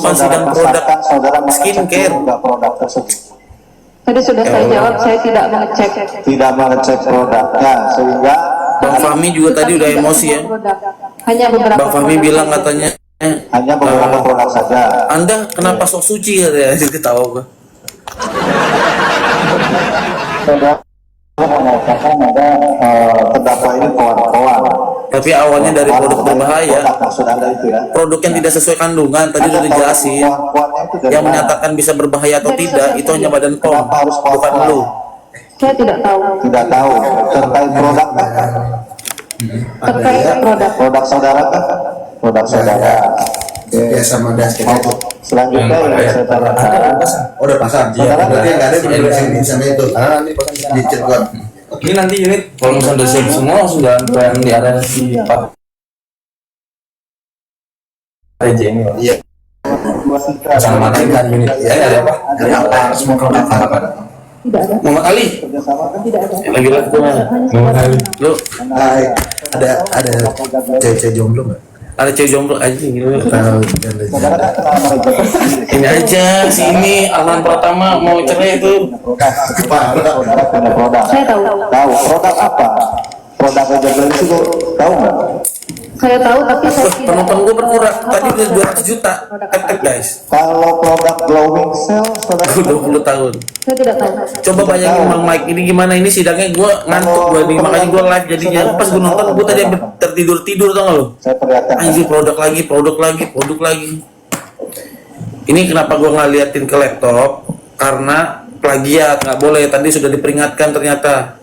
bukan sidang produk skincare. Produk tersebut. Tadi sudah saya jawab, saya tidak mengecek. Tidak mengecek produknya, sehingga Bang Fahmi juga tadi udah emosi ya. Hanya beberapa. Bang Fahmi bilang katanya hanya beberapa produk saja. Anda kenapa sok suci ya? Ketawa gua. Saudara mengatakan ada terdakwa ini kawan-kawan. Tapi awalnya dari produk berbahaya. Maksud Anda itu ya. Produk yang tidak sesuai kandungan tadi udah dijelasin. Yang menyatakan bisa berbahaya atau tidak itu hanya Badan POM, bukan lu. Saya tidak tahu. Tidak tahu terkait produk kan? Terkait Produk saudara kan? Produk saudara. Biasa madas kita itu. Selanjutnya yang saya tanyakan. Udah pasang. Iya. Berarti nggak ada di sana itu. Nanti pasang di chat gua. Ini nanti unit kalau misalnya udah siap semua sudah yang di area si Pak PJ ini. Iya. Sama matiin kan unit. Ada apa? Dari apa? Semua produk apa? Tidak ada. Muhammad Ali. Kerjasama kan? Tidak ada. Lagi lihat ke mana? Muhammad Ali. Lu Ada cewek jomblo nggak? ada cewek jomblo aja gitu. Saudara kan kenal mereka. Ini aja si ini Alan Pratama mau cerai itu. Saudara punya produk. Saya tahu. Tahu produk apa? Produk Rejabel itu tahu nggak? Saya tahu, tapi saya tidak. Penonton gue berkurang. Tadi udah 200 juta. Tek guys. Kalau produk glowing cell, saudara 20 tahun. Saya tidak tahu. Coba bayangin Bang Mike ini gimana ini sidangnya gue ngantuk gue nih makanya gue live jadinya pas gue nonton gue tadi tertidur tau gak lo? saya perlihatkan. Anjir produk lagi. Ini kenapa gue nggak liatin ke laptop? Karena plagiat nggak boleh. Tadi sudah diperingatkan ternyata.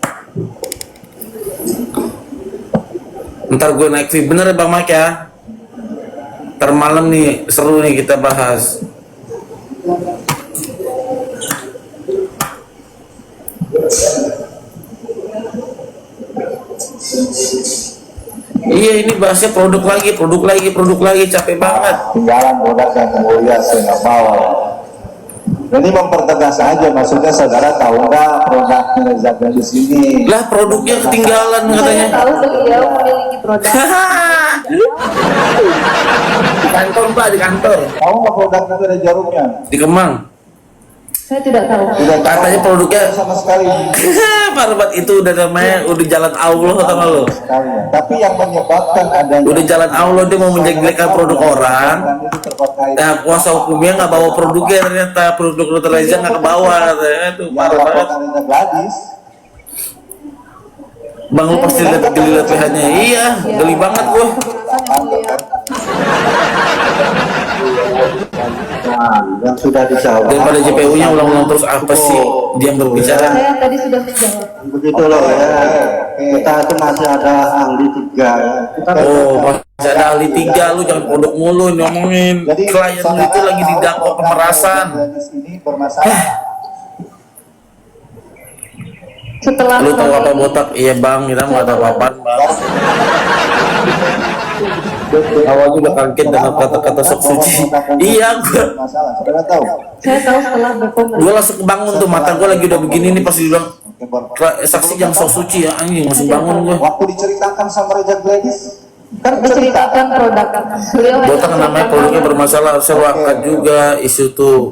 Ntar gue naik feed bener ya Bang Mike ya. Ntar malam nih seru nih kita bahas. Iya ini bahasnya produk lagi capek banget. Tinggalan produk yang mulia saya nggak bawa. Jadi mempertegas aja, maksudnya saudara tahu nggak produknya Rejabel di sini? Lah produknya ketinggalan katanya. Saya tahu beliau memiliki produk. Di kantor Pak, di kantor. Tahu nggak produknya itu ada jarumnya? Di Kemang. Saya tidak tahu. Tidak tahu. Katanya produknya sama sekali. Parbat itu udah namanya udah jalan Allah atau nggak lo? Sekali. Tapi yang menyebabkan adanya Udah jalan Allah dia mau menjelekkan produk orang. itu terkait Nah kuasa hukumnya nggak bawa produknya ternyata produk Dr. Reza nggak ke bawah katanya itu yang parah banget. laporannya Gladys. Bang lu pasti lihat geli PH-nya. Iya, geli banget gua. Nah, yang sudah dijawab. Daripada JPU-nya ulang-ulang terus apa sih? Diam berbicara. Saya tadi sudah menjawab. Begitu loh ya. Kita itu masih ada ahli 3 ya. Kita Oh, masih ada ahli 3 lu jangan produk mulu ngomongin. Klien lu itu lagi didakwa pemerasan. Ini bermasalah. Setelah Lu tahu apa botak? Iya bang, kita nggak tahu apa-apaan bang. Awalnya udah kaget dengan kata-kata sok suci. Iya gua. Masalah, saudara tahu. saya tahu setelah berkomunikasi. Gua langsung bangun tuh mata gua lagi udah begini nih pas dibilang saksi yang sok suci ya anjing langsung bangun gua. Waktu diceritakan sama Raja Gladys, kan Menceritakan produk. Beliau Botak namanya produknya bermasalah, saya wakat juga isu tuh.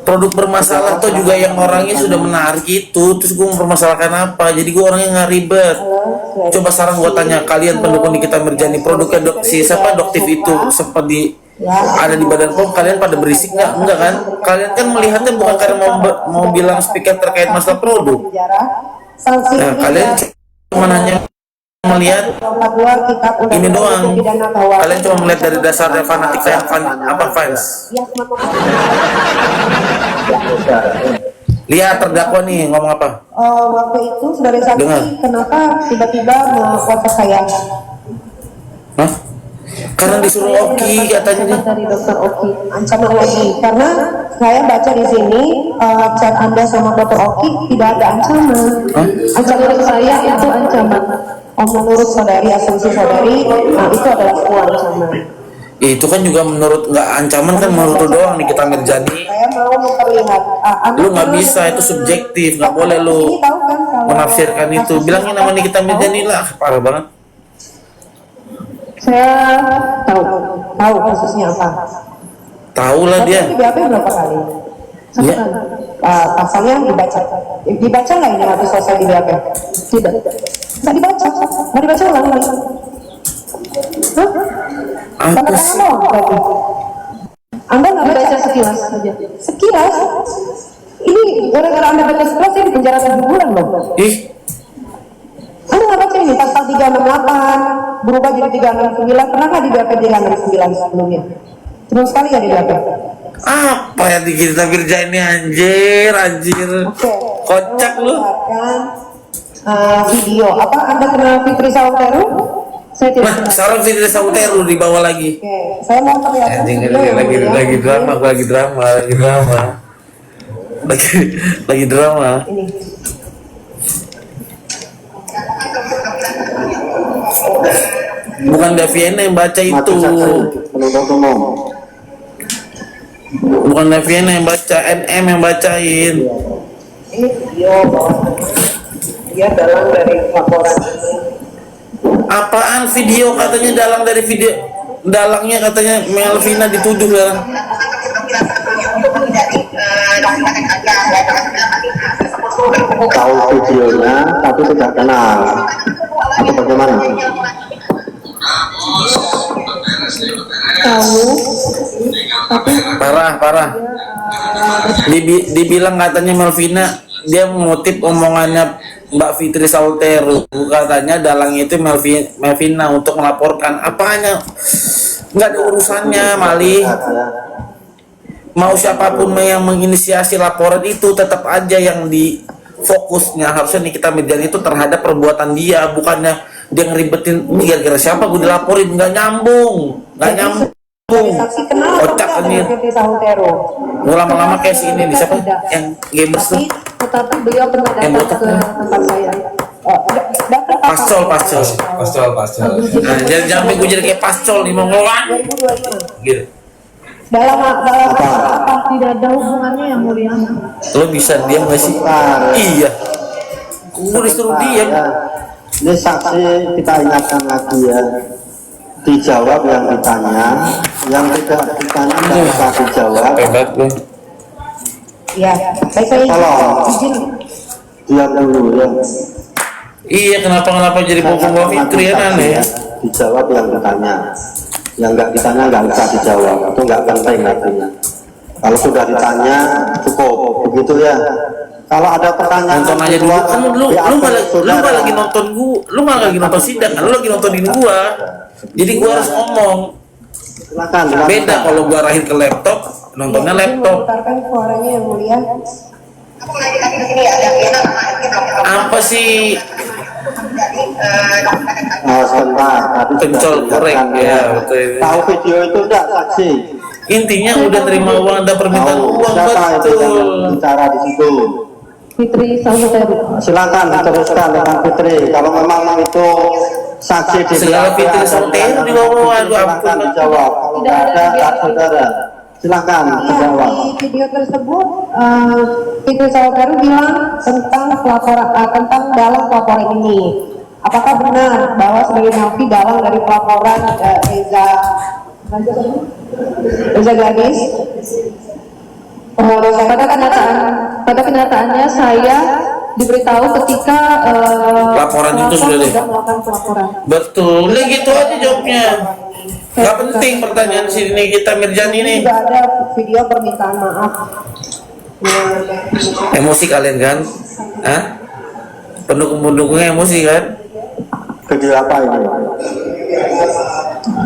Produk bermasalah tuh juga yang orangnya sudah menarik itu, terus gue mempermasalahkan apa? Jadi gue orangnya nggak ribet. Coba sekarang gue tanya kalian pendukung Nikita Mirjani, produknya si siapa Doktif itu seperti ada di Badan POM, kalian pada berisik nggak? Enggak kan? Kalian kan melihatnya bukan karena mau bilang speaker terkait masalah produk. Nah, kalian cuma hanya melihat ini doang. Kalian cuma melihat dari dasar fanatik apa fans. Lihat terdakwa nih ngomong apa? Waktu itu saudara saksi Dengar. kenapa tiba-tiba memfoto saya? Hah? Karena disuruh Oki katanya. dari dokter Oki. Ancaman lagi karena saya baca di sini chat Anda sama Dr. Oki tidak ada ancaman. Ancaman saya itu ancaman. Menurut saudari, asumsi saudari, itu adalah sebuah ancaman. Ya, itu kan juga menurut nggak ancaman kan menurut lu doang Nikita Mirjani. Saya mau memperlihat. Lu nggak bisa, itu subjektif, nggak boleh lu Ini tahu kan kalau menafsirkan itu. Bilangin nama Nikita Mirjani lah, parah banget. Saya tahu. tahu kasusnya apa? Tahu lah Berarti dia. di BAP berapa kali? Iya. Pasalnya dibaca. Dibaca nggak ini waktu selesai di BAP? Tidak. Nggak dibaca. Nggak dibaca ulang lagi. Hah? Apa Tanda sih? tangan doang berarti. Anda nggak baca Baca sekilas saja. sekilas. Ini gara-gara Anda baca sekilas saya di penjara 7 bulan loh. Ih, Anda nggak baca ini pasal 368 berubah jadi 369. Pernah nggak di BAP 369 sebelumnya? Cuma sekali nggak di BAP? apa yang kita kerjain ini anjir, anjir. Oke. Kocak lu. Keluarkan, video. Apa Anda kenal Fitri Sauteru? Saya tidak Nah, kenal. sekarang Fitri Sauteru di bawah lagi. Oke, saya mau perlihatkan Anjing video yang lagi mulia. lagi drama, lagi drama, lagi drama. Lagi drama. Ini. Bukan Daviana yang baca itu. penuntut umum. Bukan Daviana yang baca, NM yang bacain. Ini video bahwa dia dalam dari laporan ini. Apaan video katanya dalang dari video? Dalangnya katanya Melvina dituduh ya. Tahu videonya tapi tidak kenal. Atau bagaimana? Tahu, Parah, parah. Dibilang katanya Melvina dia mengutip omongannya Mbak Fitri Sauteru, katanya dalangnya itu Melvina untuk melaporkan. Apanya? Nggak ada urusannya, Mali. Mau siapapun yang menginisiasi laporan itu tetap aja yang di fokusnya harusnya nih kita median itu terhadap perbuatan dia, bukannya dia ngeribetin ini gara-gara siapa gue dilaporin. Nggak nyambung, nggak nyambung. saksi kenal atau Kocak tidak ini. dengan Fitri Sauteru? Mau lama-lama kayak si ini nih, siapa yang gamers tuh? Tetapi beliau pernah Yang datang botak ke nih. tempat saya. Datang kapan? Pascol. Pascal. Nah, jangan sampai gue jadi kayak pascol nih mau ngeluar. 2025. Gitu. Dalam apa? Tidak ada hubungannya yang mulia. Lo bisa diam gak sih? Iya. Gue disuruh diam. Ini saksi kita ingatkan lagi ya. Dijawab yang ditanya, yang tidak ditanya tidak usah dijawab. Hebat lo. Iya, saya Tolong. izin. Diam dulu ya. Iya, kenapa jadi bawa Fitri ya aneh ya? Dijawab yang ditanya. Yang nggak ditanya nggak usah dijawab. Itu nggak penting artinya. Kalau sudah ditanya cukup begitu ya. Kalau ada pertanyaan Nonton aja dulu. Kan lu nggak lagi nonton gua, lu nggak lagi nonton sidang, kan lu lagi nontonin gua. Jadi gua harus ngomong. Silakan. Beda kalau gua arahin ke laptop, nontonnya laptop. Memutarkan suaranya yang mulia. Apa sih? Sebentar. Tadi sudah Pencol korek dijelaskan, ya, betul. Tahu video itu enggak saksi? Intinya udah terima uang, ada permintaan Tahu uang, siapa itu yang betul. bicara di situ? Fitri Sauteru. Silakan diteruskan dengan Fitri. Kalau memang itu saksi di Segala BAP Fitri ada Sauteru yang di bawah, aduh silakan ampun. dijawab. Kalau nggak ada, tak saudara. Silakan Ya, dijawab. di video tersebut Fitri Sauteru bilang tentang tentang dalang pelaporan ini. Apakah benar bahwa sebagai napi dalang dari pelaporan Reza Gadis? Pada kenyataannya saya diberitahu ketika Laporan itu sudah deh. melakukan pelaporan. Betul, ya gitu aja jawabnya. Gak penting pertanyaan sini kita Mirjani nih. Juga ada video permintaan maaf. Emosi kalian kan? Hah? Pendukung-pendukungnya emosi kan? Video apa ini?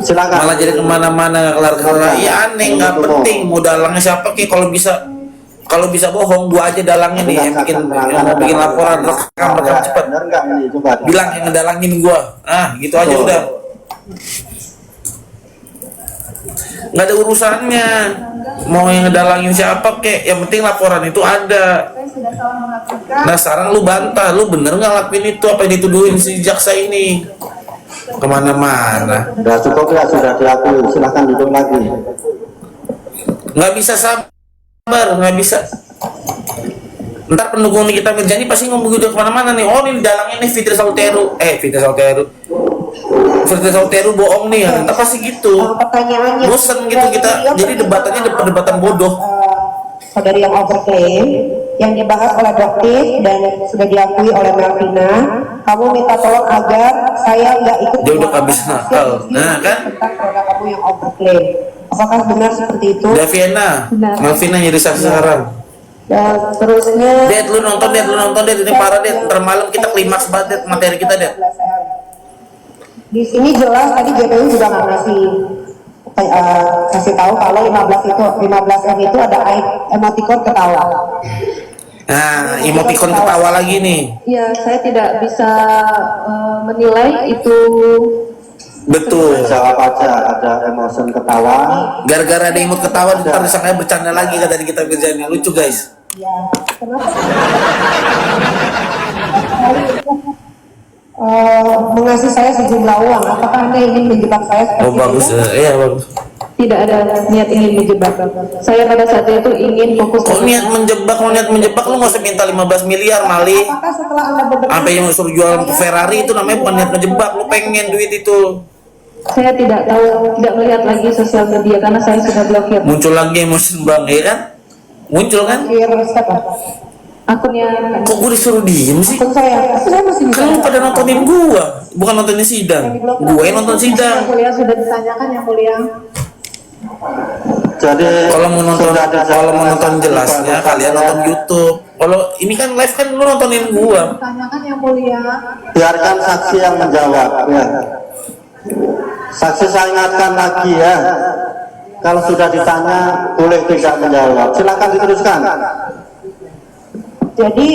Silakan. Malah jadi kemana-mana nggak kelar-kelar. Iya aneh, nggak penting. Mau dalangnya siapa ki? Kalau bisa bohong, gua aja dalangnya nih yang mau bikin laporan, rekam cepet. Benar nggak ini? Coba. Bilang yang ngedalangin gua. Gitu aja udah. Nggak ada urusannya. Mau yang ngedalangin siapa kek? Yang penting laporan itu ada. Nah sekarang lu bantah, lu bener nggak lakuin itu apa yang dituduhin si jaksa ini? Kemana-mana. Sudah cukup ya, sudah diakui. Silakan duduk lagi. Nggak bisa sabar, nggak bisa. Ntar pendukung kita Mirjani pasti ngomong udah kemana-mana nih. Oh ini dalangnya nih Fitri Sauteru. Firly Sauteru bohong nih, entah pasti gitu. Pertanyaannya Bosan gitu kita, jadi debatannya perdebatan bodoh. saudari yang overclaim yang dibahas oleh Doktif dan sudah diakui oleh Melvina, kamu minta tolong agar saya nggak ikut Dia udah kehabisan akal. Nah, kan? tentang produk kamu yang overclaim. Apakah benar seperti itu? Daviana, Benar. Melvina nyari saksi sekarang. Dan seterusnya Det, lu nonton Det, ini parah Det. Ntar malam kita klimaks banget Det, materi kita Det. Di sini jelas tadi JPU juga nggak kasih tahu kalau 15M itu ada emoticon ketawa. Nah, emoticon ketawa lagi nih. Ya, saya tidak bisa menilai itu. Betul. Jawab aja, ada emotion ketawa. Gara-gara ada imut ketawa, ntar disangka bercanda lagi kata di kita kerjaan lucu guys. Ya, kenapa? Mengasih saya sejumlah uang. Apakah Anda ingin menjebak saya seperti Oh bagus, itu? iya bagus. Tidak ada niat ingin menjebak. Saya pada saat itu ingin fokus. Kok niat menjebak, lu nggak usah minta 15 miliar Mali. Apakah setelah Anda beberapa Sampai yang suruh jual Ferrari itu namanya bukan niat menjebak, lu pengen duit itu. Saya tidak tahu, tidak melihat lagi sosial media karena saya sudah blokir Muncul lagi emosi bang, ya kan? Muncul kan? siapa? akunnya. Kok gue disuruh diem sih? Akun saya masih bisa. Kan lu pada nontonin gua, bukan nontonin sidang. Gue yang nonton sidang. Yang mulia sudah ditanyakan yang mulia. Jadi Kalau mau nonton, sudah dijawab kalau mau nonton jelasnya pertanyaan. kalian nonton YouTube. Kalau ini kan live kan lu nontonin gua. Ditanyakan yang mulia. Biarkan saksi yang menjawab ya. Saksi saya ingatkan lagi ya. Kalau sudah ditanya boleh tidak menjawab. Silakan diteruskan. Jadi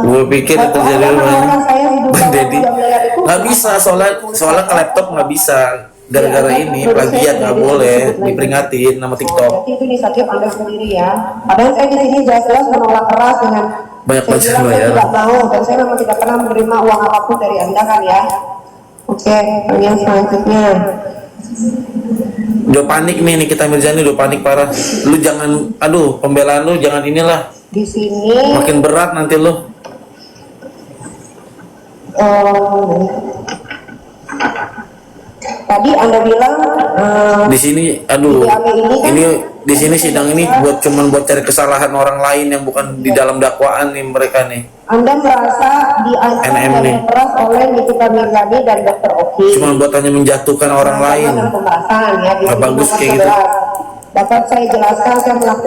Gue pikir itu jadi menawarkan saya hidup Bang dalam Deddy 3 miliar itu nggak bisa soalnya ke laptop nggak bisa gara-gara ini plagiat nggak boleh diperingatin nama TikTok. Jadi itu inisiatif Anda sendiri ya. Padahal saya di sini jelas-jelas menolak keras dengan Banyak saya bilang pelajaran saya ya. tidak mau dan saya memang tidak pernah menerima uang apapun dari Anda kan ya. Oke, yang selanjutnya. Udah panik nih Nikita Mirzani, udah panik parah. Lu jangan, aduh pembelaan lu jangan inilah, Di sini makin berat nanti lu. tadi Anda bilang Di sini, aduh, ini di sini sidang ini cuman buat cari kesalahan orang lain yang bukan di dalam dakwaan nih mereka nih. Anda merasa diancam NM dan nih. keras oleh Nikita Mirzani dan Dr. Oki. Cuman buat hanya menjatuhkan orang lain. Dan pemerasan ya. Di Nggak sini bagus nomor kayak gitu. 11. Dapat saya jelaskan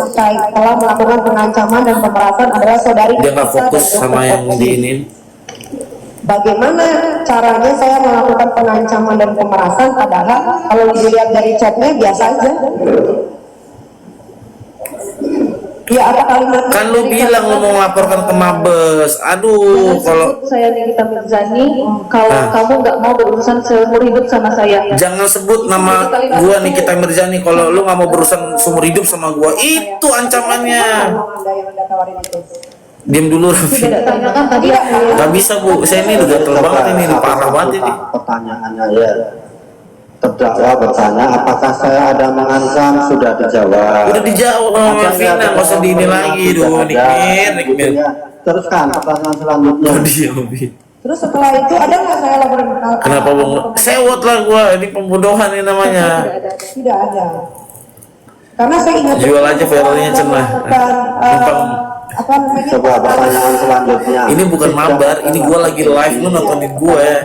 saya telah melakukan pengancaman dan pemerasan adalah saudari Dia nggak Nikita fokus dan Dr. sama yang Oki. diinin. Bagaimana caranya saya melakukan pengancaman dan pemerasan padahal kalau dilihat dari chatnya biasa aja. Ya ada kalimat Kan lu bilang lu mau melaporkan ke Mabes. Aduh, kalau Sebut saya Nikita Mirzani, kalau Ah. kamu nggak mau berurusan seumur hidup sama saya. jangan sebut nama gua Nikita Mirzani kalau lu nggak mau berurusan seumur hidup sama gua. Itu ancamannya. Anda yang Anda tawarin itu. Diam dulu Raffi. Tidak tanyakan tadi yang mulia. Gak bisa Bu, saya ini udah gatel banget ini parah banget ini. Pertanyaannya ya. Terdakwa bertanya apakah saya ada mengancam, sudah dijawab. Udah dijawab sama Melvina, nggak usah diini lagi. Duh, Nikmir. Teruskan pertanyaan selanjutnya. Oh dia lebih. Terus setelah itu ada nggak saya laporan? Kenapa Bang? Sewot lah gua, ini pembodohan ini namanya. Tidak ada. Karena saya ingat Jual aja Ferrarinya cenah. Numpang. apa namanya? Coba pertanyaan selanjutnya. Ini bukan mabar, ini gua lagi live, lu nontonin gua ya.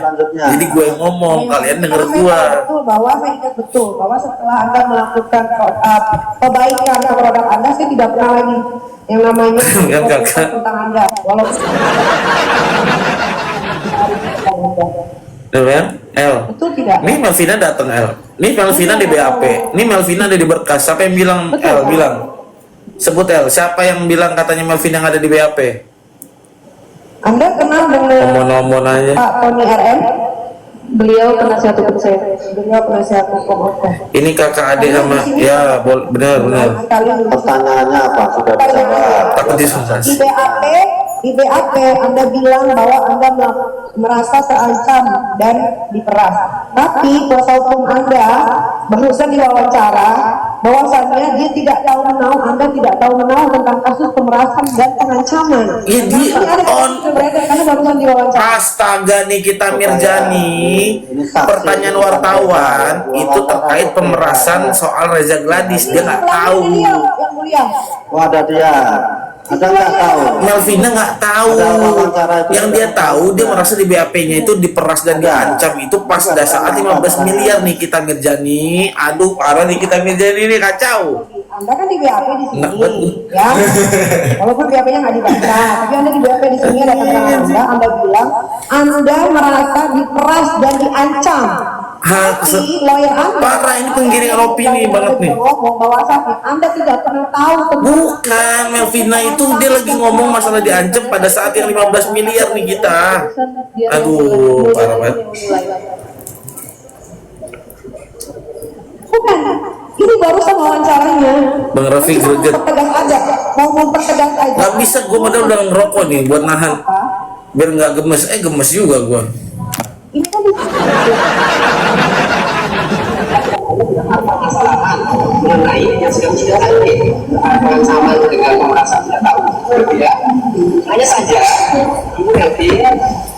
Jadi gua yang ngomong, kalian denger Karena gua. saya tahu betul bahwa saya ingat betul bahwa setelah Anda melakukan perbaikan ke produk Anda, saya tidak pernah lagi yang namanya Kan, Kakak? tentang Anda. Walaupun Tuh kan? L. betul tidak? Nih Melvina datang L. Nih Melvina di BAP. Nih Melvina ada di berkas. Siapa yang bilang L bilang? Sebut L. Siapa yang bilang katanya Melvina yang ada di BAP? Anda kenal dengan Omon-omon aja. Pak Tony RM? Beliau penasihat hukum saya. Beliau penasihat hukum oke. Ini kakak adik sama ya benar. Sekali Pertanyaannya apa? Sudah dijawab. Takut disangka. di BAP di BAP Anda bilang bahwa Anda merasa terancam dan diperas. Tapi kuasa hukum Anda barusan diwawancara bahwasannya dia tidak tahu menau, Anda tidak tahu menau tentang kasus pemerasan dan pengancaman. Ya, Tapi ada beredar karena barusan diwawancara. Astaga Nikita Mirjani, pertanyaan wartawan itu terkait pemerasan soal Reza Gladys, dia nggak tahu. Yang mulia. Oh, ada dia. Ada nggak tahu? Melvina nggak tahu. Yang dia tahu dia merasa di BAP-nya itu diperas dan diancam itu pas saat 15 miliar Nikita Mirjani. Aduh parah Nikita Mirjani ini kacau. Anda kan di BAP di sini, Nggak, betul. ya. Walaupun BAP-nya nggak dibaca, tapi Anda di BAP di sini ada keterangan Anda bilang Anda merasa diperas dan diancam. Tapi lawyer Anda parah, ini penggiringan opini banget nih. ngomong bahwasannya Anda tidak pernah tahu tentang Bukan, Melvina itu dia lagi ngomong masalah diancam pada saat yang 15 miliar nih kita. Aduh, parah banget. Bukan, ini barusan wawancaranya. Bang Rafiq Mau greget. mempertegas aja, mau mempertegas aja. Gak bisa, gue modal udah ngerokok nih buat nahan biar nggak gemes. Gemes juga gue. Ini kan mengenai yang sedang tadi pengancaman dengan pemerasan tidak tahu berbeda. Hanya saja Ibu Melvi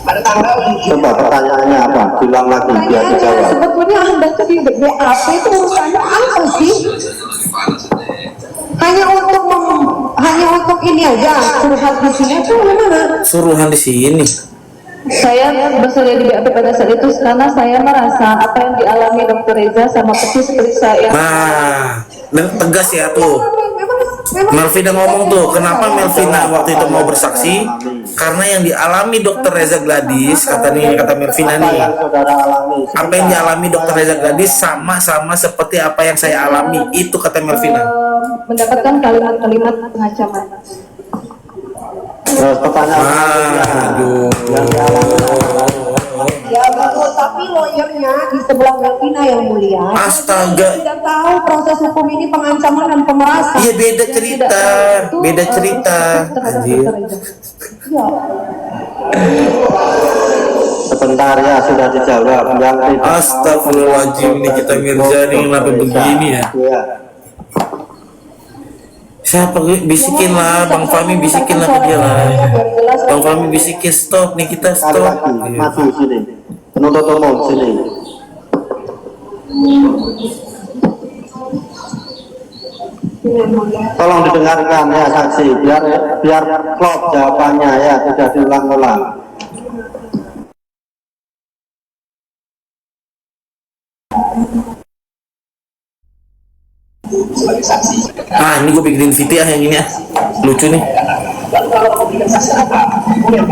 pada tanggal Coba pertanyaannya apa? Bilang lagi biar dijawab. sebetulnya Anda tuh di BAP itu urusannya apa sih? Hanya untuk ini aja, suruhan di sini itu gimana? Suruhan di sini. Saya bersedia di BAP pada saat itu karena saya merasa apa yang dialami Dr. Reza sama petis periksa yang Nah, dan tegas ya tuh. Melvina ngomong tuh, kenapa Melvina waktu itu mau bersaksi? Karena yang dialami Dr. Reza Gladys, kata Melvina nih, Saudara alami. apa yang dialami Dr. Reza Gladys sama seperti apa yang saya alami, itu kata Melvina. mendapatkan kalimat-kalimat pengancaman. Terus pertanyaan Aduh. Ya betul, tapi lawyernya di sebelah Melvina yang mulia. Astaga. Tidak tahu proses hukum ini pengancaman dan pemerasan. Iya beda cerita, beda cerita. Anjir. Ya. sebentar ya sudah dijawab. Yang tidak Astagfirullahaladzim, ini kita Mirjani kenapa begini ya? Iya. Siapa bisikin lah, Bang Fahmi bisikin lah ke dia lah. Bang Fahmi bisikin stop nih kita Sekali stop. lagi, maju sini. Penuntut umum sini. Tolong didengarkan ya saksi, biar klop jawabannya ya, tidak diulang-ulang. sebagai saksi. Ah ini gue bikinin VT yang ini ya, lucu nih. Lalu kalau memberikan saksi apa?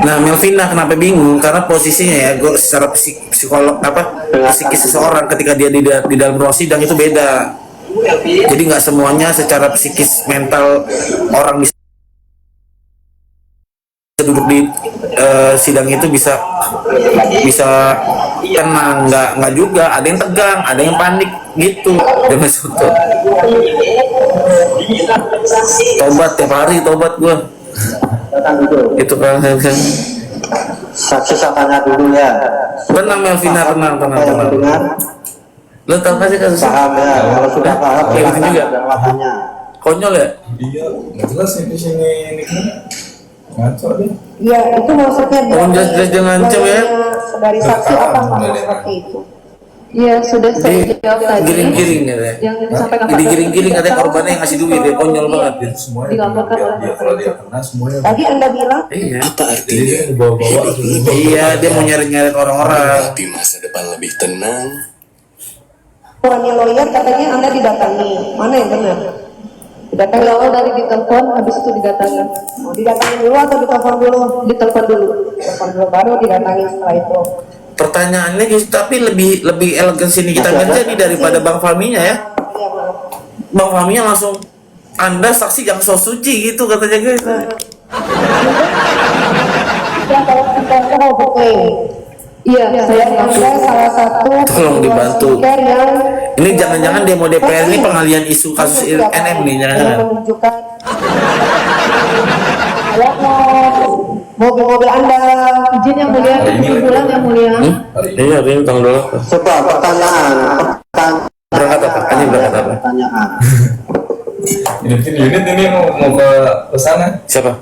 Nah Melvina kenapa bingung? Karena posisinya ya, gue secara psikolog apa psikis seseorang ketika dia di dalam ruang sidang itu beda. Ibu Melvi Jadi nggak semuanya secara psikis mental orang bisa duduk di sidang itu bisa tenang, nggak juga, ada yang tegang, ada yang panik gitu. Dan Soto tobat tiap hari, tobat gue Datang dulu. itu kan. Saksi saya tanya dulu ya. Tenang Melvina, tenang. Apa yang mendengar? Lo tau gak sih kasusnya? Paham ya. Kalau sudah paham, Kayak gitu silakan juga. jawabannya. Konyol ya? Iya, nggak jelas nih di sini ini kan ngaco deh. Ya itu maksudnya Oh, jelas-jelas dia ngancam ya. Dari saksi apa sama seperti itu. Ya sudah saya jawab tadi. Giring-giring ya. Yang disampaikan Jadi giring-giring katanya korbannya yang ngasih duit, dia konyol banget dia. Semuanya Dilaporkan biar oleh dia kalau dia kena semuanya. Tadi Anda bilang Iya. Jadi dia dibawa-bawa. Iya, dia mau nyari-nyari orang-orang. Tapi masa depan lebih tenang. orangnya lawyer katanya Anda didatangi. Mana yang benar? Didatangi Berawal dari ditelepon, habis itu didatangi. mau didatangi dulu atau ditelepon dulu? Ditelepon dulu. Telepon dulu baru didatangi setelah itu. Pertanyaannya justru tapi lebih elegan sini kita Mirjani daripada Bang Fahminya ya. Iya, maaf. Bang Fahminya langsung Anda saksi yang so suci gitu katanya guys. Ya kalau kita mau berklaim. Iya, saya Anda mengaku. salah satu Tolong dibantu. speaker yang Ini jangan-jangan demo DPR ini pengalian isu kasus NM nih, jangan-jangan. yang menunjukkan. Halo, mobil-mobil Anda. Izin yang mulia, kesimpulan yang mulia. Iya, ini tanggal 2. Coba pertanyaan. Berangkat apa? Ini berangkat apa? Pertanyaan. Unit ini mau ke sana. Siapa?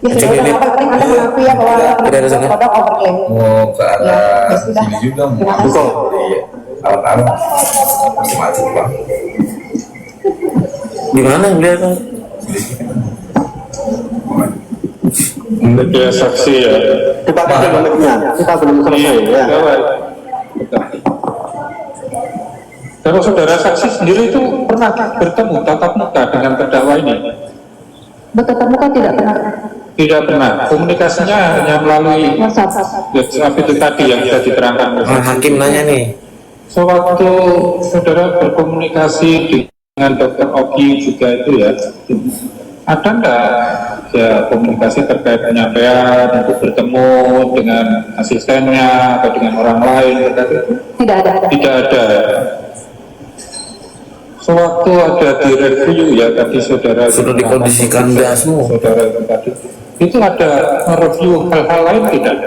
Ya Cek sudah, ini. penting Anda mengakui ya bahwa Tidak ada sana. produk overclaim. Mau ke arah Ya sudah. sini juga mau Terima kasih. dari alat-alat macam-macam Pak. Di mana lihat? Dia saksi ya. Kita kita belum selesai ya. Kalau saudara saksi sendiri itu pernah bertemu tatap muka dengan terdakwa ini? Bertatap muka tidak pernah. Tidak pernah. Komunikasinya hanya melalui WhatsApp. WhatsApp itu tadi yang sudah diterangkan. Hakim nanya nih. Sewaktu saudara berkomunikasi dengan Dr. Oki juga itu ya, ada enggak ya komunikasi terkait penyampaian untuk bertemu dengan asistennya atau dengan orang lain terkait itu? Tidak ada. Tidak ada. Sewaktu ada di review ya tadi saudara Sudah dikondisikan dasmu. saudara itu tadi, itu ada review hal-hal lain tidak?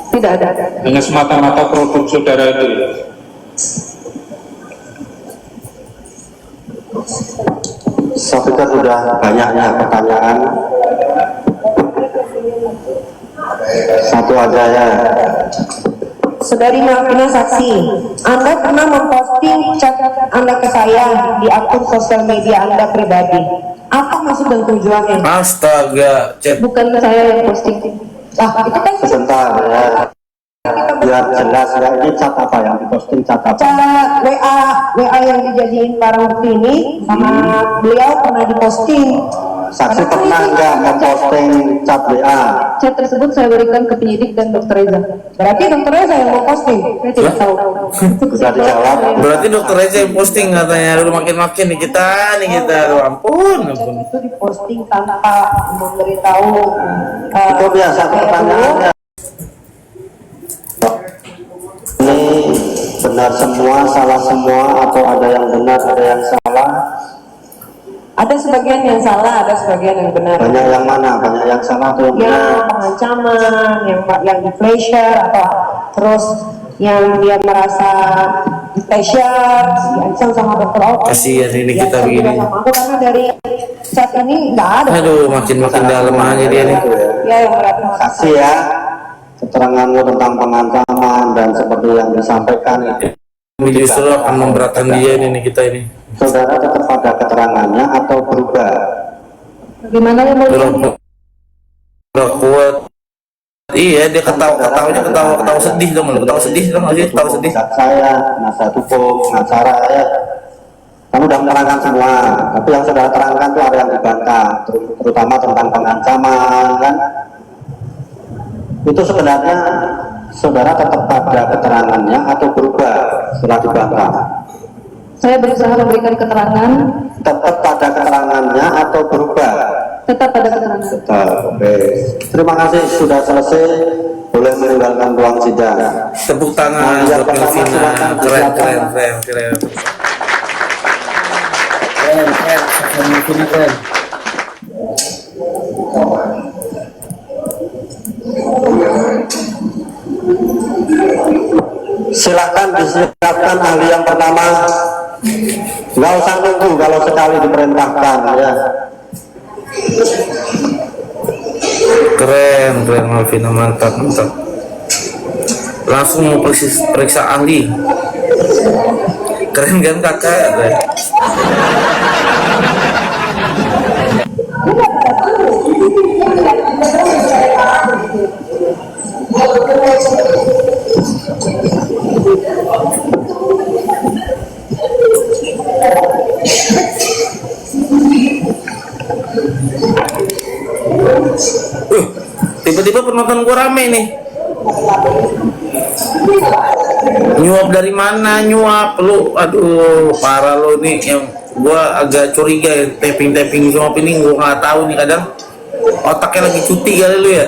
Tidak ada. Hanya semata-mata produk saudara itu ya? Saya pikir sudah banyaknya pertanyaan. Satu aja ya. Saudari Malvina saksi, Anda pernah memposting chat Anda ke saya di akun sosial media Anda pribadi. Apa maksud dan tujuannya? Astaga, chat. Bukan saya yang posting. Lah, itu kan Sebentar ya. Biar jelas ya, ini cat apa yang diposting, cat apa? cat WA yang dijadiin barang bukti ini sama beliau pernah diposting. Saksi pernah nggak memposting cat WA? Chat tersebut saya berikan ke penyidik dan Dokter Reza. Berarti dokter Reza yang mau posting. Saya tidak tahu. Sudah dijawab. Berarti dokter aja yang posting katanya. Aduh makin-makin nih kita. Aduh, ampun. Itu diposting tanpa memberitahu. Itu biasa pertanyaannya. Ini benar semua, salah semua, atau ada yang benar, ada yang salah? Ada sebagian yang salah, ada sebagian yang benar. Banyak yang mana? Banyak yang salah atau yang benar? Yang pengancaman, yang di pressure atau terus yang dia merasa di pressure, diancam sama dokter Oki. Kasihan ini kita Diancam juga begini. sama aku karena dari chat ini nggak ada. Aduh, makin-makin dalam aja dia nih. Ya yang berarti Saksi ya, keteranganmu tentang pengancaman dan seperti yang disampaikan itu. Ini justru akan memberatkan dia ini kita ini. Saudara tetap pada keterangannya atau berubah? Gimana yang mulia? Udah kuat. Iya, dia ketawa sedih dong, ketawa sedih dong, ketawa sedih. Saat saya, nasihat hukum, pengacara ya, kan udah menerangkan semua. Tapi yang saudara terangkan itu ada yang dibantah, terutama tentang pengancaman kan. Itu sebenarnya saudara tetap pada keterangannya atau berubah setelah dibantah? Saya berusaha memberikan keterangan, Tetap pada keterangannya atau berubah? tetap pada keterangan. Tetap. Oke. Terima kasih sudah selesai. Boleh meninggalkan ruang sidang. Tepuk tangan buat Melvina. Keren. Keren. Silakan disiapkan ahli yang pertama. Nggak usah nunggu kalau sekali diperintahkan ya. Keren Melvina, mantap. Langsung mau periksa ahli. Keren kan kakak? Tiba-tiba penonton gua rame nih. Nyuap dari mana nyuap lu? Aduh, parah lo nih, yang gua agak curiga ya, tapping suap ini gua nggak tahu nih, kadang otaknya lagi cuti kali lu ya.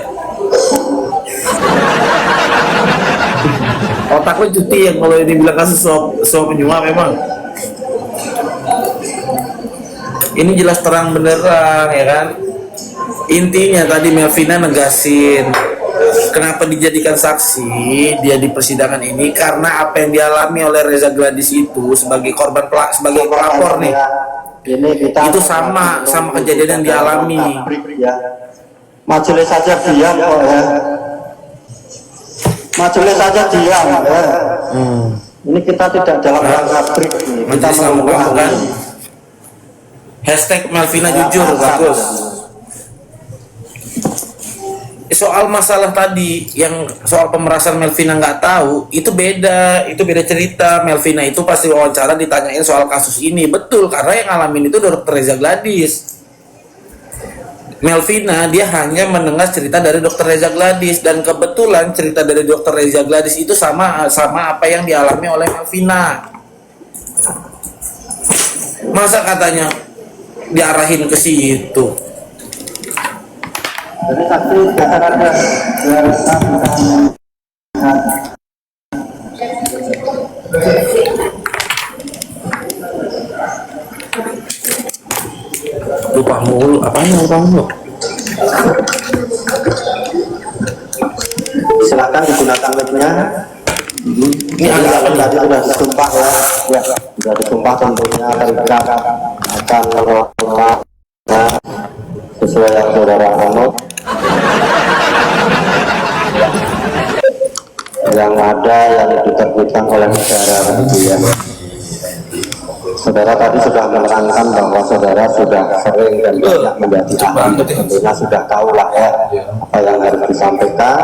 Otak lu cuti ya kalau ini bilang kasus suap penyuap memang. Ini jelas terang benderang ya kan. Intinya tadi Melvina negasin kenapa dijadikan saksi dia di persidangan ini karena apa yang dialami oleh Reza Gladys itu sebagai korban sebagai pelapor nih. Ini kita Itu sama kejadian yang dialami. Ya. Majelis saja diam kok ya. Majelis saja diam ya. Ini kita tidak dalam rangka break nih. Kita Majelis menunggu kan. Hashtag Melvina jujur bagus. Soal masalah tadi yang soal pemerasan Melvina nggak tahu itu beda cerita. Melvina itu pasti wawancara ditanyain soal kasus ini, betul, karena yang ngalamin itu Dr. Reza Gladys. Melvina dia hanya mendengar cerita dari Dr. Reza Gladys dan kebetulan cerita dari Dr. Reza Gladys itu sama apa yang dialami oleh Melvina. Masa katanya diarahin ke situ? Jadi saksi dasarnya Lupa mulu, lupa mulu. silakan digunakan mic-nya. Ini agak apa nih? Tadi sudah disumpah ya, sudah disumpah tentunya mereka akan menolak sesuai yang saudara anut. Yang ada yang diterbitkan oleh negara ya. Saudara tadi sudah menerangkan bahwa saudara sudah sering dan banyak menjadi ahli, tentunya sudah tahu lah ya apa yang harus disampaikan.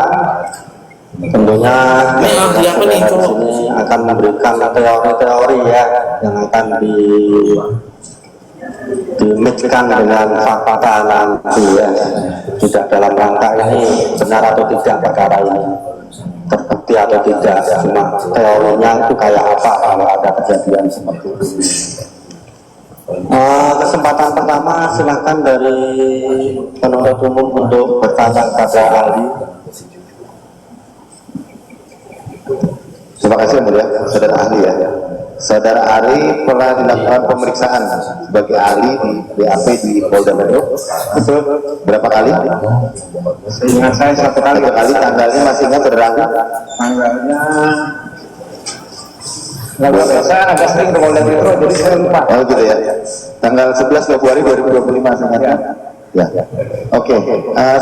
Tentunya saudara di sini akan memberikan teori-teori ya yang akan dimixkan dengan fakta nanti ya. Tidak dalam rangka ini benar atau tidak perkara ini terbukti atau tidak, cuma teorinya itu kayak apa kalau ada kejadian seperti itu. Kesempatan pertama silakan dari penuntut umum untuk bertanya kepada ahli. Terima kasih yang mulia, saudara ahli ya. Saudara Ari pernah dilakukan pemeriksaan sebagai ahli di BAP di Polda Metro. Betul. Berapa kali? Seingat saya satu kali. Tanggalnya masih ingat saudara ahli? Tanggalnya saya agak sering ke Polda Metro, jadi saya lupa. Oh gitu ya. Tanggal 11 Februari 2025 sangatnya. Ya. Oke.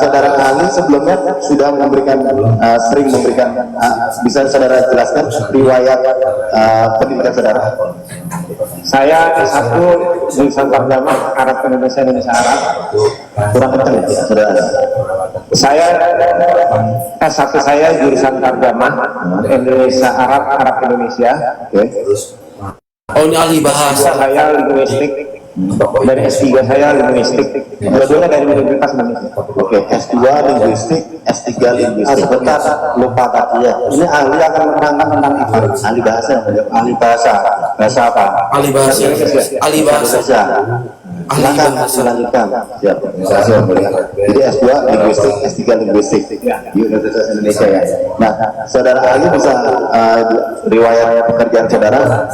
Saudara ahli sebelumnya sudah sering memberikan, bisa saudara jelaskan riwayat pendidikan saudara? Saya S1 jurusan Tarjamah Arab Indonesia Arab. Kurang kencang ya, saudara? Saya S1 saya jurusan Tarjamah Indonesia Arab Indonesia. Oke. Oh, ini ahli bahasa. Saya linguistik. Dari S3 saya linguistik. Dua-duanya dari Universitas Indonesia. Oke, S2 linguistik, S3 linguistik. Sebentar, lupa tadi ya. Ini ahli akan menerangkan tentang itu. Ahli bahasa, Ahli bahasa. Bahasa apa? Ahli bahasa. Ahli bahasa. Silakan lanjutkan. Siap. Terima kasih yang mulia. Jadi S2 linguistik, S3 linguistik di Universitas Indonesia ya. Nah, saudara ahli bisa riwayat pekerjaan saudara?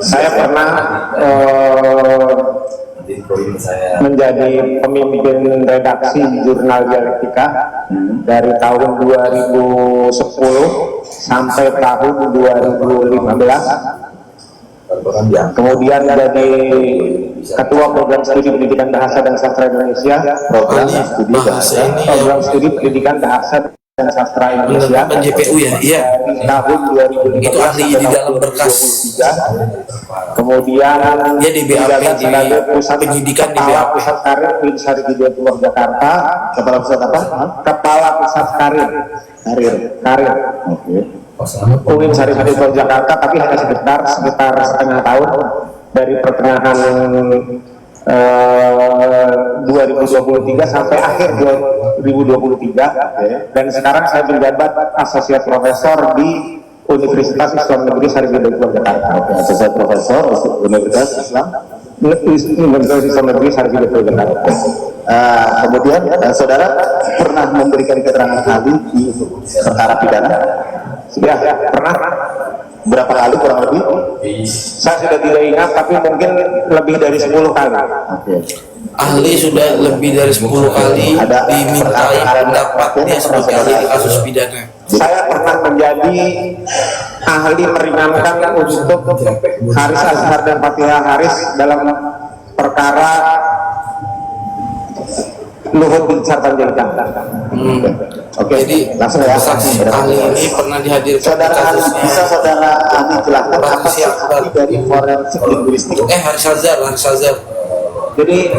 Saya pernah menjadi pemimpin redaksi jurnal Dialektika dari tahun 2010 sampai tahun 2015. Kemudian jadi ketua program studi pendidikan bahasa dan sastra Indonesia, program studi pendidikan bahasa dan sastra Indonesia JPU ya, iya. Tahun 2015 itu ahli di dalam berkas. Kemudian dia di BAP di pusat pendidikan di BAP. Pusat Karir Unisari di Jakarta. Kepala pusat apa? Kepala Pusat Karir. UIN Sari Bidul Jakarta, tapi hanya sekitar setengah tahun dari pertengahan 2023 sampai akhir 2023. Dan sekarang saya menjabat asosiat profesor di Universitas Islam Negeri Sari Bidul Jakarta. Asosiat profesor Universitas Islam Negeri Sari Bidul Jakarta. Kemudian saudara pernah memberikan keterangan ahli di perkara pidana? Ya, pernah. Berapa kali kurang lebih? Saya sudah tidak ingat, tapi mungkin lebih dari 10 kali. Oke. ahli sudah lebih dari 10 kali dimintai pendapatnya sebagai ahli di kasus pidana. Saya pernah menjadi ahli meringankan untuk Haris Azhar dan Fatihah Haris dalam perkara Luhut bin Sarpanjaitan. Oke, Jadi langsung ya. saksi ahli ini pernah dihadirkan Saudara ahli, kasusnya. bisa saudara ahli jelaskan apa sih arti dari forensik linguistik? Haris Azhar. Jadi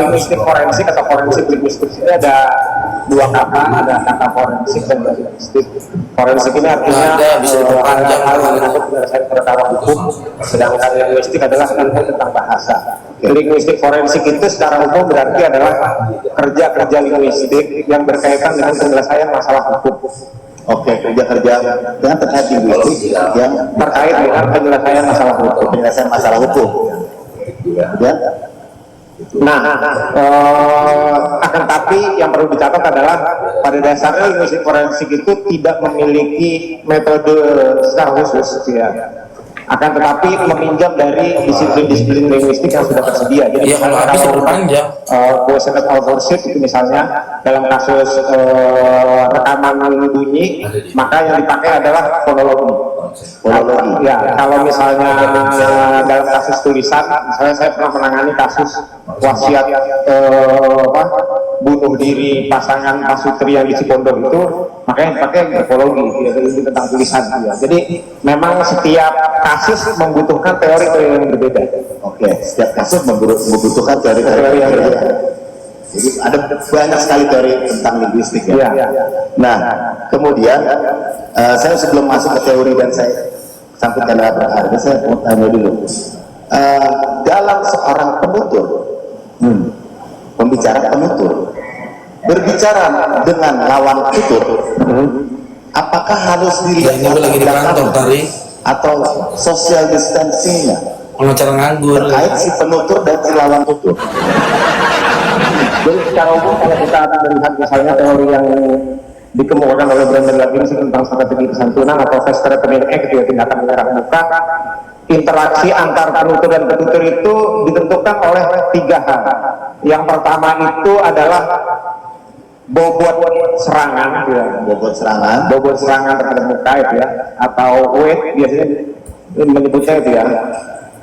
linguistik forensik atau forensik linguistik ini ada dua kata, ada kata forensik dan linguistik. Forensik ini artinya Ada, bisa diperpanjang. hal yang menyangkut penyelesaian perkara hukum, sedangkan linguistik adalah ilmu tentang bahasa. Linguistik forensik itu secara umum berarti adalah kerja-kerja linguistik yang berkaitan dengan penyelesaian masalah hukum. Oke, kerja-kerja yang terkait linguistik yang Terkait dengan penyelesaian masalah hukum. penyelesaian masalah hukum. Ya. Nah, akan tapi yang perlu dicatat adalah pada dasarnya linguistik forensik itu tidak memiliki metode secara khusus, ya. Akan tetapi meminjam dari disiplin-disiplin linguistik yang sudah tersedia. Jadi Ya, kalau habis diperpanjang. quotient authorship itu misalnya dalam kasus rekaman bunyi, maka yang dipakai adalah fonologi. Ya, kalau misalnya dalam kasus tulisan, misalnya saya pernah menangani kasus wasiat bunuh diri pasangan Pasutri yang di Cipondo itu, makanya dipakai grafologi, ya, itu tentang tulisan. Ya. Jadi memang setiap kasus membutuhkan teori-teori yang berbeda. Oke, setiap kasus membutuhkan teori-teori yang berbeda. Jadi ada banyak sekali teori tentang linguistik ya. Nah, kemudian saya sebelum masuk ke teori dan saya sangkut karena berharga, saya mau tanya dulu. Dalam seorang penutur, pembicara penutur, berbicara dengan lawan tutur, apakah harus dilihat ini lagi di kantor tadi atau social distancingnya pengacara nganggur terkait si penutur dan si lawan tutur? Jadi secara umum kalau kita melihat misalnya teori yang dikemukakan oleh Brendan Levins tentang strategi kesantunan atau face threatening act, ya, tindakan menyerang muka, interaksi antar penutur dan penutur itu ditentukan oleh 3 hal. Yang pertama itu adalah bobot serangan, ya. Bobot serangan terhadap muka itu, ya, atau weight biasanya menyebutnya itu, ya.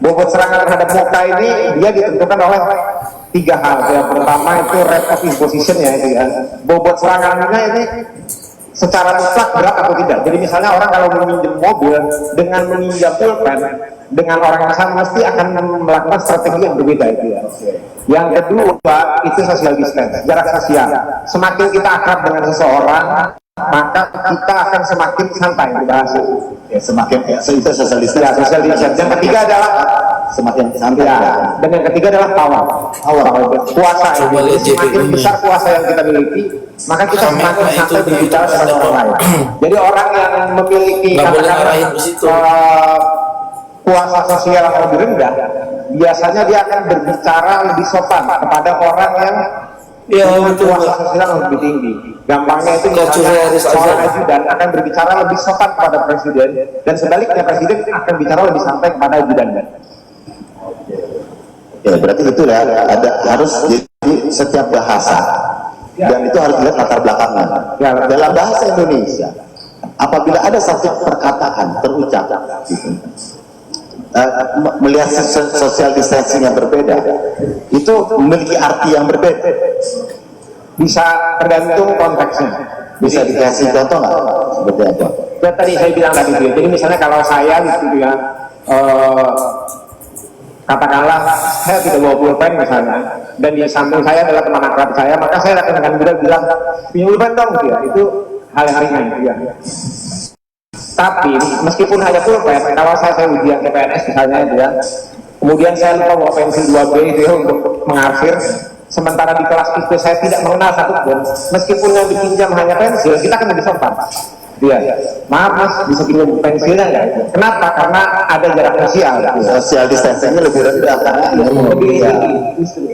Bobot serangan terhadap muka ini dia ditentukan oleh 3 hal. Yang pertama itu rate of imposition, ya, itu, ya. Bobot serangannya ini secara mutlak berat atau tidak. Jadi misalnya orang kalau meminjam mobil dengan meminjam pulpen dengan orang yang sama mesti akan melakukan strategi yang berbeda, itu, ya. Yang kedua itu social distance, jarak sosial. Semakin kita akrab dengan seseorang, maka kita akan semakin santai dibahas. Ya, semakin itu social distance. Ya, social distance. Yang ketiga adalah semakin santai. Ya, dan yang ketiga adalah power, kuasa. Semakin besar kuasa yang kita miliki, maka kita semakin santai berbicara dengan orang lain. Jadi orang yang memiliki kuasa sosial yang lebih rendah, biasanya dia akan berbicara lebih sopan kepada orang yang kuasa sosial yang lebih tinggi. Gampangnya itu misalnya seorang ajudan akan berbicara lebih sopan kepada presiden, dan sebaliknya presiden akan bicara lebih santai kepada ajudannya. Ya, berarti itu ya, harus jadi setiap bahasa, dan itu harus dilihat latar belakangnya. Dalam bahasa Indonesia, apabila ada satu perkataan terucap, melihat social distancing yang berbeda, itu memiliki arti yang berbeda. Bisa tergantung konteksnya. Bisa dikasih contoh nggak? Seperti apa? Ya, tadi saya bilang tadi, jadi misalnya kalau saya gitu, ya, katakanlah saya tidak bawa pulpen misalnya, dan di samping saya adalah teman akrab saya, maka saya akan dengan mudah bilang punya pulpen dong, ya. Itu hal yang ringan, ya. Tapi meskipun hanya pulpen, kalau saya ujian CPNS misalnya, ya, kemudian saya lupa bawa pensil 2B itu, ya, untuk mengarsir, sementara di kelas itu saya tidak mengenal satupun, meskipun yang dipinjam hanya pensil, kita akan lebih sopan. Iya, maaf Mas, bisa pinjam pensilnya nggak? Kenapa? Karena ada jarak sosial. Social distancing-nya lebih rendah karena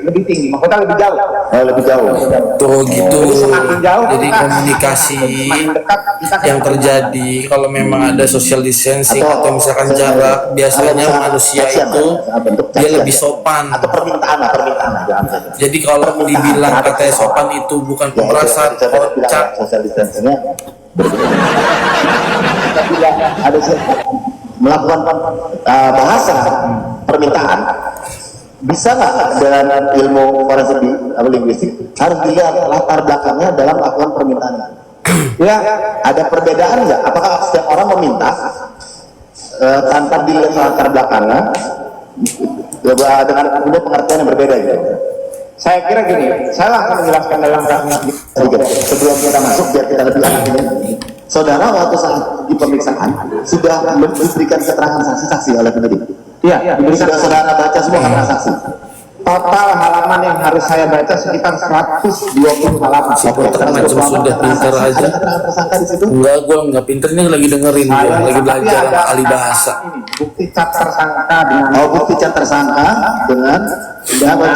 lebih tinggi, maksudnya lebih jauh. lebih jauh. Tuh gitu. Jadi semakin jauh Jadi kita komunikasi semakin dekat kita kan yang terjadi kalau memang ada social distancing atau misalkan jarak, biasanya manusia itu dia lebih sopan. Atau permintaan. Jadi kalau dibilang katanya sopan itu bukan pemerasan, kocak. Social distancing-nya ada melakukan bahasa permintaan, bisa nggak dengan ilmu forensik linguistik harus dilihat latar belakangnya dalam melakukan permintaan. Ya, ada perbedaan nggak? Apakah setiap orang meminta tanpa dilihat latar belakangnya dengan punya pengertian yang berbeda gitu? saya kira gini, saya akan menjelaskan dalam sebelum kita masuk biar kita lebih ini. Saudara waktu saat di pemeriksaan sudah diberikan keterangan saksi-saksi oleh penyidik. Iya, Sudah saudara baca semua keterangan saksi. total halaman yang harus saya baca sekitar 120 halaman. Macam sudah pintar aja. Tersangka di situ. Enggak, gue nggak pinter nih, lagi dengerin dia, lagi belajar ahli bahasa. Bukti cat tersangka dengan Bukti cat tersangka dengan terdakwa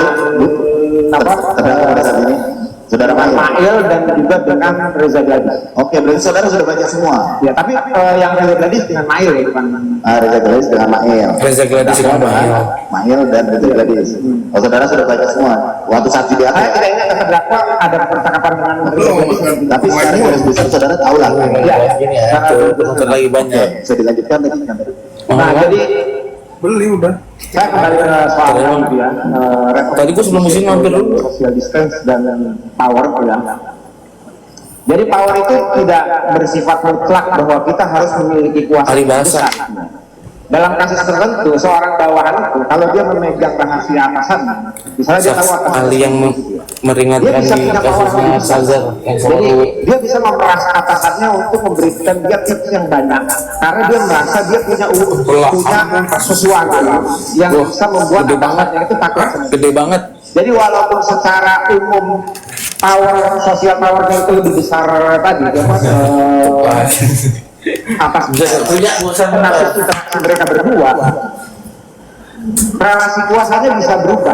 pada saat ini saudara Mail dan juga dengan Reza Gladis. Oke, berarti saudara sudah baca semua. Ya, tapi yang Reza Gladis dengan Mail ya, bukan Reza Gladis dengan Mail. Reza Gladis dengan Mail. Mail dan Reza Gladis. Oh, saudara sudah baca semua. Waktu saksi di saya tidak ingat terdakwa ada percakapan dengan Reza Gladis. Tapi sekarang garis besar saudara tahu lah. Iya, Bentar lagi banyak. Bisa dilanjutkan tadi. Nah, jadi Beli udah. saya kembali ke soal itu ya. Tadi gua sebelum musim mampir dulu. Social distance dan power ya. Jadi power itu tidak bersifat mutlak bahwa kita harus memiliki kuasa Ahli bahasa. besar. Dalam kasus tertentu, seorang bawahan itu kalau dia memegang rahasia atasan, misalnya dia tahu atasan Ahli yang meringankan di kasusnya Sazar yang jadi selalu dia bisa memeras atasannya untuk memberikan dia tips yang banyak karena dia merasa dia punya sesuatu yang bisa membuat atasannya itu takut. gede banget. Jadi walaupun secara umum sosial powernya itu lebih besar tadi, atas punya urusan interaksi mereka berdua, relasi kuasanya bisa berubah.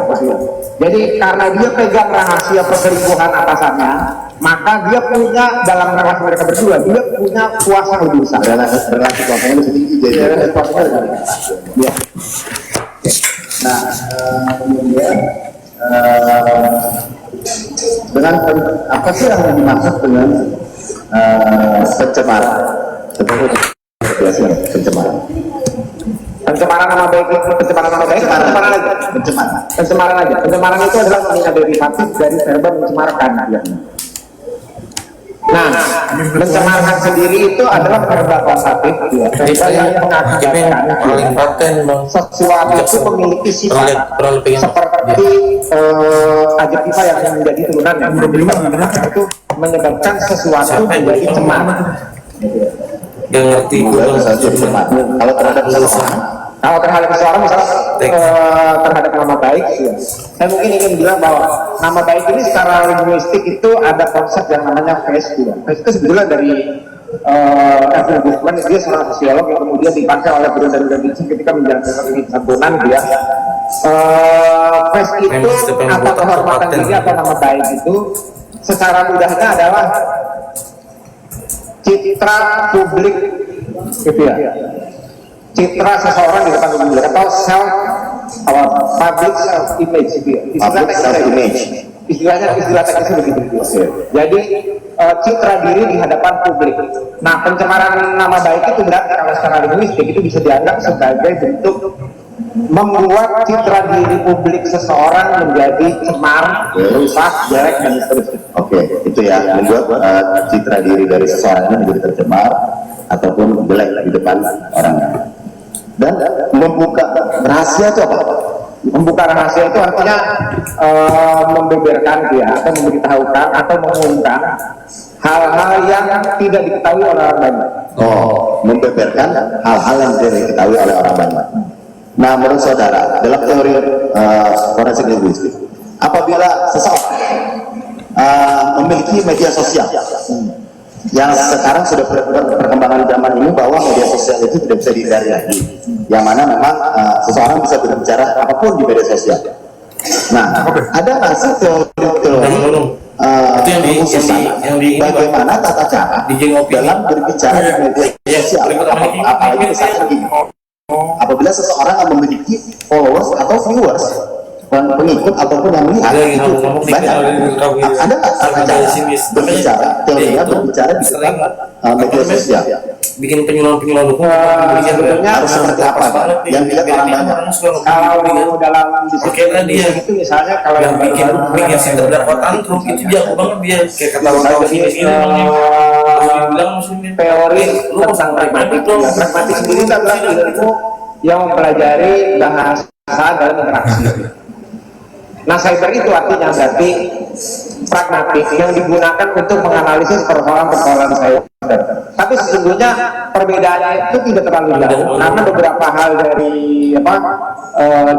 Jadi karena dia pegang rahasia perselingkuhan atasannya, maka dia punya dalam relasi mereka berdua, dia punya kuasa lebih besar. Relasi kuasanya lebih tinggi jadi. Relasi kuasanya lebih tinggi. Ya. Nah, kemudian dengan apa sih yang dimaksud dengan pencemaran? Pencemaran nama baik itu pencemaran itu adalah nominal derivatif dari verba mencemarkan ya. Nah, pencemaran sendiri itu adalah verba kausatif ya. Verba yang mengakibatkan sesuatu itu memiliki sifat seperti adjektiva yang menjadi turunan yang itu menyebabkan sesuatu menjadi cemar. Gak ngerti kalau terhadap seseorang, misalnya terhadap nama baik ya. Saya mungkin ingin bilang bahwa nama baik ini secara linguistik itu ada konsep yang namanya phrase ya. Phrase itu sebetulnya dari Edwin Buchman, dia seorang sosiolog yang kemudian dipakai oleh Bruno dan Davidson ketika menjalankan ini santunan dia. Phrase itu atau kehormatan diri atau nama baik itu secara mudahnya adalah citra publik gitu ya, citra seseorang di depan umum atau public self image gitu ya, istilah teknisnya begitu. Jadi citra diri di hadapan publik. Nah, pencemaran nama baik itu berarti kalau secara linguistik itu bisa dianggap sebagai bentuk membuat citra diri publik seseorang menjadi cemar, rusak, jelek dan seterusnya. Oke, itu ya membuat citra diri dari seseorang ini menjadi tercemar ataupun jelek di depan orang. Dan membuka rahasia itu apa? Membuka rahasia itu artinya membeberkan dia atau memberitahukan atau mengumumkan hal-hal yang tidak diketahui oleh orang banyak. Oh, membeberkan hal-hal yang tidak diketahui oleh orang banyak. Nah, menurut saudara, dalam teori forensik linguistik, apabila seseorang memiliki media sosial yang sekarang sudah perkembangan zaman ini bahwa media sosial itu tidak bisa dihindari lagi, yang mana memang seseorang bisa berbicara apapun di media sosial. Nah, ada nggak sih teori bagaimana tata cara dalam berbicara di media sosial, apalagi misalnya begini, apabila seseorang memiliki followers atau viewers, pengikut ataupun yang melihat itu banyak, ada nggak tata cara berbicara, teorinya berbicara di media sosial? Bikin penyuluhan Sebetulnya harus seperti apa yang dilihat orang banyak? Kalau dalam Oke, dia itu misalnya kalau yang bikin yang terdapat antrum itu jago banget dia kayak ketawa-tawa sini bilang teori tentang pragmatik sendiri adalah ilmu yang mempelajari bahasa dalam interaksi. Nah, cyber itu artinya berarti pragmatik yang digunakan untuk menganalisis persoalan-persoalan cyber. Tapi sesungguhnya perbedaannya itu tidak terlalu jauh, karena beberapa hal dari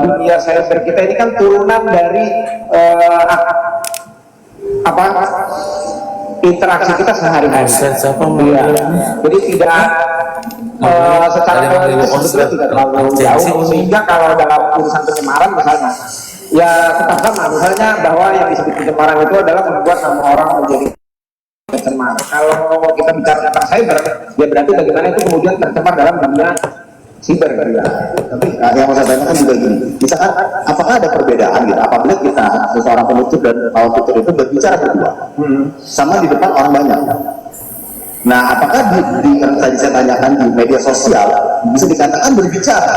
dunia cyber kita ini kan turunan dari interaksi kita sehari-hari. Ya. Jadi tidak secara teoritis sebetulnya tidak terlalu jauh, sehingga kalau dalam urusan pencemaran misalnya, ya tetap sama, misalnya bahwa yang disebut pencemaran itu adalah membuat nama orang menjadi tercemar. Kalau kita bicara tentang cyber, ya berarti bagaimana itu kemudian tercemar dalam dunia siber. Ya. Tapi yang mau saya tanyakan juga gini, misalkan apakah ada perbedaan gitu apabila kita seseorang penutur dan kawan tutur itu berbicara berdua sama di depan orang banyak? Nah, apakah yang tadi saya tanyakan di media sosial bisa dikatakan berbicara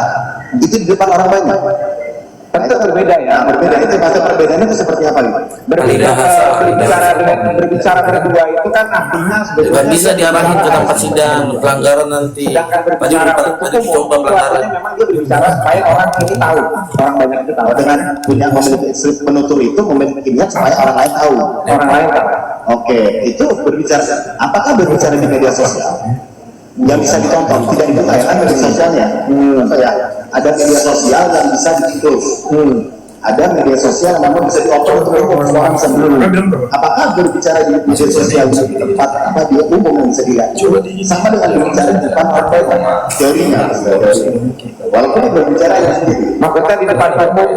itu di depan orang banyak? Tentu berbeda ya. Berbeda itu maksud perbedaannya itu seperti apa gitu? Berbicara berdua itu kan artinya sebetulnya bisa diarahin ke tempat sidang pelanggaran nanti. Sedangkan berbicara coba pelanggaran. Memang dia berbicara supaya orang ini tahu, orang banyak itu tahu. Dengan punya memiliki penutur itu memilikinya supaya orang lain tahu. Orang lain tahu. Oke, itu berbicara. Apakah berbicara di media sosial yang bisa ditonton tidak dibuka ya kan media sosialnya? Ada media sosial yang bisa ditutup. Ada media sosial yang memang bisa dioper untuk orang sebelum. Apakah berbicara di media sosial di tempat apa dia umum yang bisa dilihat? Sama dengan berbicara di depan orang banyak. Teorinya, walaupun berbicara yang sendiri. Maksudnya di depan umum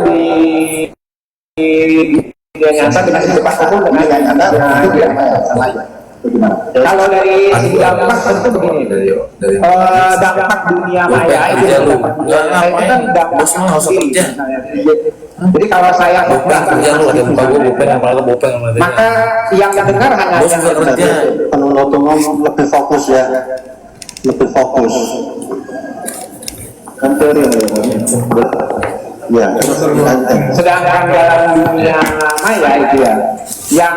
di nyata dengan di depan umum dengan nyata itu sama aja. Kalau dari segi dampak tentu begini, dampak dunia maya itu dampak sendiri. Jadi kalau saya maka yang mendengar hanya penuh lebih fokus ya, lebih fokus. Kan teori ya. Sedangkan dalam dunia maya itu ya, yang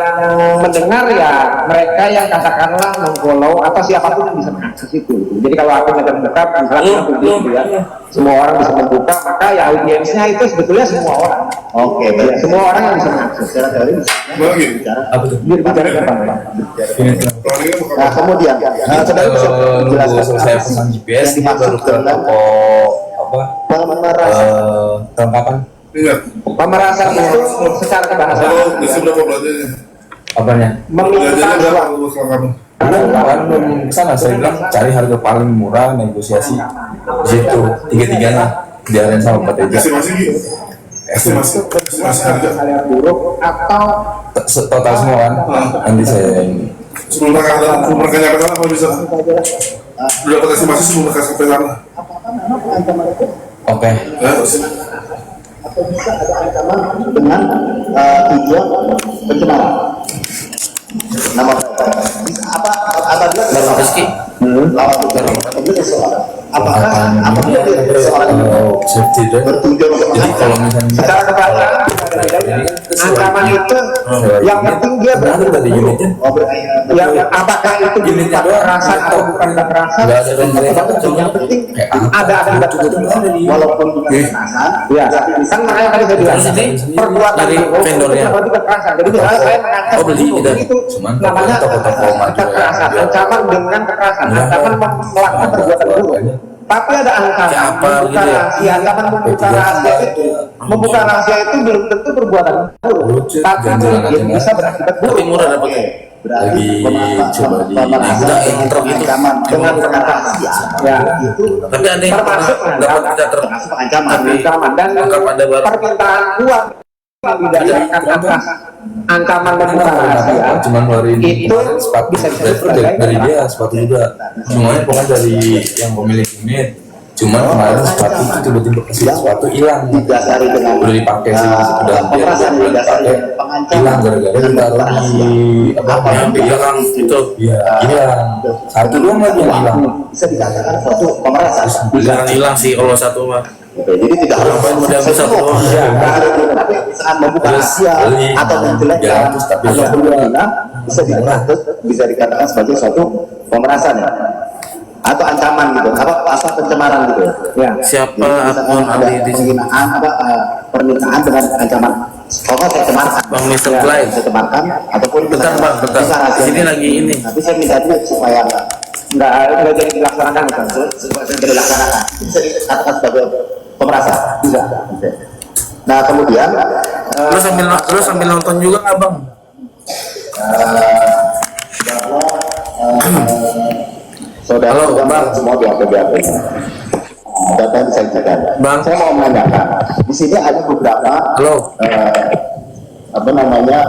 mendengar ya mereka yang katakanlah mengfollow atau siapapun yang bisa mengakses itu. Jadi kalau aku ngajak mendekat, misalnya gitu ya, semua orang bisa membuka, maka ya audiensnya itu sebetulnya semua orang. Oke, ya, semua orang yang bisa mengakses. Secara teori berbicara ke depan. Nah, kemudian, saudara bisa menjelaskan saya pesan GPS yang dimaksud dengan kelengkapan pemerasan itu secara kebahasaan apanya meminta kan sana saya bilang cari harga paling murah, negosiasi di situ tiga-tiganya diarahin sama Pak Teja. estimasi hal buruk atau total semua kan nanti saya ini sebelum mereka nyampe sana kalau bisa sudah dapat estimasi sebelum mereka sampai sana. oke atau bisa ada ancaman dengan tujuan pencemaran nama apa apabila lawan apabila seseorang apabila seseorang bertujuan untuk jadi kalau misalnya secara kebahasaan ancaman itu yang penting dia berarti yang apakah itu berupa kekerasan atau bukan kekerasan yang penting ada akibat walaupun bukan kekerasan ya kan makanya tadi saya bilang perbuatan vendornya berarti kekerasan. Jadi misalnya saya mengancam itu namanya kekerasan, ancaman dengan kekerasan, ancaman melakukan perbuatan buruk. Tapi ada ancaman membuka rahasia, ancaman membuka rahasia itu, membuka rahasia itu belum tentu perbuatan buruk, tapi mungkin bisa berakibat buruk. lagi coba di udah intro itu dengan rahasia. Ya. tapi ada yang pernah dapat kita Termasuk ancaman. Ancaman dan Ungkap Anda baru. permintaan uang didasarkan atas ancaman dan bukan rahasia. cuman ngeluarin Itu sepatu bisa disebut driver sebagai- dari dia sepatu juga semuanya pokoknya dari yang pemilik unit cuman kemarin sepatu itu tiba-tiba kasih sepatu hilang Didasari dengan udah dipakai sih udah hampir pemerasan bulan didasari dipakai dengan pengancaman hilang gara-gara dengan ditaruh rahasia. di apa yang di belakang itu iya hilang satu doang lagi yang hilang bisa dikatakan suatu pemerasan. jangan hilang sih kalau satu mah. Oke, jadi tidak harus Ngapain modal besar semua. doang? Ya, tapi saat membuka Terus rahasia beli, atau menjelekkan 300 tapi atau ya. berguna bisa dikatakan sebagai suatu pemerasan ya atau ancaman gitu apa pasal pencemaran gitu ya. Siapa Jadi, akun misalkan ahli ada di sini? penghinaan apa permintaan dengan ancaman pokoknya saya cemarkan Bang Mr. Ya, Fly. saya cemarkan ataupun Bentar bang, bentar. bisa rahasia. Di sini lagi ini. tapi saya minta dulu supaya nggak jadi dilaksanakan kan? supaya bisa dilaksanakan bisa dikatakan sebagai pemerasan bisa. Nah kemudian Lu sambil nonton juga nggak bang? saudara Halo, sudah Bang. semua BAP data yang disajikan. Bang. Saya mau menanyakan di sini ada beberapa Halo, apa namanya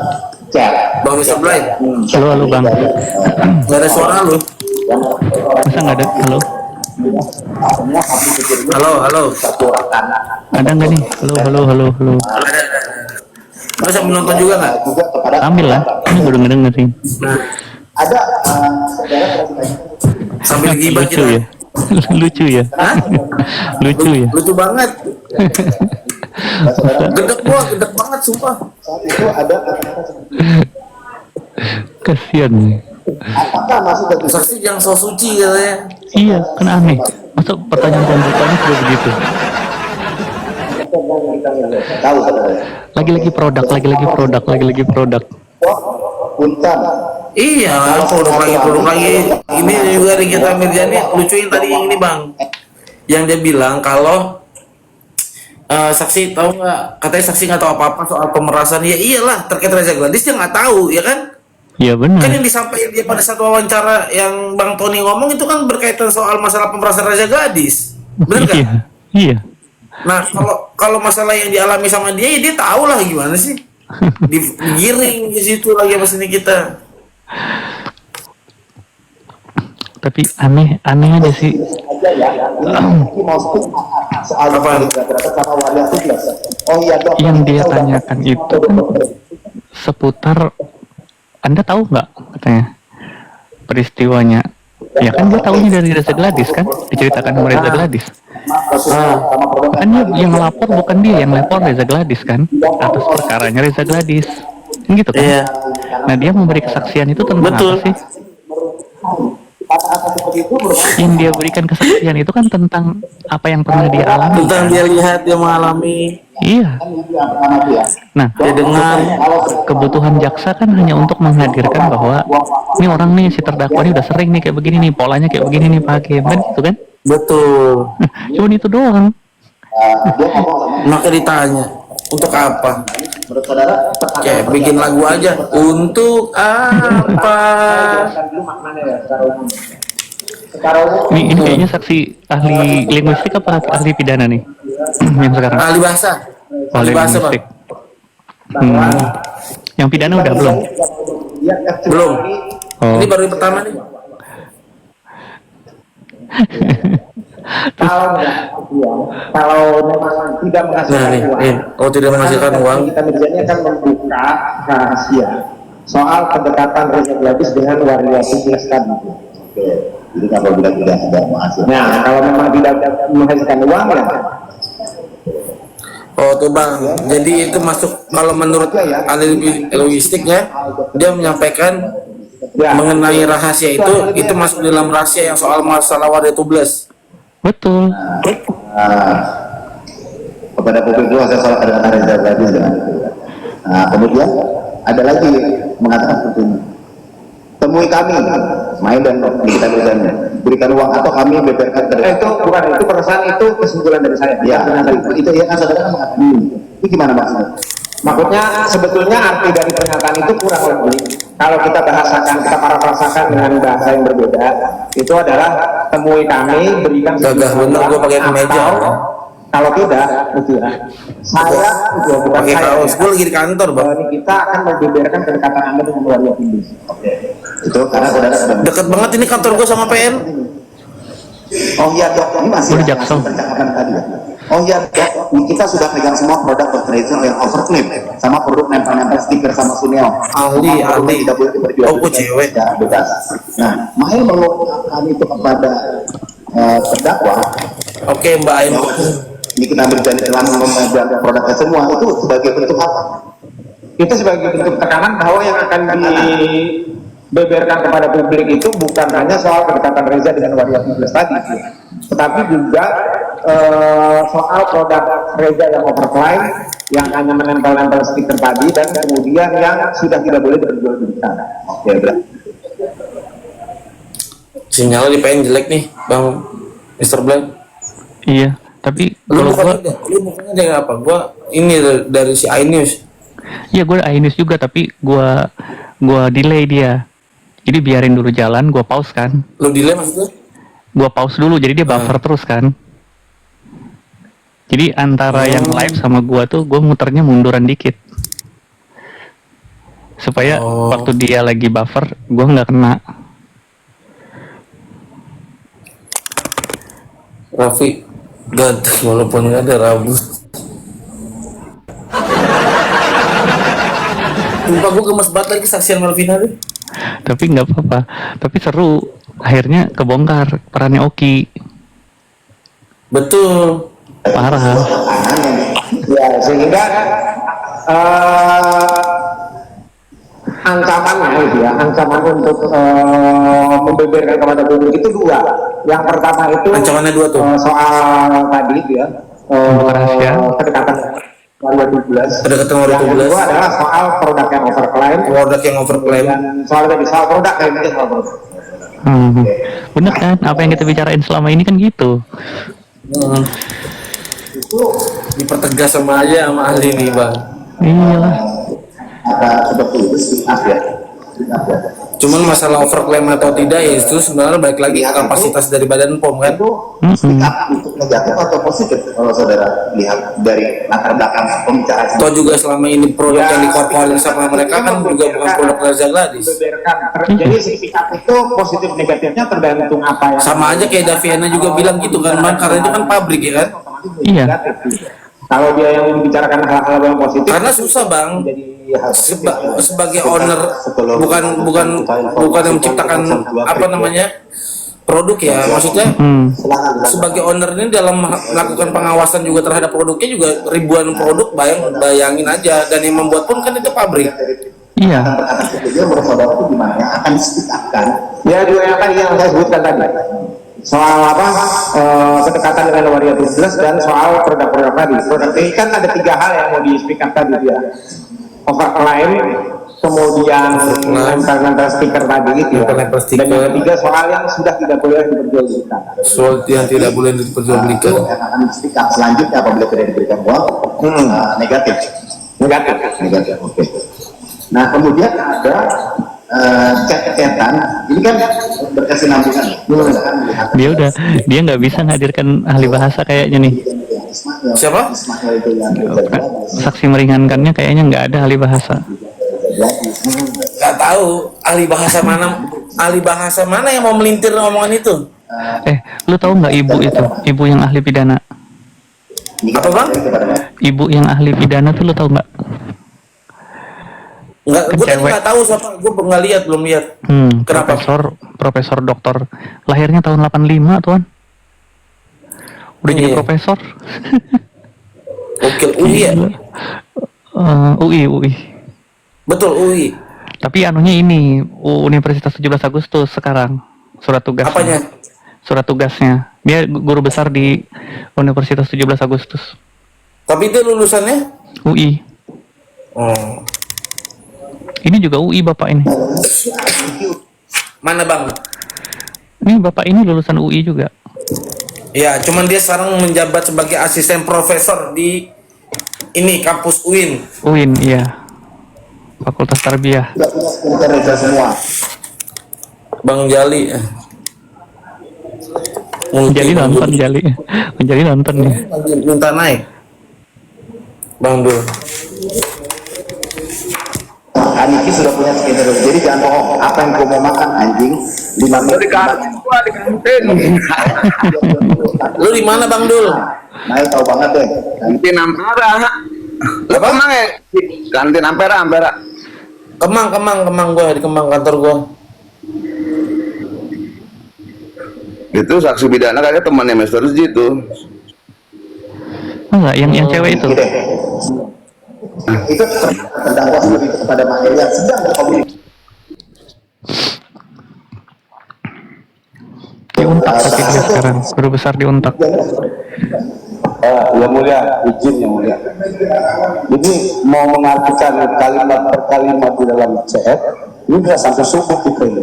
chat. Bang Mr. Blind. Halo Bang. Nggak ada suara lu. Masa nggak ada? Halo, Halo. ada nggak nih? Halo. Lu sambil nonton juga nggak? juga kepada Ambil lah. Ini baru ngedenger sih. Nah, ada saudara sambil gibah Lucu kita. ya. Lucu ya. Hah? Lucu ya. Lucu banget. Gedek banget sumpah. saat itu ada kata-kata seperti Kasian nih. apakah masuk dari Saksi yang so suci katanya. Iya, kan aneh. Masa pertanyaan pembukanya sudah begitu? tahu saudara Lagi-lagi produk. punten Iya, produk lagi. Ini juga Nikita Mirjani lucuin tadi yang ini bang. Yang dia bilang kalau saksi tahu nggak? Katanya saksi nggak tahu apa-apa soal pemerasan. Ya iyalah, terkait Reza Gladys dia nggak tahu, ya kan? Iya Kan benar. yang disampaikan dia pada satu wawancara yang Bang Tony ngomong itu kan berkaitan soal masalah pemerasan Reza Gladys. Benar kan? Iya. Nah, kalau masalah yang dialami sama dia, ya dia tahu lah gimana sih. Digiring di situ lagi sama sini kita. Tapi aneh aja sih. aja ya ini mau soal Apaan? sama wadah tugas oh iya dok Yang dia tanyakan itu kan seputar, Anda tahu nggak katanya peristiwanya? Ya kan dia tahunya dari Reza Gladys kan, diceritakan sama Reza Gladys. Kan yang lapor bukan dia, yang lapor Reza Gladys kan, atas perkaranya Reza Gladys, kan gitu kan? Iya. Nah dia memberi kesaksian itu tentang Betul. apa sih? Yang dia berikan kesaksian itu kan tentang apa yang pernah dia alami. Tentang dia lihat, dia mengalami. Iya. Nah, Dia dengar. kebutuhan jaksa kan hanya untuk menghadirkan bahwa ini orang nih si terdakwa ini udah sering nih kayak begini nih, polanya kayak begini nih Pak Hakim, kan gitu kan? Betul. Cuman itu doang. Maka ditanya, untuk apa? menurut saudara Kayak bikin lagu aja. Untuk apa? Ini kayaknya saksi ahli linguistik apa ahli pidana nih? Yang sekarang. Ahli bahasa. Ahli Ahli bahasa bang. linguistik. Yang pidana udah belum? Belum. Oh. Ini baru yang pertama nih. Kalau memang tidak menghasilkan Nah nih, uang, kalau tidak menghasilkan uang, kita misalnya akan membuka rahasia soal pendekatan Reza Gladys dengan Waria Siglas tadi. oke jadi apabila tidak ada menghasilkan Nah, kalau memang tidak menghasilkan uang ya, oh tuh bang. Jadi itu masuk kalau menurut ahli linguistiknya, dia menyampaikan mengenai rahasia itu masuk dalam rahasia yang soal masalah wadah tubles. Betul. kepada publik itu saya salah kata Reza Gladys ya. Nah kemudian ada lagi mengatakan seperti ini temui kami main dan kita berikan uang atau kami beberkan itu bukan itu perasaan itu kesimpulan dari saya. ya itu ya kan saudara kan mengatakan ini gimana maksudnya Maksudnya sebetulnya arti dari pernyataan itu kurang lebih kalau kita bahasakan, kita parafrasakan dengan bahasa yang berbeda, itu adalah temui kami, berikan Gagah bener gue pakai kemeja. Kalau tidak, gitu ya. Saya juga bukan Pakai saya. kaos, gue lagi di kantor, Bang. Kita akan membeberkan kedekatan Anda dengan Waria Pindis. Oke. Itu karena saudara sudah Deket banget ini kantor gue sama PN. Oh iya dok, ini masih Udah Jaksel. percakapan tadi ya. Oh iya dok, ini kita sudah pegang semua produk Dr. Reza yang overclip sama produk nempel-nempel stiker sama Suneo. Ahli. Tidak boleh diperjualbelikan. Oh, gue cewek. Ya, bebas. Nah, Mahel mengungkapkan itu kepada terdakwa. Oke, Mbak Ain. Ini kita berjanji telah memegang produknya semua, itu sebagai bentuk apa? Itu sebagai bentuk tekanan bahwa yang akan dibeberkan kepada publik itu bukan hanya soal kedekatan Reza dengan Waria Pindis tadi, tetapi juga soal produk Reza yang overclaim, yang hanya menempel-nempel stiker tadi, dan kemudian yang sudah tidak boleh diperjualbelikan. Oke, berarti Sinyalnya di PN jelek nih, Bang Mr. Black. Iya, tapi Lu kalau bukannya dari apa? Gua ini dari si iNews. iya gue iNews juga, tapi gue delay dia. Jadi biarin dulu jalan, gue pause kan. Lu delay maksudnya? Gue pause dulu, jadi dia buffer terus kan. Jadi antara yang live sama gue tuh, gue muternya munduran dikit. Supaya waktu dia lagi buffer, gue nggak kena. Raffi ganteng walaupun nggak ada rambut. Sumpah gue gemes banget lagi saksian Malvina deh. Tapi nggak apa-apa. Tapi seru. Akhirnya kebongkar perannya Oki. Betul. Parah. ya sehingga ancamannya itu ya, ancaman untuk membeberkan kepada publik itu dua. Yang pertama itu ancamannya dua tuh. Soal tadi itu ya, kedekatan Waria 12. Kedekatan Waria 12. Yang kedua adalah soal produk yang overclaim. Produk yang overclaim. Dan soal tadi soal produk ini soal produk. Bener kan? Apa yang kita bicarain selama ini kan gitu. Itu dipertegas sama aja sama ahli nih, Bang. Iyalah. Seperti itu sih, ya. Cuman masalah overclaim atau tidak ya itu sebenarnya balik lagi kapasitas dari Badan POM kan. Speak up untuk negatif atau positif kalau saudara lihat dari latar belakang pembicaraan. Toh juga selama ini produk yang dikorporin sama mereka kan juga bukan produk Reza Gladys. Jadi speak up itu positif negatifnya tergantung apa yang sama aja kayak Daviana juga bilang gitu kan, Bang, karena itu kan pabrik ya kan. Iya. Kalau dia yang membicarakan hal-hal yang positif, karena susah, Bang. Sebagai owner bukan yang menciptakan apa namanya produk ya, maksudnya sebagai owner ini dalam melakukan pengawasan juga terhadap produknya juga ribuan produk, bayangin aja, dan yang membuat pun kan itu pabrik. Iya. Dia menurut saudara itu gimana yang akan speak up kan? Ya juga yang tadi yang saya sebutkan tadi soal apa kedekatan dengan Waria 12 dan soal produk-produk tadi. Produk ini kan ada tiga hal yang mau di speak up tadi ya. Overclaim, kemudian nempel-nempel stiker tadi gitu ya. Dan yang ketiga soal yang sudah tidak boleh diperjualbelikan. Soal yang tidak boleh diperjualbelikan. Itu yang akan speak up selanjutnya apabila tidak diberikan uang negatif. Oke. Nah kemudian ada chat-chatan, ini kan berkesinambungan. Dia nggak bisa menghadirkan ahli bahasa kayaknya nih. Siapa? Saksi meringankannya kayaknya nggak ada ahli bahasa. Nggak tahu ahli bahasa mana yang mau melintir omongan itu. Lu tahu nggak ibu yang ahli pidana? Apa, Bang? Ibu yang ahli pidana tuh lu tahu nggak? Nggak, gue tadi nggak tahu siapa, gue belum lihat. Kenapa? Profesor doktor, lahirnya tahun 85 tuan. Udah jadi profesor. Oke, UI ya? UI. Betul, UI. Tapi anunya ini Universitas 17 Agustus sekarang. Surat tugasnya. Apanya? Surat tugasnya. Dia guru besar di Universitas 17 Agustus. Tapi dia lulusannya? UI. Oh. Ini juga UI bapak ini. Mana, Bang? Ini bapak ini lulusan UI juga. Ya, cuman dia sekarang menjabat sebagai asisten profesor di ini kampus UIN. UIN, iya. Fakultas Tarbiyah. Reza semua. Bang Jali. Jali nonton, Jali nonton ya. Minta naik. Bang Dul. Aniki sudah punya skenario, jadi jangan bohong. Apa yang gue mau makan anjing 5 menit Di kantin. Lu di mana Bang Dul? Nah, tahu banget deh. Kantin Ampera. Lu Kemang ya? Kantin Ampera. Kemang gua di Kemang kantor gua. Itu saksi bidana kayaknya temannya Mr. Z itu. Enggak, yang cewek itu. Itu terdakwa lebih kepada Maher yang sedang berkomunikasi. Di Untak tapi dia sekarang guru besar di Untak. Yang mulia, izin yang mulia. Jadi mau mengartikan kalimat per kalimat di dalam CF, ini bisa sampai subuh kita ini.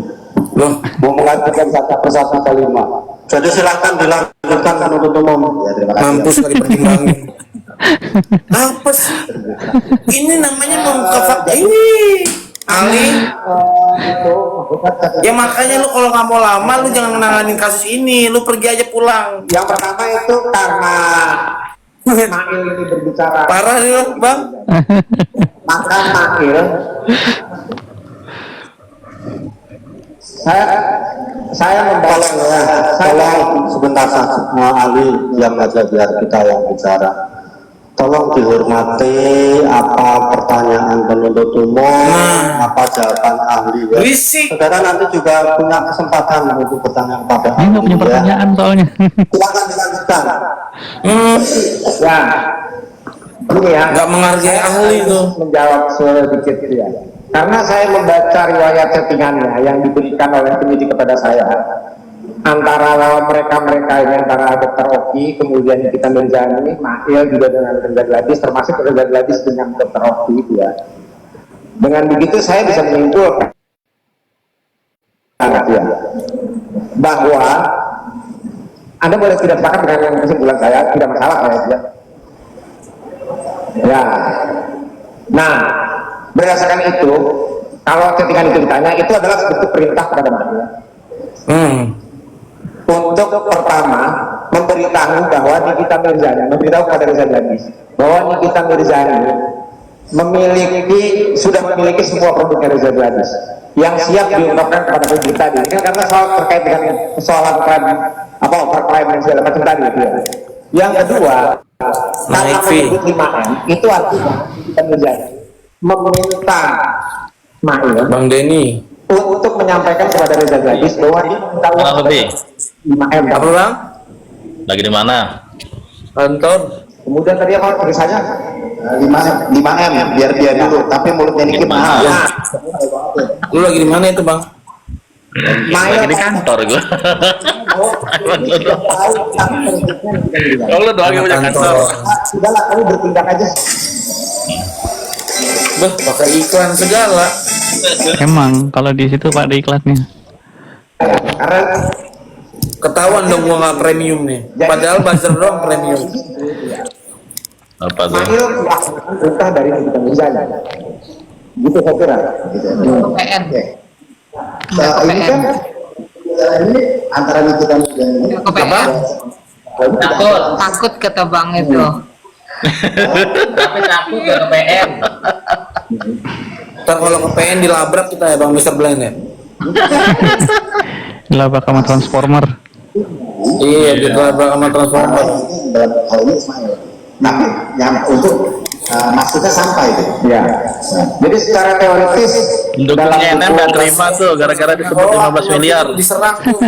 Loh, Mau mengartikan satu persatu kalimat. Jadi silakan dilanjutkan penuntut umum. Ya, terima kasih. mampus lagi pertimbangin. Apa sih? Ini namanya mengungkap fakta. Ini Ali. Ya makanya lu kalau nggak mau lama lu jangan nanganin kasus ini, lu pergi aja pulang. Yang pertama itu karena Mail ini berbicara, Parah nih lu, Bang. maka Mail saya membalas Tolong sebentar Ali yang aja biar kita yang bicara. Tolong dihormati apa pertanyaan penuntut umum, apa jawaban ahli. Ya. Berisik. Saudara nanti juga punya kesempatan untuk bertanya kepada Ini nggak punya pertanyaan soalnya. Silakan dilanjutkan. ya ini ya Nggak menghargai ahli itu. menjawab sedikit ya. Karena saya membaca riwayat settingannya yang diberikan oleh penyidik kepada saya antara mereka ini antara Dr. Oki, kemudian kita Mirzani, Mail juga dengan Reza Gladys, termasuk Reza Gladys dengan Dr. Oki itu ya. Dengan begitu saya bisa menyimpulkan ya, bahwa Anda boleh tidak sepakat dengan kesimpulan saya, tidak masalah ya. Ya. Nah, berdasarkan itu, kalau settingan itu ditanya, itu adalah bentuk perintah kepada Mail. Untuk pertama memberitahu bahwa Nikita Mirzani, memberitahu kepada Reza Gladys bahwa Nikita Mirzani sudah memiliki semua produknya Reza Gladys yang siap diungkapkan kepada publik tadi. Ini karena soal terkait dengan persoalan overclaim dan segala macam tadi ya. Yang kedua, karena menyebut 5M itu artinya Nikita Mirzani meminta Mail Bang Denny. untuk menyampaikan kepada Reza Gladys bahwa dia meminta uang lebih 5M. Apa Bang? lagi di mana? Kantor. Kemudian tadi apa tulisannya? 5M biar dia dulu, tapi mulutnya dikit mahal. Nah, Lu lagi di mana itu Bang? Lagi di kantor gua. Kalau doang yang punya kantor. sudahlah kamu bertindak aja. Beh, pakai iklan segala. Emang kalau di situ Pak ada iklannya. Karena Ketahuan dong gua nggak premium nih. Padahal buzzer doang premium. Apa tuh? Mail melaksanakan perintah dari Nikita Mirzani. Gitu saya kira. PN. Nah, ini kan ini antara Nikita Mirzani Apa? Takut kata Bang itu. Tapi takut gak ke PM. Ntar kalau ke PN dilabrak kita ya Bang Mr. Blind ya. Dilabrak sama transformer. Iya, dilabrak sama transformer. dalam hal ini Ismail. Tapi yang untuk maksudnya sampai deh. Ya. Jadi secara teoritis Dukung CNN gak terima tuh gara-gara disebut 15 miliar. Diserang tuh.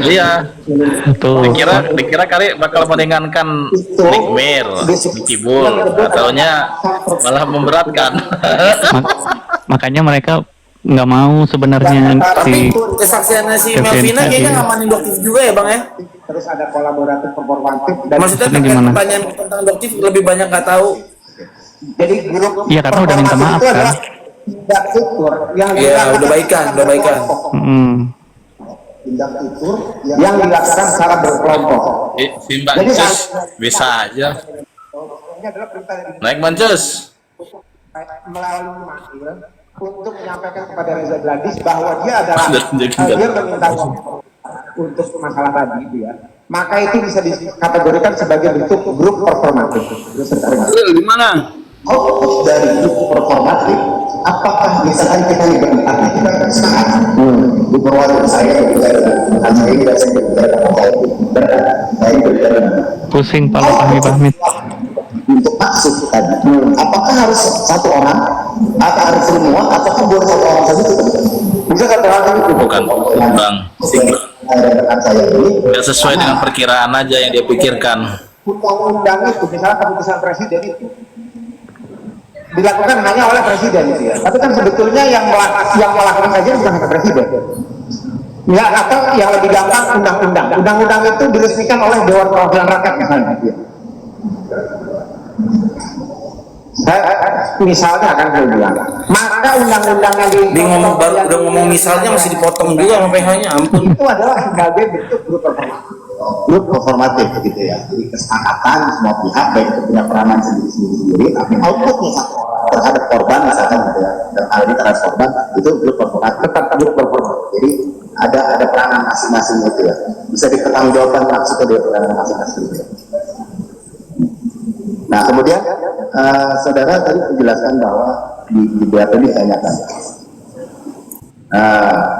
Iya. Tuh. Dikira kali bakal meringankan Nick Mir, Nicky Bull, ataunya malah memberatkan. Makanya mereka nggak mau sebenarnya Tapi si kesaksiannya si Kevin Melvina kayaknya Fadil. nggak mandoktif juga ya Bang ya. terus ada kolaboratif performatif dan Maksudnya Maksudnya terkait gimana? pertanyaan tentang doktif lebih banyak nggak tahu. jadi grup Iya, karena udah minta maaf, itu adalah kan? tindak tutur yang Iya, dilakukan udah baikan, udah baikan. Tindak tutur yang dilakukan secara berkelompok. Si Mbak Jadi Cis bisa aja. ini adalah perintah dari Naik mancus. melalui Makil untuk menyampaikan kepada Reza Gladys bahwa dia adalah dia meminta uang untuk masalah tadi itu ya, maka itu bisa dikategorikan sebagai bentuk grup performatif. Di mana? Oh, dari grup performatif, apakah misalkan kita berempat kita bersamaan di bawah saya bukan saya tidak saya berbicara Pusing pala Fahmi. untuk masuk tadi, apakah harus satu orang atau harus semua apakah boleh satu orang saja bisa satu orang itu Bukan, bang. saya ini Nggak sesuai dengan perkiraan aja yang dia pikirkan. undang-undang itu misalnya keputusan presiden itu dilakukan hanya oleh presiden gitu ya. Tapi kan sebetulnya yang melakukan saja bukan hanya presiden. Ya, atau yang lebih gampang undang-undang. Undang-undang itu diresmikan oleh Dewan Perwakilan Rakyat misalnya. Gitu ya. Misalnya akan saya bilang, maka undang-undang yang Dia ngomong baru udah ngomong misalnya masih dipotong juga sama PH-nya, ampun. itu adalah sebagai bentuk grup performatif gitu ya. Jadi kesepakatan semua pihak baik itu punya peranan sendiri, tapi outputnya satu terhadap korban misalkan gitu ya. Dan hal ini terhadap korban itu grup performatif, tetap grup performatif. Jadi ada peranan masing-masing gitu ya. Bisa dipertanggungjawabkan maksudnya dia peranan masing-masing gitu ya. Nah kemudian saudara tadi menjelaskan bahwa di BAP ini ditanyakan.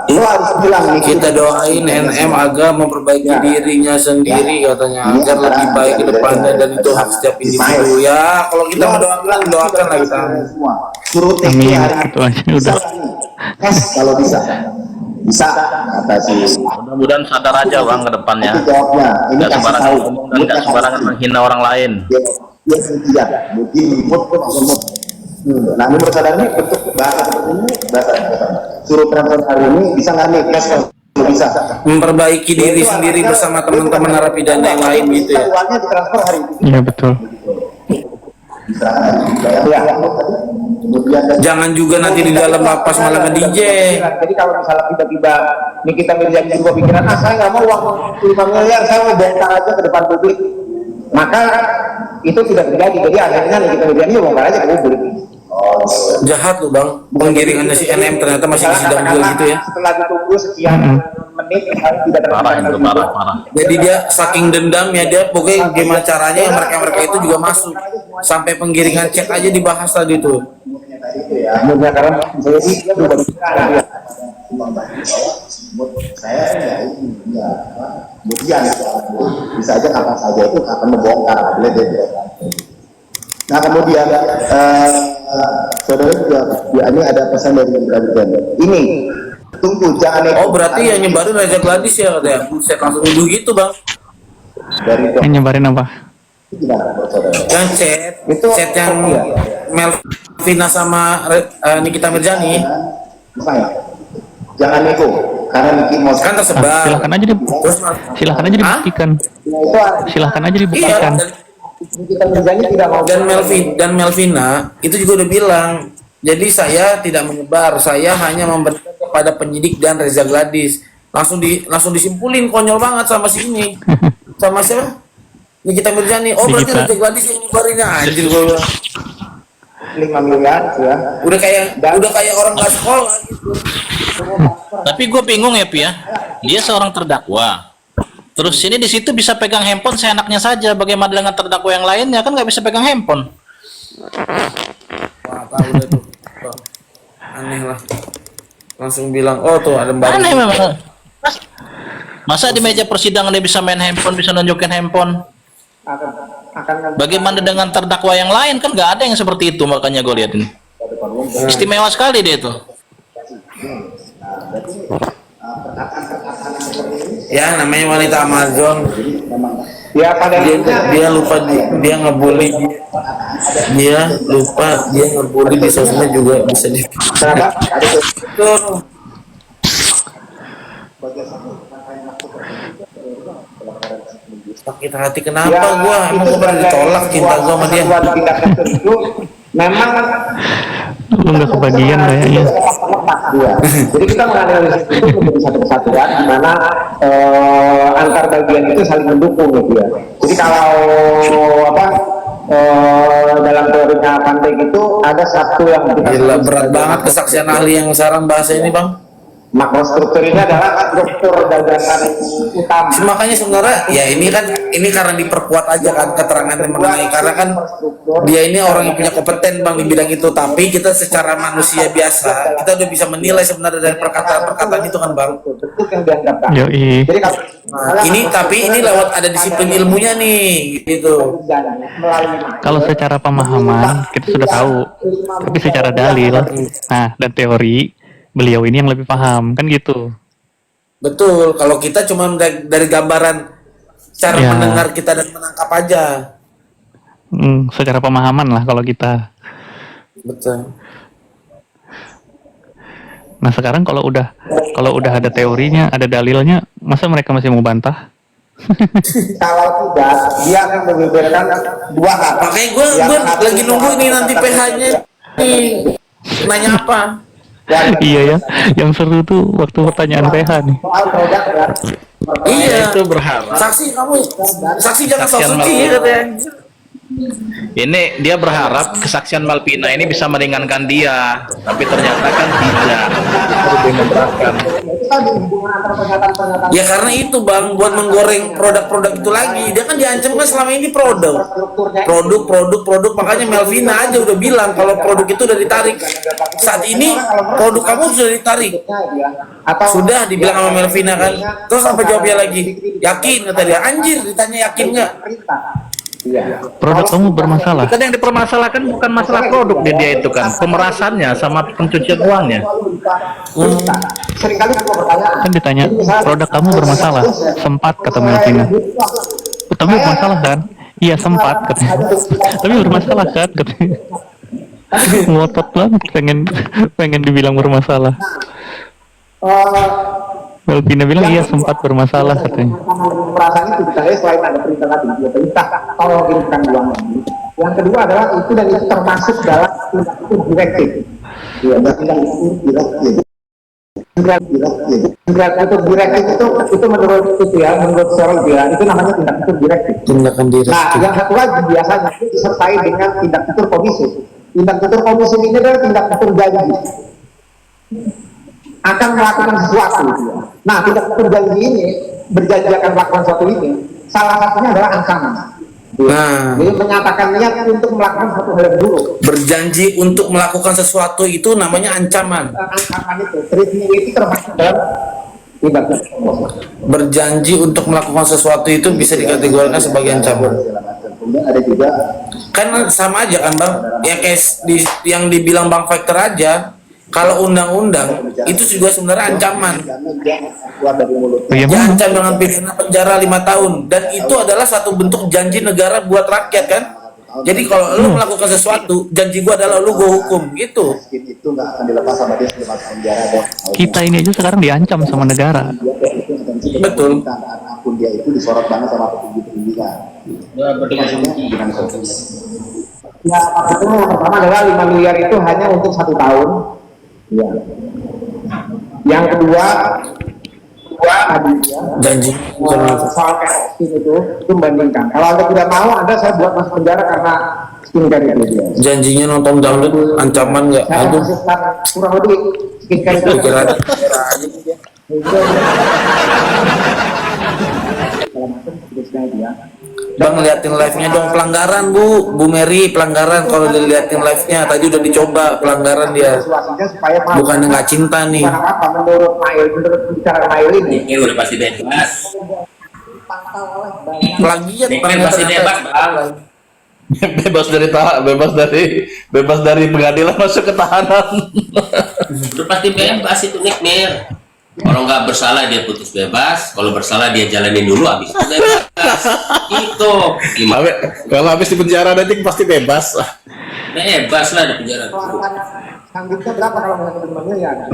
Itu harus bilang nih, Kita doain NM agar memperbaiki dirinya sendiri katanya agar lebih baik ke depannya dan itu hak setiap individu. Ya kalau kita mendoakan doakan lah kita. semua suruh TK Amin. hari Itu aja udah. tes kalau bisa kata si Mudah-mudahan sadar aja bang ke depannya. itu jawabnya ini Nggak kasih sembarangan tahu ngomong dan nggak sembarangan menghina orang lain. dia tidak begini mut nah menurut saudara ini bentuk bahasa seperti ini bahasa suruh transfer hari ini bisa nggak nih tes kalau bisa Memperbaiki diri sendiri bersama teman-teman narapidana yang lain gitu ya. uangnya ditransfer hari ini Iya betul. Jangan juga nanti di dalam lapas malah nge-DJ. Jadi kalau misalnya tiba-tiba Nikita Mirzani juga pikiran, saya nggak mau uang 5 miliar, saya mau bongkar aja ke depan publik, maka itu tidak terjadi. Jadi akhirnya Nikita Mirzani bongkar aja ke publik. Jahat lu bang, penggiringannya si NM ternyata masih di sidang juga gitu ya. Setelah ditunggu sekian menit, misalnya tidak Parah itu, parah. Jadi dia saking dendamnya dia pokoknya gimana caranya yang mereka itu juga masuk sampai penggiringan cek aja dibahas tadi tuh. Kemudian karena saya sih dia berubah saya kemudian bisa aja kapan saja itu akan membongkar nah kemudian saudara juga ya, ini ada pesan dari Presiden ini tunggu jangan berarti yang nyebarin Reza Gladys ya katanya. Saya langsung dulu gitu bang. dari Yang nyebarin apa? Yang chat yang Melvina sama Nikita Mirzani. Jangan nego karena Niki mau kan tersebar. Silahkan aja dibuktikan. Silahkan aja dibuktikan. Dan Melvina itu juga udah bilang. Jadi saya tidak menyebar, saya hanya memberikan kepada penyidik dan Reza Gladys. Langsung disimpulin konyol banget sama si ini. Sama siapa? Nikita Mirzani. Oh berarti Reza Gladys yang nyebarinnya anjir gue. 5 miliar ya. Udah kayak orang nggak sekolah gitu. Tapi gue bingung ya Pi ya. Dia seorang terdakwa. Terus ini di situ bisa pegang handphone seenaknya saja. Bagaimana dengan terdakwa yang lainnya kan nggak bisa pegang handphone. Wah tahu deh tuh. Aneh lah. Langsung bilang, oh tuh ada mbak. Aneh memang. Masa di meja persidangan dia bisa main handphone, bisa nunjukin handphone? Bagaimana dengan terdakwa yang lain kan nggak ada yang seperti itu, makanya gue lihat ini istimewa sekali dia itu. Ya namanya wanita Amazon. Ya pada dia lupa dia ngebully dia lupa dia ngebully di sosmed juga bisa di. Tuh. Sakit hati kenapa ya, gua emang gua pernah ditolak cinta gua sama dia. Memang lu nggak kebagian kayaknya. Jadi kita menganalisis itu menjadi satu kesatuan di mana antar bagian itu saling mendukung gitu ya. Jadi kalau dalam teorinya Pandek itu ada satu yang kita Gila, berat banget kesaksian ahli yang sekarang bahasa ini, Bang. makrostruktur ini adalah struktur gagasan utama. Makanya sebenarnya ya ini karena diperkuat aja kan keterangannya mengenai, karena kan dia ini orang yang punya kompeten Bang di bidang itu, tapi kita secara manusia biasa kita udah bisa menilai sebenarnya dari perkataan-perkataan itu kan Bang. Yoi. Ini lewat ada disiplin ilmunya nih gitu. Kalau secara pemahaman kita sudah tahu, tapi secara dalil, nah dan teori beliau ini yang lebih paham kan gitu. Betul, kalau kita cuma dari gambaran cara Ya. mendengar kita dan menangkap aja. Secara pemahaman lah kalau kita. Betul. Nah sekarang kalau udah ada teorinya, ada dalilnya, masa mereka masih mau bantah? Kalau tidak, dia akan membeberkan dua hal. Makanya gue lagi nunggu ini nanti PH-nya nih nanya apa. Iya ya, yang seru tuh waktu pertanyaan PH nih. Iya, itu berharap. Saksi jangan sok suci ya katanya. Ini dia berharap kesaksian Malvina ini bisa meringankan dia, tapi ternyata kan tidak. Lebih memberatkan. Ya karena itu Bang, buat menggoreng produk-produk itu lagi. Dia kan diancam kan selama ini produk, makanya Melvina aja udah bilang kalau produk itu udah ditarik. Saat ini produk kamu sudah ditarik. Sudah dibilang sama Melvina kan. Terus apa jawabnya lagi? Yakin kata dia. Anjir, ditanya yakin nggak? Produk kamu bermasalah. Kan yang dipermasalahkan bukan masalah produk dia itu kan, pemerasannya sama pencucian uangnya. Kan ditanya, produk kamu bermasalah. Sempat kata Melvina. Tapi bermasalah kan? Iya sempat katanya. Tapi bermasalah kan katanya. Ngotot banget pengen dibilang bermasalah. Melvina bilang iya sempat bermasalah katanya. Perasaan itu kita selain ada perintah tadi, dia perintah tolong kirimkan uangnya. Yang kedua adalah itu dan itu termasuk dalam tindak itu direktif. Ya, tindak itu direktif. Untuk direktif itu menurut itu ya, menurut Cheryl ya, itu namanya tindak itu direktif. Tindakan direktif. Nah, yang satu lagi biasanya itu disertai dengan tindak tutur komisif. Tindak tutur komisif ini adalah tindak tutur janji akan melakukan sesuatu. Nah, tindak tutur janji ini berjanji akan melakukan sesuatu ini, salah satunya adalah ancaman. Nah, jadi menyatakan niat untuk melakukan sesuatu hal yang buruk. Berjanji untuk melakukan sesuatu itu namanya ancaman. Ancaman itu, treatment itu termasuk dalam tindak tutur. Berjanji untuk melakukan sesuatu itu bisa dikategorikan sebagai ancaman. Kemudian ada juga Kan sama aja kan Bang, yang dibilang Bang Factor aja. Kalau undang-undang itu juga sebenarnya ancaman. Diancam dengan pidana penjara 5 tahun, dan itu adalah satu bentuk janji negara buat rakyat kan. Jadi kalau lu melakukan sesuatu, janji gua adalah lu gua hukum gitu. itu nggak akan dilepas sama dia sebelum masuk penjara. Kita ini aja sekarang diancam sama negara. Betul. Akun dia itu disorot banget sama petinggi-petinggi kan. Ya, maksudnya yang pertama adalah 5 miliar itu hanya untuk 1 tahun. Ya. Yang kedua janji soal cash itu membandingkan. Kalau Anda tidak mau, Anda saya buat masuk penjara karena skincare itu dia. janjinya nonton dangdut, ancaman nggak? Saya Aduh, kasih kurang lebih skincare itu. kira Bang liatin live-nya dong, pelanggaran Bu Mary, pelanggaran kalau diliatin live-nya tadi udah dicoba pelanggaran dia. Bukannya nggak cinta nih. Apa menurut pembicaraan Mail ini? Udah pasti bebas. Plagiat Pasti bebas, Bang. bebas dari pengadilan masuk ke tahanan. Udah pasti bebas itu Nikmir. Kalau nggak bersalah dia putus bebas, kalau bersalah dia jalanin dulu habis itu bebas. Itu gimana? Kalau habis di penjara nanti pasti bebas. Bebas lah di penjara. Sanggupnya berapa kalau mau 5 miliar?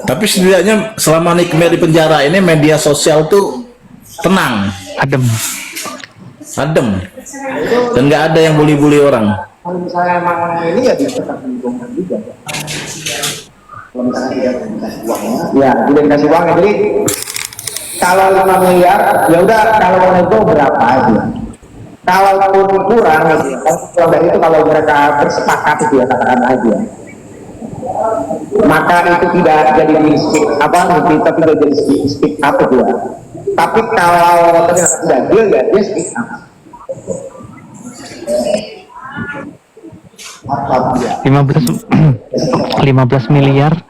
Tapi setidaknya selama Nikmir di penjara ini media sosial tuh tenang, adem, dan nggak ada yang bully-bully orang. Kalau misalnya emang ini ya dia tetap dihubungkan juga. Kalau misalnya tidak dikasih uangnya, ya tidak dikasih uangnya. Jadi kalau 5 miliar ya udah, kalau mau nego berapa aja. Kalaupun kurang gitu ya, kan kurang dari itu kalau mereka bersepakat gitu ya, katakan aja, maka itu tidak jadi speak apa gitu, tapi tidak jadi speak up gitu ya. Tapi kalau ternyata tidak deal ya dia speak up. 15 miliar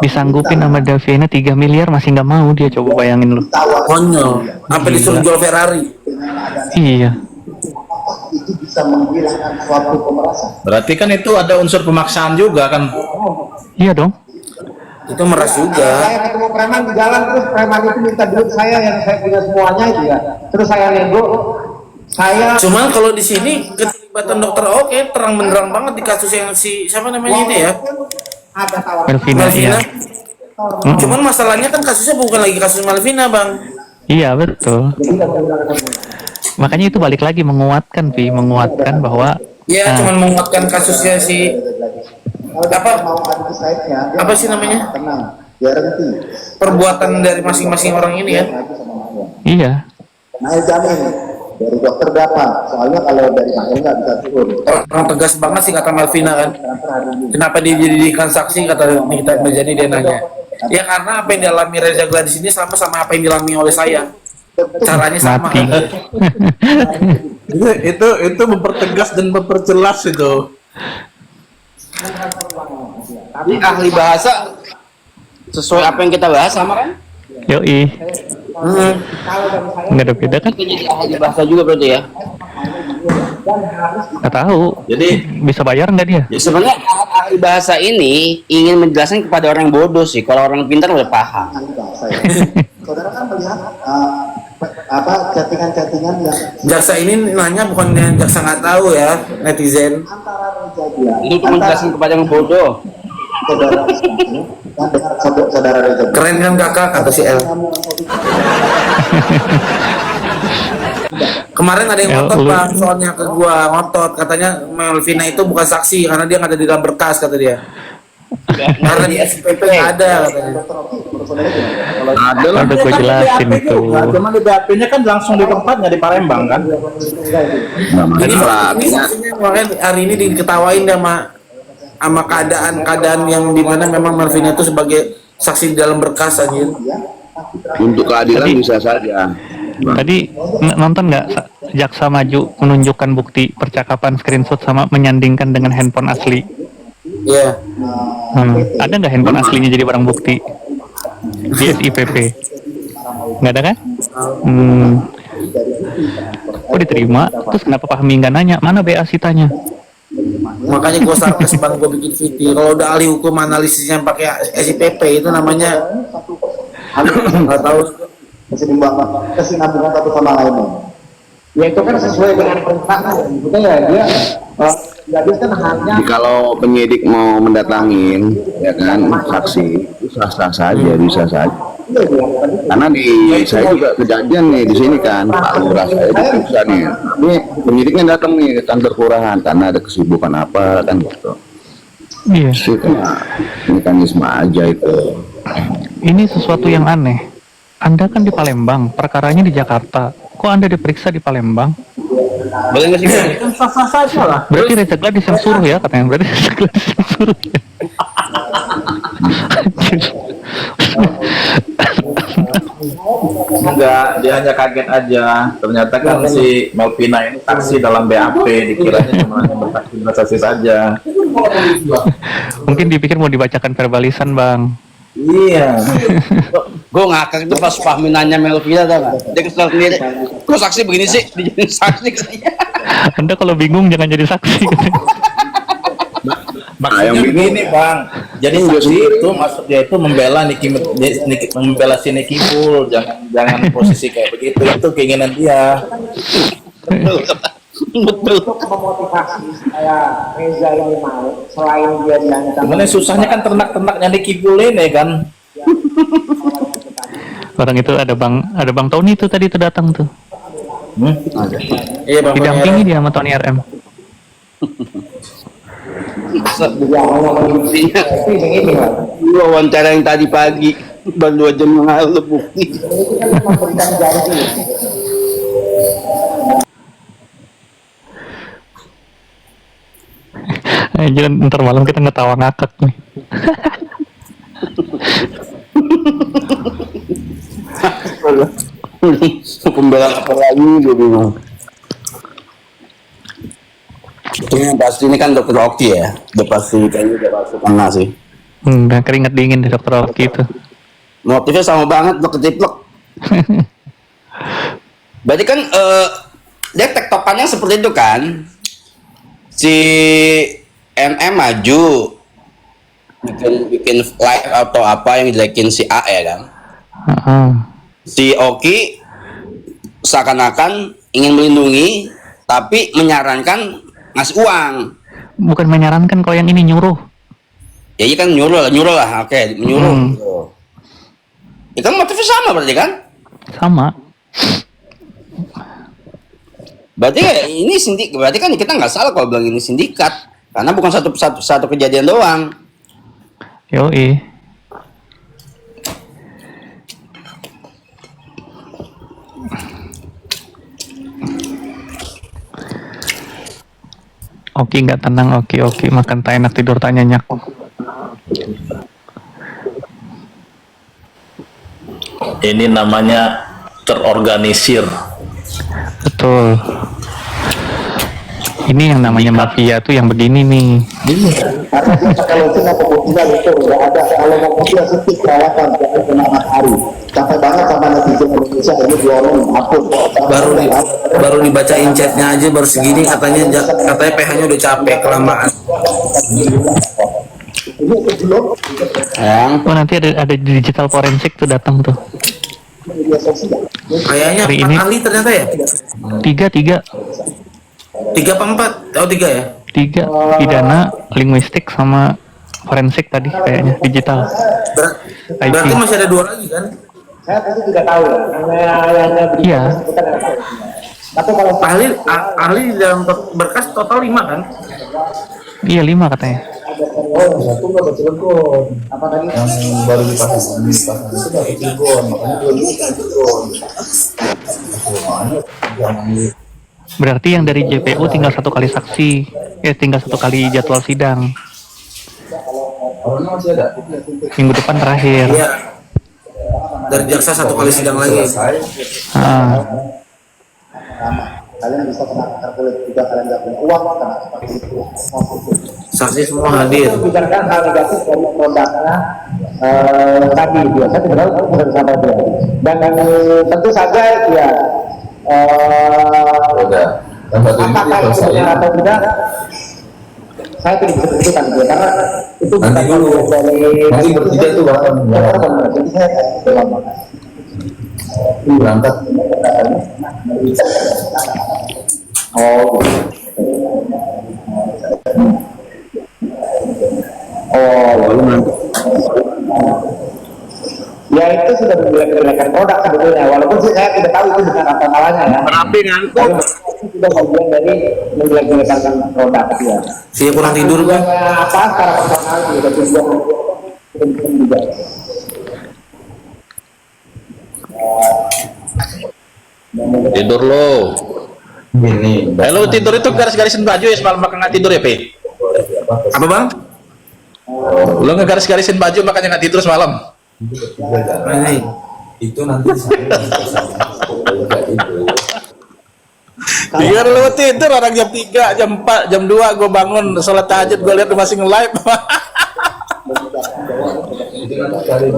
disanggupin sama Davina 3 miliar masih nggak mau dia, coba bayangin lu. Konyol. Apa disuruh jual Ferrari? Iya. Itu bisa menghilangkan suatu pemerasan. Berarti kan itu ada unsur pemaksaan juga kan? Iya dong. Itu meras juga. Saya ketemu preman di jalan, terus preman itu minta duit saya yang saya punya semuanya itu ya. Terus saya nego, saya. Cuman kalau di sini keterlibatan dokter oke terang benderang banget di kasus yang si siapa namanya ini ya? Ada tawaran. Melvina, iya. Cuman masalahnya kan kasusnya bukan lagi kasus Malvina, Bang. Iya betul. Makanya itu balik lagi menguatkan bahwa Ya, cuman menguatkan kasusnya si apa sih namanya? Perbuatan dari masing-masing orang ini ya. Iya. Nah, jamin dari dokter berapa? Soalnya kalau dari mahal nggak bisa turun. Orang tegas banget sih kata Malvina kan. Kenapa dia dijadikan saksi kata Nikita Mirzani, dia nanya. Ya karena apa yang dialami Reza Gladys ini sama apa yang dialami oleh saya. Caranya sama. itu mempertegas dan memperjelas itu. Tapi ahli bahasa sesuai apa yang kita bahas sama kan? Yoi. Nggak ada beda kan? Jadi ahli bahasa juga berarti ya? Nggak tahu. Jadi bisa bayar nggak dia? Ya, sebenarnya ahli bahasa ini ingin menjelaskan kepada orang yang bodoh sih. Kalau orang pintar udah paham. Saudara kan melihat apa chattingan-chattingan yang Jaksa ini nanya bukan yang jaksa nggak tahu ya, netizen. Itu untuk menjelaskan kepada yang bodoh. saudara Reza. Keren kan kakak kata si El. Kemarin ada yang ngotot Bang, soalnya ke gua ngotot katanya Melvina itu bukan saksi karena dia nggak ada di dalam berkas kata dia. Karena di SPP nggak ada katanya. Ada lah. Udah gue jelasin itu. Cuma di BAP-nya kan langsung di tempatnya di Palembang kan. Ini saksinya kemarin hari ini diketawain sama keadaan yang dimana memang Melvina itu sebagai saksi di dalam berkas anjir. Untuk keadilan bisa saja. Tadi nonton nggak jaksa maju menunjukkan bukti percakapan screenshot sama menyandingkan dengan handphone asli? Iya. Ada nggak handphone aslinya jadi barang bukti di SIPP? Nggak ada kan? Kok diterima? Terus kenapa Pak Hemi nggak nanya mana BA sitanya? Makanya gue sarkas Bang, gue bikin video. Kalau udah ahli hukum analisisnya pakai SIPP itu namanya nggak tahu kesinambungan satu sama lainnya. Ya itu kan sesuai dengan perintahnya. Maksudnya ya dia jadi kan hanya. Kalau penyidik mau mendatangin ya kan saksi itu sah-sah saja, bisa saja. Karena saya juga kejadian nih di sini kan Pak Lurah saya diperiksa nih. Ini penyidiknya datang nih ke kantor kelurahan karena ada kesibukan apa kan gitu. Iya. Itu mekanisme aja itu. Ini sesuatu yang aneh. Anda kan di Palembang, perkaranya di Jakarta. Kok Anda diperiksa di Palembang? Boleh nggak sih? Sah-sah saja lah. Berarti Reza Gladys yang suruh ya katanya. Berarti Reza Gladys yang suruh ya. Enggak, dia hanya kaget aja. Ternyata kan si Melvina ini saksi dalam BAP, dikiranya cuma bersaksi saja. Mungkin dipikir mau dibacakan verbalisan, Bang. Iya. Gue ngakak itu pas Fahmi nanya Melvina tau gak? Dia kesel sendiri. Kok saksi begini sih? Dijadiin saksi katanya. Anda kalau bingung jangan jadi saksi. Maksudnya begini Bang, jadi saksi itu maksudnya itu membela membela si Niki Full, jangan posisi kayak begitu, itu keinginan dia. Betul. Memotivasi supaya Reza ini mau selain dia dianggap. Sebenarnya susahnya kan ternak-ternaknya Niki Full ini kan. Orang itu ada Bang Tony itu tadi tuh datang tuh. Iya Bang. Didampingi dia sama Tony RM. Wawancara yang tadi pagi Baru 2 jam yang lalu bukti. Jangan ntar malam kita ngetawa ngakak nih. Pembelaan apa lagi gue bingung. Ini yang pasti ini kan dokter Oki ya, udah pasti kayaknya udah masuk kena sih. Udah keringet dingin di dokter Oki itu. Motifnya sama banget dokter Tiplok. Berarti kan dia tektokannya seperti itu kan, si MM maju bikin live atau apa yang dijelekin si A ya kan. Si Oki seakan-akan ingin melindungi tapi menyarankan ngasih uang. Bukan menyarankan, kalau yang ini nyuruh. Ya iya kan nyuruh lah, oke, menyuruh. Itu motifnya sama berarti kan? Sama. Berarti ya ini berarti kan kita nggak salah kalau bilang ini sindikat, karena bukan satu kejadian doang. Yoi. Oki nggak tenang, Oki makan tak enak, tidur tak nyenyak. Ini namanya terorganisir. Betul. Ini yang namanya mafia tuh yang begini nih. Kalau cuma kemudian itu udah ada, kalau mau dia setik perawatan jangan kena matahari. Capek banget sama netizen Indonesia ini diomongin akun. Baru dibacain chatnya aja baru segini, katanya PH-nya udah capek kelamaan. Oh nanti ada digital forensik tuh datang tuh. Kayaknya hari 4 ini ahli ternyata ya. 3 apa 4? Oh 3 ya? 3 pidana, linguistik sama forensik tadi kayaknya digital. Berarti masih ada 2 lagi kan? Saya pasti tidak tahu ya, hanya iya. Tapi kalau ahli di dalam berkas total 5 kan? Iya 5 katanya. satu nggak bercilegon. Apa tadi? Yang baru dipasang itu nggak bercilegon, makanya belum bercilegon. Berarti yang dari JPU tinggal 1 kali saksi, tinggal 1 kali jadwal sidang. Orangnya masih ada. Minggu depan terakhir. Iya. Dari jaksa 1 kali sidang lagi. Kalian bisa kena terkulit juga, kalian nggak punya uang kena seperti itu. Saksi semua hadir. Bicarakan hal negatif dari produknya tadi dia, saya tidak tahu bisa disampaikan dia. Dan tentu saja ya apakah itu benar atau tidak, saya tidak bisa tentukan dia karena itu nanti dulu nanti bertiga tuh bakal jadi saya berangkat. Ya itu sudah menjelek-jelekan produk sebetulnya, walaupun saya tidak tahu itu bukan apa malahnya ya. Berapi ngantuk. Itu sudah bagian dari menjelek-jelekan produk ya. Saya kurang tidur bang. Apa secara personal juga tujuan juga. Tidur lo. Gini. Lo tidur itu garis-garisin baju ya semalam maka nggak tidur ya Pi? Apa bang? Lo ngegaris-garisin baju makanya nggak tidur semalam. Itu nanti Biar lo tidur orang jam 3, jam 4, jam 2 gue bangun sholat tahajud, gue lihat lu masih nge-live.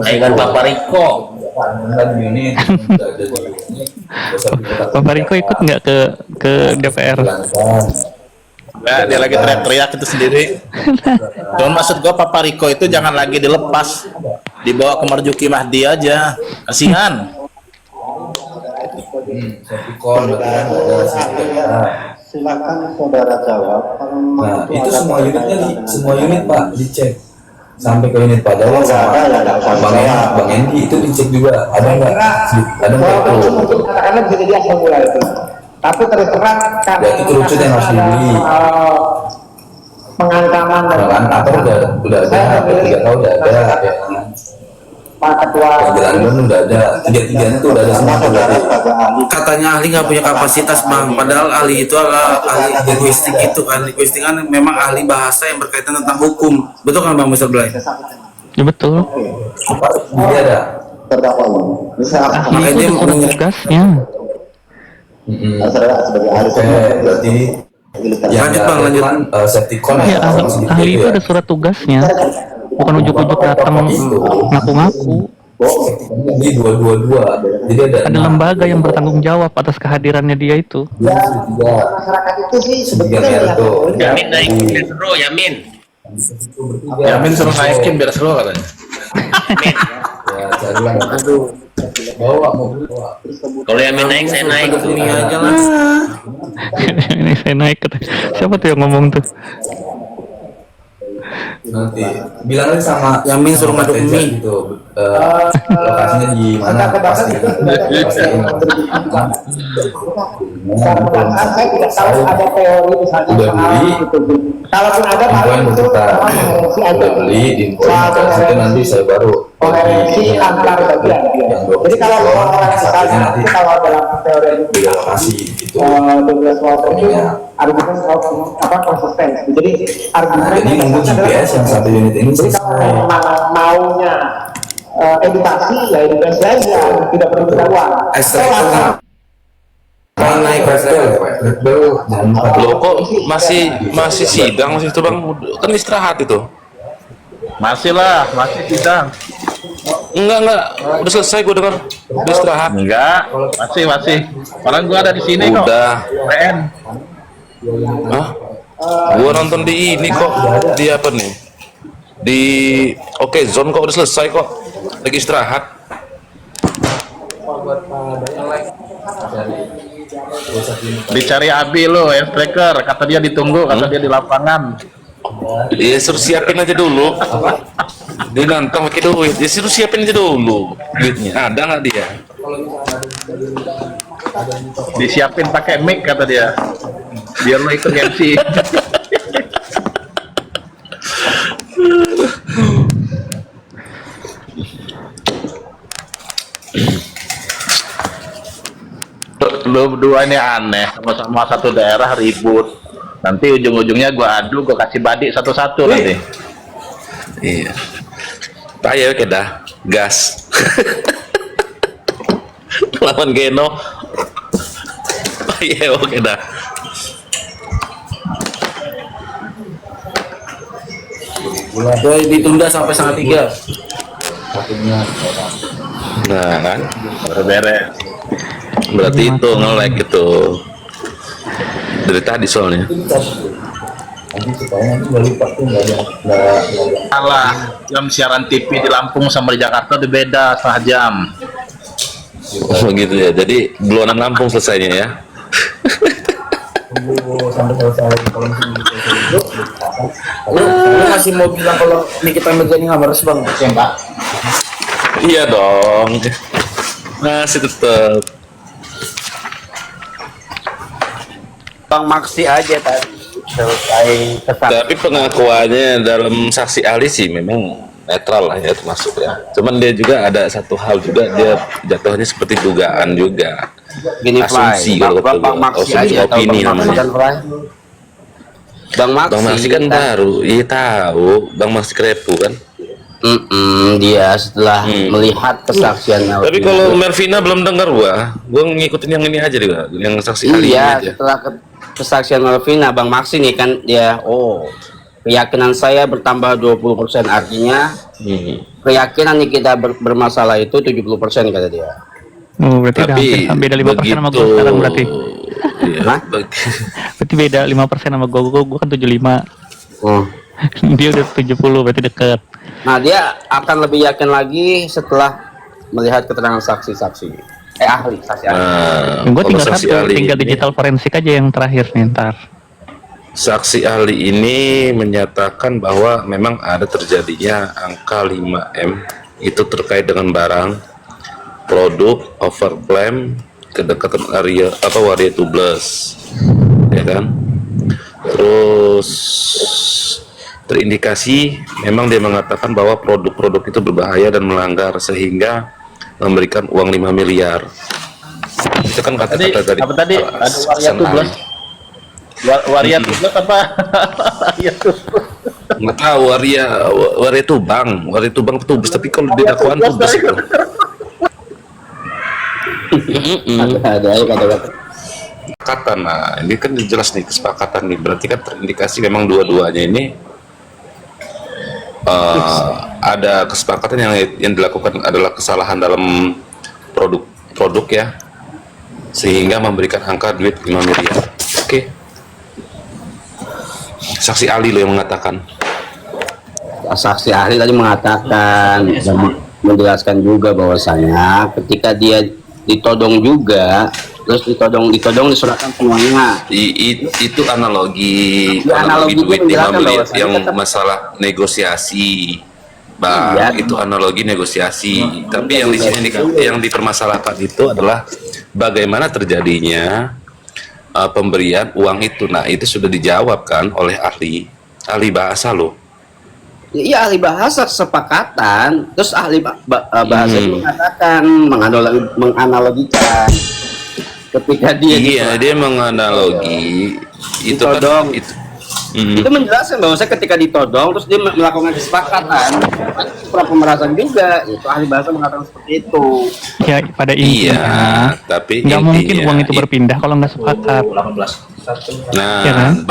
Dengan Bapak Riko. Bapak Riko ikut nggak ke DPR? Nah, dia lagi teriak-teriak itu sendiri. Cuman maksud gue Papa Riko itu jangan lagi dilepas, dibawa ke Marjuki Mahdi aja, kasihan. Silakan saudara jawab. Nah itu semua unit Pak dicek sampai ke unit Pak Jawa sama Bang Endi itu dicek juga ada nggak itu Karena bisa dia semula itu. Tapi terus terang berarti kerucut yang harus dibeli. Pengancaman dan kantor udah ada, tidak tahu udah ada. Pak Ketua. Perjalanan udah ada, tiga-tiganya tuh udah ada semua tuh berarti. Katanya ahli nggak punya kapasitas bang, padahal ahli itu adalah ahli linguistik itu kan, linguistik kan memang ahli bahasa yang berkaitan tentang hukum, betul kan bang Mr. Blay? Ya betul. Dia ada. Terdakwa bisa Ahli itu ada surat tugasnya. saudara sebagai ahli Berarti Lanjut bang, lanjut. safety con Ya, ahli itu ada surat tugasnya. Bukan ujuk-ujuk datang ngaku-ngaku. Di dua. Jadi Ada lembaga yang bertanggung jawab atas kehadirannya dia itu. Masyarakat itu sih sebetulnya Yamin naikin seru, Yamin. Yamin suruh naikin biar seru katanya. Aduh. Bawa. Kalau Yamin naik, saya naik. Ini aja lah. Ini saya naik. Siapa tuh yang ngomong tuh? Nanti bilang aja sama Yamin suruh ngaduk mie gitu. Lokasinya di mana pasti. Saya tidak tahu ada teori misalnya Udah soal beli. itu. Kalaupun ada Info paling yang itu berputar. koherensi aja. Udah beli di info yang situ nanti saya baru Koherensi antar bagian. Jadi kalau orang misalnya nanti kalau dalam teori di lokasi gitu. tugas waktu itu argumen apa konsisten. Jadi argumen Jadi nunggu GPS yang satu unit ini jadi kalau memang maunya edukasi ya edukasi aja, tidak perlu kita uang. Naik Loh kok masih sidang masih itu bang? Kan istirahat itu. Masih lah, masih sidang. Enggak, udah selesai gue dengar. Udah istirahat. Enggak, masih. Orang gua ada di sini kok. Udah. PN. Hah? Gua nonton di ini kok, di apa nih? Di Oke Zone kok udah selesai kok. Lagi istirahat. Dicari Abi lo, air striker. Kata dia ditunggu, kata dia di lapangan. Iya, suruh siapin aja dulu. Dia ganteng pakai duit. Ya suruh siapin aja dulu duitnya. Ada nggak dia? Disiapin pakai mic kata dia. Biar lo ikut MC. Lo berdua ini aneh, sama-sama satu daerah ribut. Nanti ujung-ujungnya gua adu, gua kasih badik satu-satu nanti. Iya. Ayo kita gas. Lawan Geno. Ayo oke dah. Boy ditunda sampai 2:30. Nah kan, baru beres. Berarti itu nge-lag itu dari tadi soalnya. Salah, jam siaran TV di Lampung sama di Jakarta itu beda setengah jam. Oh gitu ya, jadi beluanan Lampung selesainya ya. Lu masih mau bilang kalau Nikita Mirzani nggak beres bang? Ya enggak. Iya dong. Masih tetap. Bang Maksi aja tadi selesai kesan. Tapi pengakuannya dalam saksi ahli sih memang netral lah ya termasuk ya. Cuman dia juga ada satu hal juga dia jatuhnya seperti dugaan juga. Gini Asumsi Bang asumsi Maksi aja atau opini Bang Maksi namanya. kan Fly? Bang Maksi kan baru, iya tahu. Bang Maksi Krepu kan. Dia setelah melihat kesaksiannya. Tapi kalau Mervina belum dengar gua ngikutin yang ini aja juga, yang saksi ahli iya, aja. setelah kesaksian Melvina, Bang Maksi nih kan dia, keyakinan saya bertambah 20%, artinya keyakinan nih kita bermasalah itu 70% kata dia. Oh, berarti udah beda 5% sama gue sekarang berarti. Hah? Berarti beda 5% sama gue kan 75. Dia udah 70, berarti deket. Nah, dia akan lebih yakin lagi setelah melihat keterangan saksi-saksi. Ahli, saksi ahli. Gue tinggal tinggal digital forensik aja yang terakhir nih ntar. Saksi ahli ini menyatakan bahwa memang ada terjadinya angka 5M itu terkait dengan barang, produk, overclaim, kedekatan area atau area tubles, ya kan? Terus terindikasi memang dia mengatakan bahwa produk-produk itu berbahaya dan melanggar sehingga memberikan uang 5 miliar. Itu kan kata-kata dari apa tadi? Ada waria tubeless. Waria tubeless apa? Waria tubeless. Nggak tahu, waria tubang tubes, tapi kalau di dakwaan tubes itu. Ada kata-kata. Kesepakatan, nah ini kan jelas nih kesepakatan nih, berarti kan terindikasi memang dua-duanya ini ada kesepakatan yang dilakukan adalah kesalahan dalam produk ya, sehingga memberikan angka duit 5 miliar. Oke. Saksi ahli lo yang mengatakan. Saksi ahli tadi mengatakan dan menjelaskan juga bahwasanya ketika dia ditodong juga, terus ditodong diserahkan semuanya. Itu analogi duit 5 miliar yang masalah negosiasi, Bang. Iya. Itu analogi negosiasi. Tapi yang di sini yang dipermasalahkan itu adalah bagaimana terjadinya pemberian uang itu. Nah, itu sudah dijawab kan oleh ahli bahasa loh. Iya, ahli bahasa kesepakatan, terus ahli bahasa itu mengatakan menganalogikan ketika dia menganalogi itu ditodong, kan itu menjelaskan bahwa saya ketika ditodong terus dia melakukan kesepakatan pemerasan juga, itu ahli bahasa mengatakan seperti itu. Ya pada intinya tapi nggak mungkin uang itu berpindah kalau nggak sepakat. Nah, ya kan?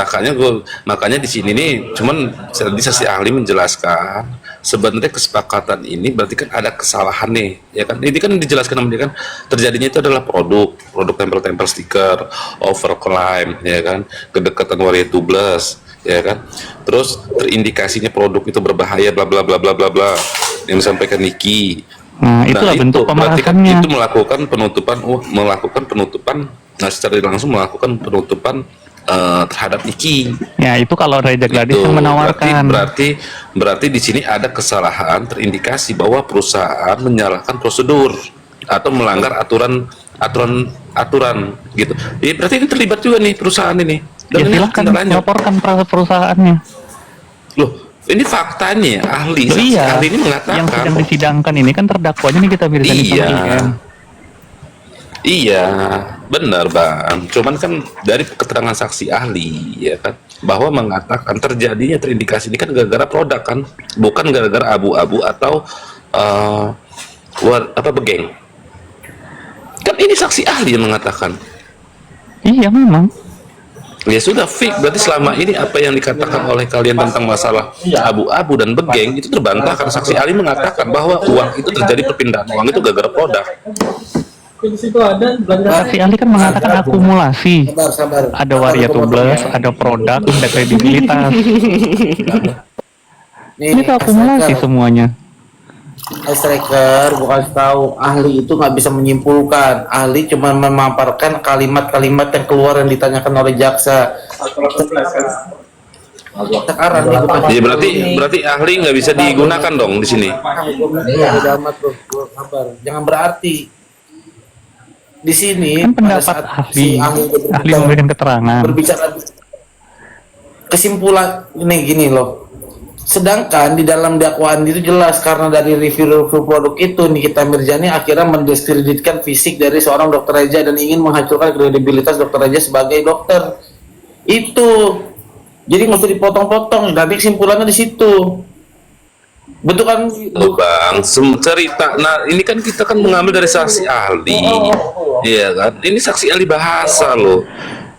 makanya di sini nih, cuman tadi saksi ahli menjelaskan sebenarnya kesepakatan ini berarti kan ada kesalahan nih, ya kan? Ini kan dijelaskan sama dia kan, terjadinya itu adalah produk tempel-tempel stiker, overclaim, ya kan? Kedekatan waria tubeless, ya kan? Terus terindikasinya produk itu berbahaya, bla bla bla bla bla bla, yang disampaikan Niki. Nah, itulah bentuk pemerasannya. Itu melakukan penutupan, nah secara langsung melakukan penutupan terhadap Niki. Ya, itu kalau Reza Gladys yang menawarkan. Berarti di sini ada kesalahan terindikasi bahwa perusahaan menyalahkan prosedur atau melanggar aturan gitu. Jadi berarti ini terlibat juga nih perusahaan ini. Dan ya silahkan laporkan perusahaannya. Loh, ini faktanya ahli ini mengatakan yang sedang disidangkan ini kan terdakwanya nih kita Mirzani sama IM. Iya, benar Bang. Cuman kan dari keterangan saksi ahli ya kan bahwa mengatakan terjadinya terindikasi ini kan gara-gara produk kan, bukan gara-gara abu-abu atau begeng. Kan ini saksi ahli yang mengatakan. Iya memang. Ya sudah fix, berarti selama ini apa yang dikatakan oleh kalian tentang masalah abu-abu dan begeng itu terbantah karena saksi ahli mengatakan bahwa uang itu terjadi perpindahan uang itu gara-gara produk. Saksi ahli kan mengatakan akumulasi. Ada waria tubeless, ada produk, ada kredibilitas. Ini tuh akumulasi semuanya. Striker bukan tahu, ahli itu nggak bisa menyimpulkan. Ahli cuma memaparkan kalimat-kalimat yang keluar yang ditanyakan oleh jaksa. Sekarang ya berarti ahli nggak bisa digunakan dong di sini. Iya, jangan berarti di sini kan pendapat ahli memberikan keterangan. Berbicara kesimpulan ini gini loh. Sedangkan di dalam dakwaan itu jelas karena dari review produk itu Nikita Mirzani akhirnya mendiskreditkan fisik dari seorang dokter Reza dan ingin menghancurkan kredibilitas dokter Reza sebagai dokter. Itu jadi nggak usah dipotong-potong, nanti kesimpulannya di situ. Betul kan? Bang, cerita. Nah, ini kan kita kan mengambil dari saksi ahli. Iya kan? Ini saksi ahli bahasa loh.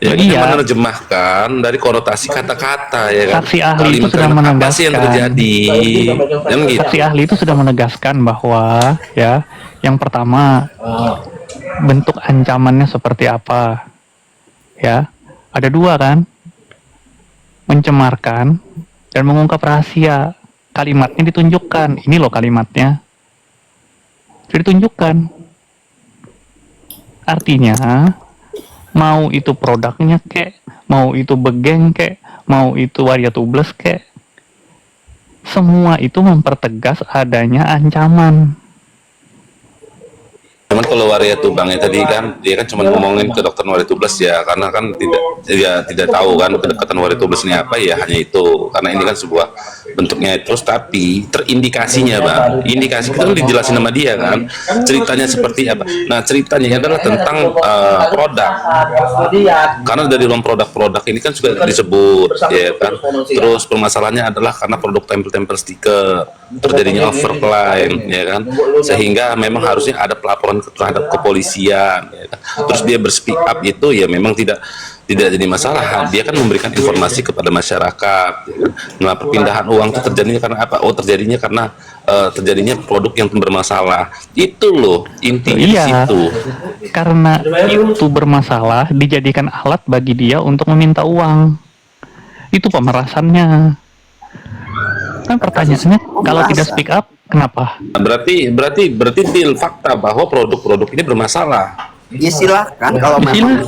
Ya, kita menerjemahkan dari konotasi kata-kata ya kan. Saksi ahli itu sudah menegaskan yang terjadi. Saksi ahli itu sudah menegaskan bahwa ya, yang pertama bentuk ancamannya seperti apa. Ya, ada dua kan, mencemarkan dan mengungkap rahasia. Kalimatnya ditunjukkan, ini loh kalimatnya, sudah ditunjukkan. Artinya mau itu produknya kek, mau itu begeng kek, mau itu waria tubeless kek, semua itu mempertegas adanya ancaman. Cuman kalau Waria tuh Bang ya tadi kan dia kan cuma ngomongin ke dokter Waria Tubles ya, karena kan tidak tahu kan kedekatan Waria Tubles ini apa ya, hanya itu karena ini kan sebuah bentuknya terus, tapi terindikasinya Bang, indikasi itu kan dijelasin sama dia kan ceritanya seperti apa. Nah ceritanya adalah tentang produk, karena dari dalam produk ini kan juga disebut ya kan. Terus permasalahannya adalah karena produk tempel-tempel stiker terjadinya overclaim ya kan, sehingga memang harusnya ada pelaporan terhadap kepolisian ya kan. Terus dia berspeak up itu ya memang tidak jadi masalah, dia kan memberikan informasi kepada masyarakat ya kan. Nah perpindahan uang itu terjadinya karena apa? Oh terjadinya karena terjadinya produk yang bermasalah, itu loh intinya di situ. Karena itu bermasalah dijadikan alat bagi dia untuk meminta uang, itu pemerasannya. Kan pertanyaannya kalau tidak speak up kenapa? Berarti deal fakta bahwa produk-produk ini bermasalah. Ya silahkan kalau memang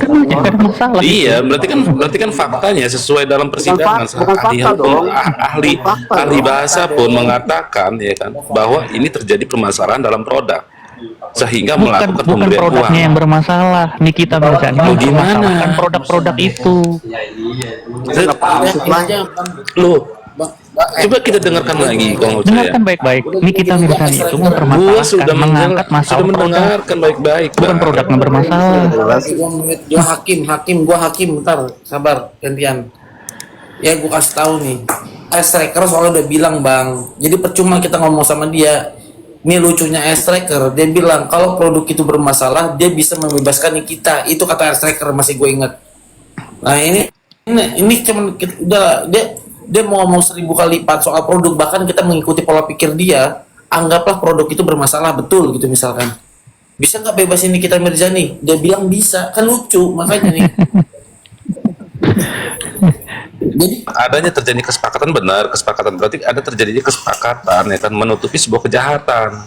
masalah. Iya, berarti kan faktanya sesuai dalam persidangan. Ahli bahasa pun mengatakan ya kan bahwa ini terjadi permasalahan dalam produk sehingga melakukan bukan pemberian produknya uang. yang bermasalah. Nikita Mirzani mempermasalahkan produk-produk itu. Loh, coba kita dengarkan lagi kalau dengarkan baik-baik. Nikita Mirzani itu mempermasalahkan, mengangkat masalah sudah mendengarkan baik-baik, bukan produknya bermasalah. Gua hakim, bentar, sabar, gantian. Ya gua kasih tahu nih. S-Tracker soalnya udah bilang Bang, jadi percuma kita ngomong sama dia. Ini lucunya S-Tracker, dia bilang kalau produk itu bermasalah, dia bisa membebaskan kita. Itu kata S-Tracker, masih gue ingat. Nah ini cuman udah dia mau ngomong 1000 kali lipat soal produk, bahkan kita mengikuti pola pikir dia. Anggaplah produk itu bermasalah betul gitu misalkan. Bisa nggak bebasin Nikita Mirzani? Dia bilang bisa, kan lucu makanya nih. Jadi adanya terjadi kesepakatan, benar kesepakatan berarti ada terjadinya kesepakatan ya kan menutupi sebuah kejahatan.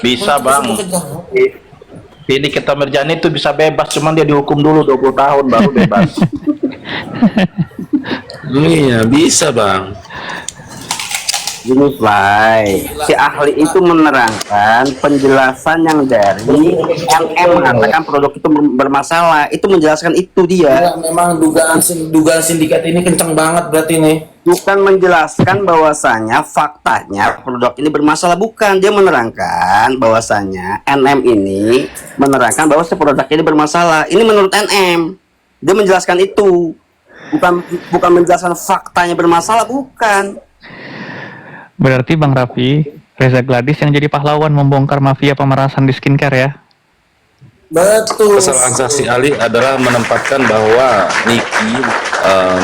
Bisa Bang. Ini kita Mirzani itu bisa bebas, cuman dia dihukum dulu 20 tahun baru bebas. Iya bisa Bang. Gini Fly, si ahli itu menerangkan penjelasan yang dari NM mengatakan produk itu bermasalah, itu menjelaskan itu dia. Ya, memang dugaan sindikat ini kencang banget berarti nih. Bukan menjelaskan bahwasanya faktanya produk ini bermasalah, bukan. Dia menerangkan bahwasanya NM ini menerangkan bahwa si produk ini bermasalah. Ini menurut NM. Dia menjelaskan itu. Bukan menjelaskan faktanya bermasalah, bukan. Berarti Bang Raffi, Reza Gladys yang jadi pahlawan membongkar mafia pemerasan di skincare ya? Betul. Kesalahan saksi ahli adalah menempatkan bahwa Niki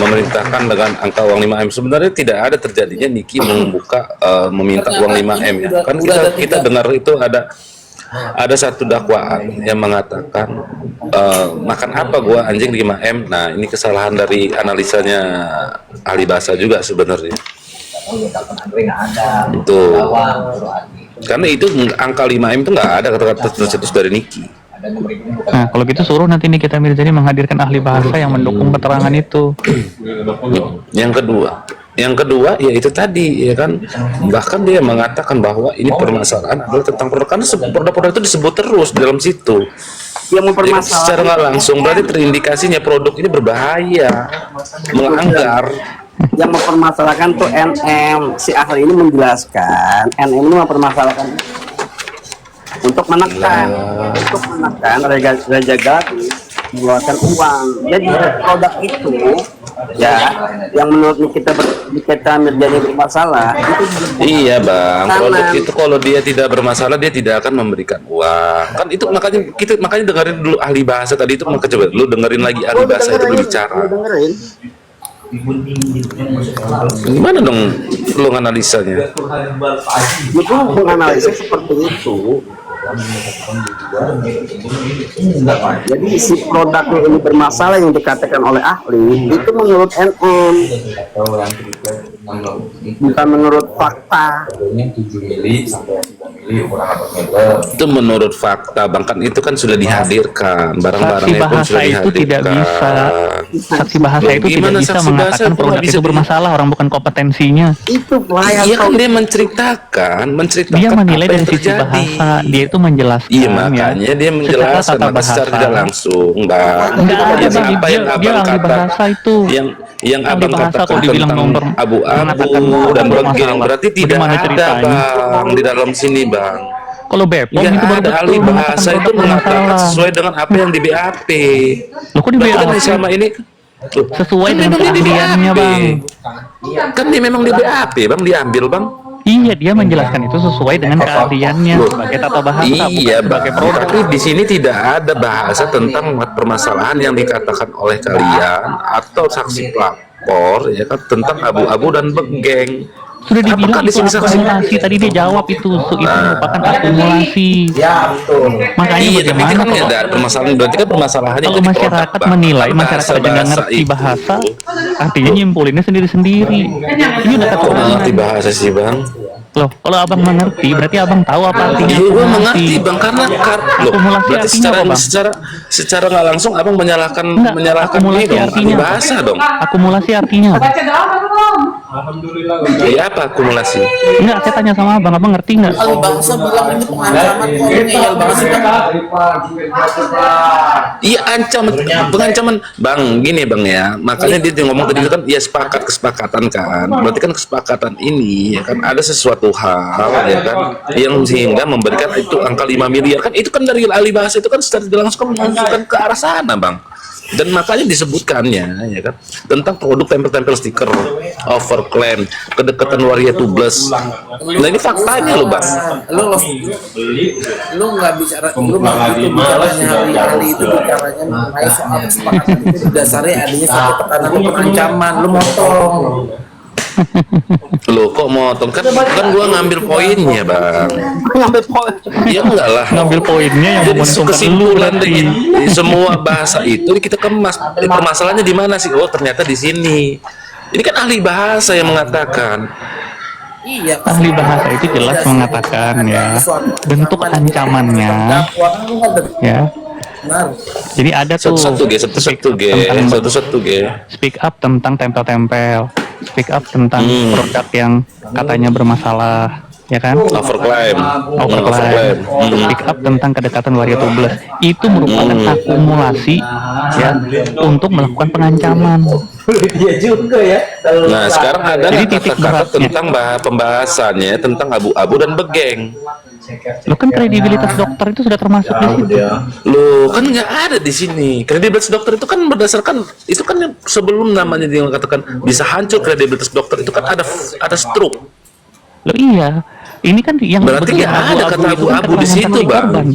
memerintahkan dengan angka uang 5M. Sebenarnya tidak ada terjadinya Niki membuka meminta uang 5M ya. Kan kita dengar itu ada satu dakwaan yang mengatakan makan apa gua anjing 5M. Nah, ini kesalahan dari analisanya ahli bahasa juga sebenarnya. Itu karena itu angka 5M itu nggak ada kata-kata tercetus dari Niki. Nah kalau gitu suruh nanti Nikita Mirzani menghadirkan ahli bahasa yang mendukung keterangan itu. Yang kedua ya itu tadi ya kan, bahkan dia mengatakan bahwa ini permasalahan adalah tentang produk, karena produk-produk itu disebut terus di dalam situ. Yang mempermasalahkan secara nggak langsung berarti terindikasinya produk ini berbahaya, melanggar. Yang mempermasalahkan tuh NM. Si ahli ini menjelaskan NM ini mempermasalahkan untuk menekan Reza Gladys mengeluarkan uang. Jadi produk itu ya yang menurut Nikita Mirzani bermasalah itu. Iya Bang, produk itu kalau dia tidak bermasalah dia tidak akan memberikan uang. Kan itu makanya dengerin dulu ahli bahasa tadi itu, coba lu dengerin lagi ahli bahasa itu berbicara. Gimana dong lu analisanya? Itu menganalisa seperti itu. Jadi si produknya ini bermasalah yang dikatakan oleh ahli itu menurut NM, bukan menurut fakta. Itu menurut fakta Bang, kan itu kan sudah dihadirkan, barang-barangnya pun sudah dihadirkan. Itu tidak bisa saksi bahasa itu tidak Gimana bisa saksi bahasa mengatakan itu produk nggak bisa itu bermasalah, orang bukan kompetensinya. Itu pelayan. Iya kan dia menceritakan Dia menilai apa dari yang sisi terjadi. bahasa, dia itu menjelaskan. Iya makanya dia menjelaskan secara tata maka secara tidak bahasa. langsung, Bang. Nggak ada, Yang Bang. apa yang Dia abang ahli kata, bahasa itu. yang Ahli abang bahasa katakan kok dibilang tentang abu-abu dan begeng, berarti tidak Bagaimana ada ceritanya? Bang di dalam sini, Bang. Kalau BPOM Nggak itu baru ada ahli betul bahasa itu mengatakan sesuai dengan apa yang di BAP. Loh, kok di Berarti kan BAP? selama ini Sesuai kan dengan memang di keahliannya, BAP. Bang. Kan dia memang di BAP, Bang, diambil, Bang. Iya, dia menjelaskan itu sesuai dengan keahliannya Loh, sebagai tata bahasa, iya, bukan sebagai Bang. produk. Tapi di sini tidak ada bahasa tentang permasalahan yang dikatakan oleh kalian atau saksi pelapor ya kan tentang abu-abu dan begeng. Sudah dibilang Apakah di itu sini saksi? akumulasi, tadi dia jawab itu merupakan akumulasi. Ya, betul. Makanya Iya, tapi bagaimana kan kalau ada permasalahan, berarti kan permasalahannya kalau itu di masyarakat produk, Bang. menilai, Bahasa- masyarakat aja nggak bahasa ngerti itu. bahasa, artinya nyimpulinnya sendiri-sendiri. Ini udah Kok keturunan. ngerti bahasa sih, Bang? Loh, kalau abang mengerti, berarti abang tahu apa artinya Iya, gue akumulasi. mengerti, Bang, karena loh, Akumulasi berarti artinya apa, Bang? secara nggak langsung abang menyalahkan Enggak, akumulasi ini dong, artinya ahli apa? bahasa dong. Akumulasi artinya apa? Iya, apa akumulasi? Enggak, saya tanya sama abang ngerti nggak? Ahli bahasa bilang ini pengancaman kok ngeyel banget sih, Bang. Iya, pengancaman, Bang. Gini, Bang ya. Makanya dia ngomong tadi itu kan, ya kesepakatan kan. Berarti kan kesepakatan ini ya kan ada sesuatu hal ya kan yang sehingga memberikan itu angka 5 miliar kan itu kan dari ahli bahasa itu kan secara tidak langsung menunjukkan ke arah sana, Bang. Dan makanya disebutkannya ya kan tentang produk tempel-tempel stiker, overclaim, kedekatan waria tubeless. Nah ini faktanya loh, Bang. Lu nggak bicara, lu nggak bicaranya ahli itu bicaranya mengenai soal kesepakatan itu didasari adanya satu tekanan atau pengancaman, lu motong. Loh kok motong kan gua ngambil poinnya, Bang. Ngambil poin. Ya enggak lah. Ngambil poinnya yang Jadi menguntungkan lu kesimpulan berarti. dari semua bahasa itu kita kemas. Permasalahannya di mana sih? Oh, ternyata di sini. Ini kan ahli bahasa yang mengatakan. Iya, Ahli bahasa itu jelas mengatakan ya bentuk ancamannya ya. Jadi ada tuh Satu-satu, speak up tentang tempel-tempel, speak up tentang produk yang katanya bermasalah, ya kan? Overclaim. Speak up tentang kedekatan waria tubeless. Itu merupakan akumulasi ya untuk melakukan pengancaman. Dia juga ya. Nah, sekarang ada Jadi titik kata-kata beratnya. tentang pembahasannya tentang abu-abu dan begeng. Lo kan kredibilitas dokter itu sudah termasuk di situ. Loh, kan nggak ada di sini. Kredibilitas dokter itu kan berdasarkan itu kan yang sebelum namanya dia katakan bisa hancur kredibilitas dokter itu kan ada stroke. Lo iya, ini kan yang Berarti begeng nggak ada kata itu kan abu-abu di keterangan situ, saksi Bang. korban.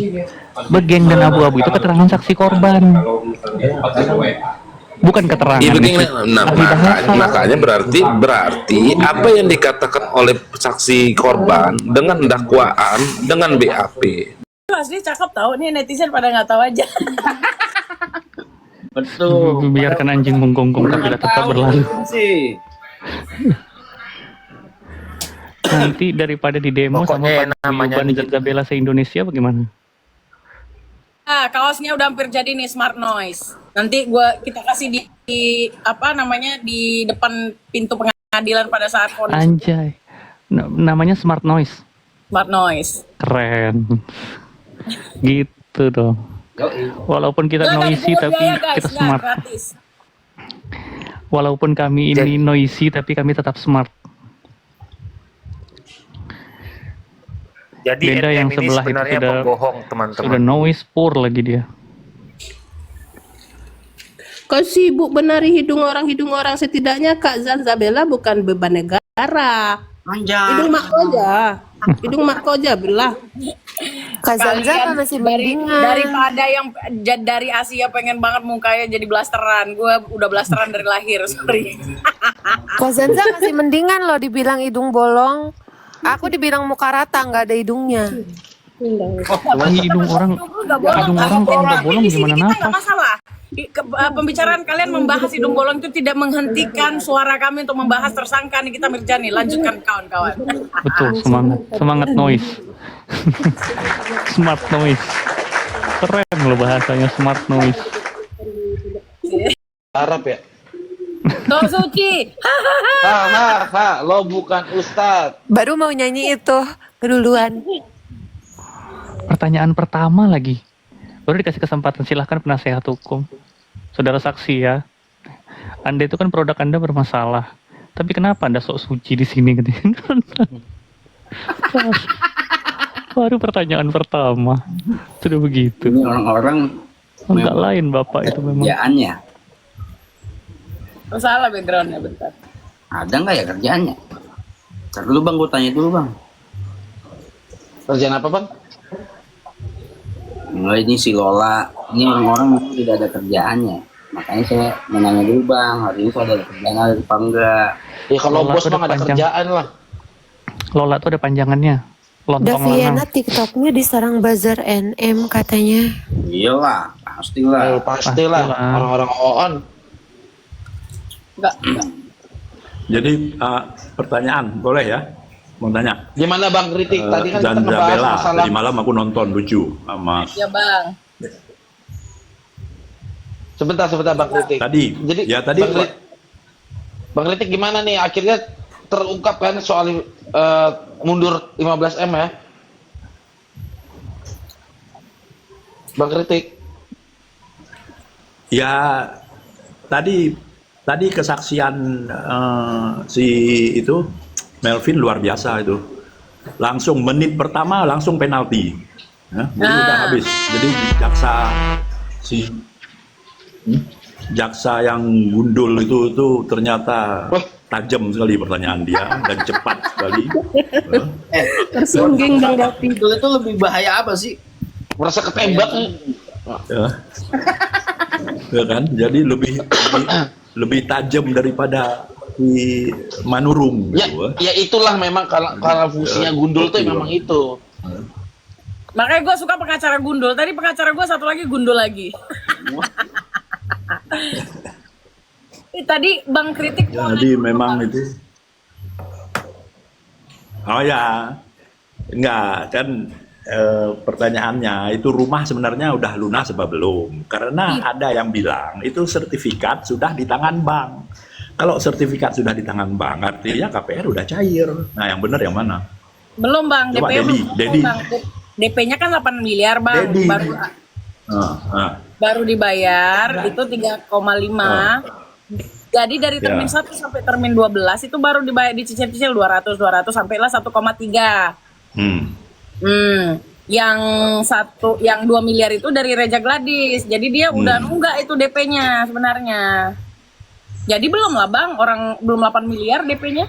Begeng dan abu-abu itu keterangan saksi korban, bukan keterangan. Iya begini, itu. nah Ahli bahasa. makanya berarti apa yang dikatakan oleh saksi korban dengan dakwaan dengan BAP. Asli cakep tahu nih netizen pada nggak tahu aja. Betul. Biarkan anjing menggonggong tapi tetap berlari. Sih. Nanti daripada di demo sama namanya Zabela se-Indonesia bagaimana? Nah, kaosnya udah hampir jadi nih, Smart Noise. Nanti kita kasih di apa namanya di depan pintu pengadilan pada saat kondisi. Anjay. Namanya Smart Noise. Smart Noise. Keren. Gitu dong. Walaupun kita noisy tapi kita smart. Gratis. Walaupun kami ini noisy tapi kami tetap smart. Jadi beda yang NM ini sebelah itu sebenarnya sudah pembohong, teman-teman. Sudah noise poor lagi dia. Kau sibuk benari hidung orang, setidaknya Kak Zabela bukan beban negara. Hidung mak kau aja. Hidung mak kau aja belah. Kak Zanza masih mendingan. Daripada yang dari Asia pengen banget mukanya jadi blasteran. Gue udah blasteran dari lahir, sorry. Kak Zanza masih mendingan loh dibilang hidung bolong. Aku dibilang muka rata nggak ada hidungnya. Hidung orang kalau nggak bolong gimana Kita nafas? nggak masalah. Pembicaraan kalian membahas hidung bolong itu tidak menghentikan suara kami untuk membahas tersangka Nikita Mirjani. Lanjutkan kawan-kawan. Betul, semangat noise. Smart noise. Keren loh bahasanya, smart noise. Arab ya? Dor suci. Lo bukan ustad. Baru mau nyanyi itu keduluan. Pertanyaan pertama lagi. Baru dikasih kesempatan, silahkan penasehat hukum. Saudara saksi ya. Anda itu kan produk Anda bermasalah. Tapi kenapa Anda sok suci di sini? Baru pertanyaan pertama. Sudah begitu. Ini orang-orang enggak lain Bapak itu memang. kerjaannya. Salah backgroundnya bentar. Ada nggak ya kerjaannya? Ntar dulu bang, gue tanya dulu bang. Kerjaan apa bang? Mulai ini si Lola, ini orang-orang memang tidak ada kerjaannya. Makanya saya menanya dulu bang, hari ini saya ada kerjaan apa enggak? Ya kalau Lola bos tuh bang ada ada panjang. kerjaan lah. Lola tuh ada panjangannya. Lontong Daviana lanang. TikToknya diserang buzzer NM katanya. Iyalah, pastilah. Pastilah orang-orang on. Enggak. Jadi pertanyaan boleh ya? Mau tanya. Gimana bang kritik? Tadi kan kita Zanza ngebahas Bella, masalah. tadi malam aku nonton lucu sama Ya bang. Sebentar bang kritik. tadi. Jadi Ya tadi bang kritik gimana nih? Akhirnya terungkap kan soal mundur 15M ya? Bang kritik. ya tadi kesaksian si itu Melvin luar biasa itu. Langsung menit pertama langsung penalti. Ya, jadi udah habis. Jadi jaksa yang gundul itu ternyata tajam sekali pertanyaan dia dan cepat sekali. Tersungging bang Gapi. Itu lebih bahaya apa sih? Merasa ketembak. Ya. Ya kan? Jadi lebih tajam daripada si Manurung Ya, gitu. ya itulah memang kalau fungsinya gundul tuh memang itu. Makanya gue suka pengacara gundul. Tadi pengacara gue satu lagi gundul lagi. Tadi bang kritik. Jadi memang itu. Oh ya, enggak kan pertanyaannya itu rumah sebenarnya udah lunas apa belum? Karena ada yang bilang itu sertifikat sudah di tangan bank. Kalau sertifikat sudah di tangan bank, artinya KPR udah cair. Nah, yang benar yang mana? Belum bang, Coba DP Dedi. bang. DP-nya kan 8 miliar bang. Dedi. Baru dibayar itu 3,5. Jadi dari termin 1 sampai termin 12 itu baru dibayar dicicil-cicil 200 sampailah 1,3. Yang 2 miliar itu dari Reja Gladys. Jadi dia udah nunggak itu DP-nya sebenarnya. Jadi belum lah bang, orang belum 8 miliar DP-nya.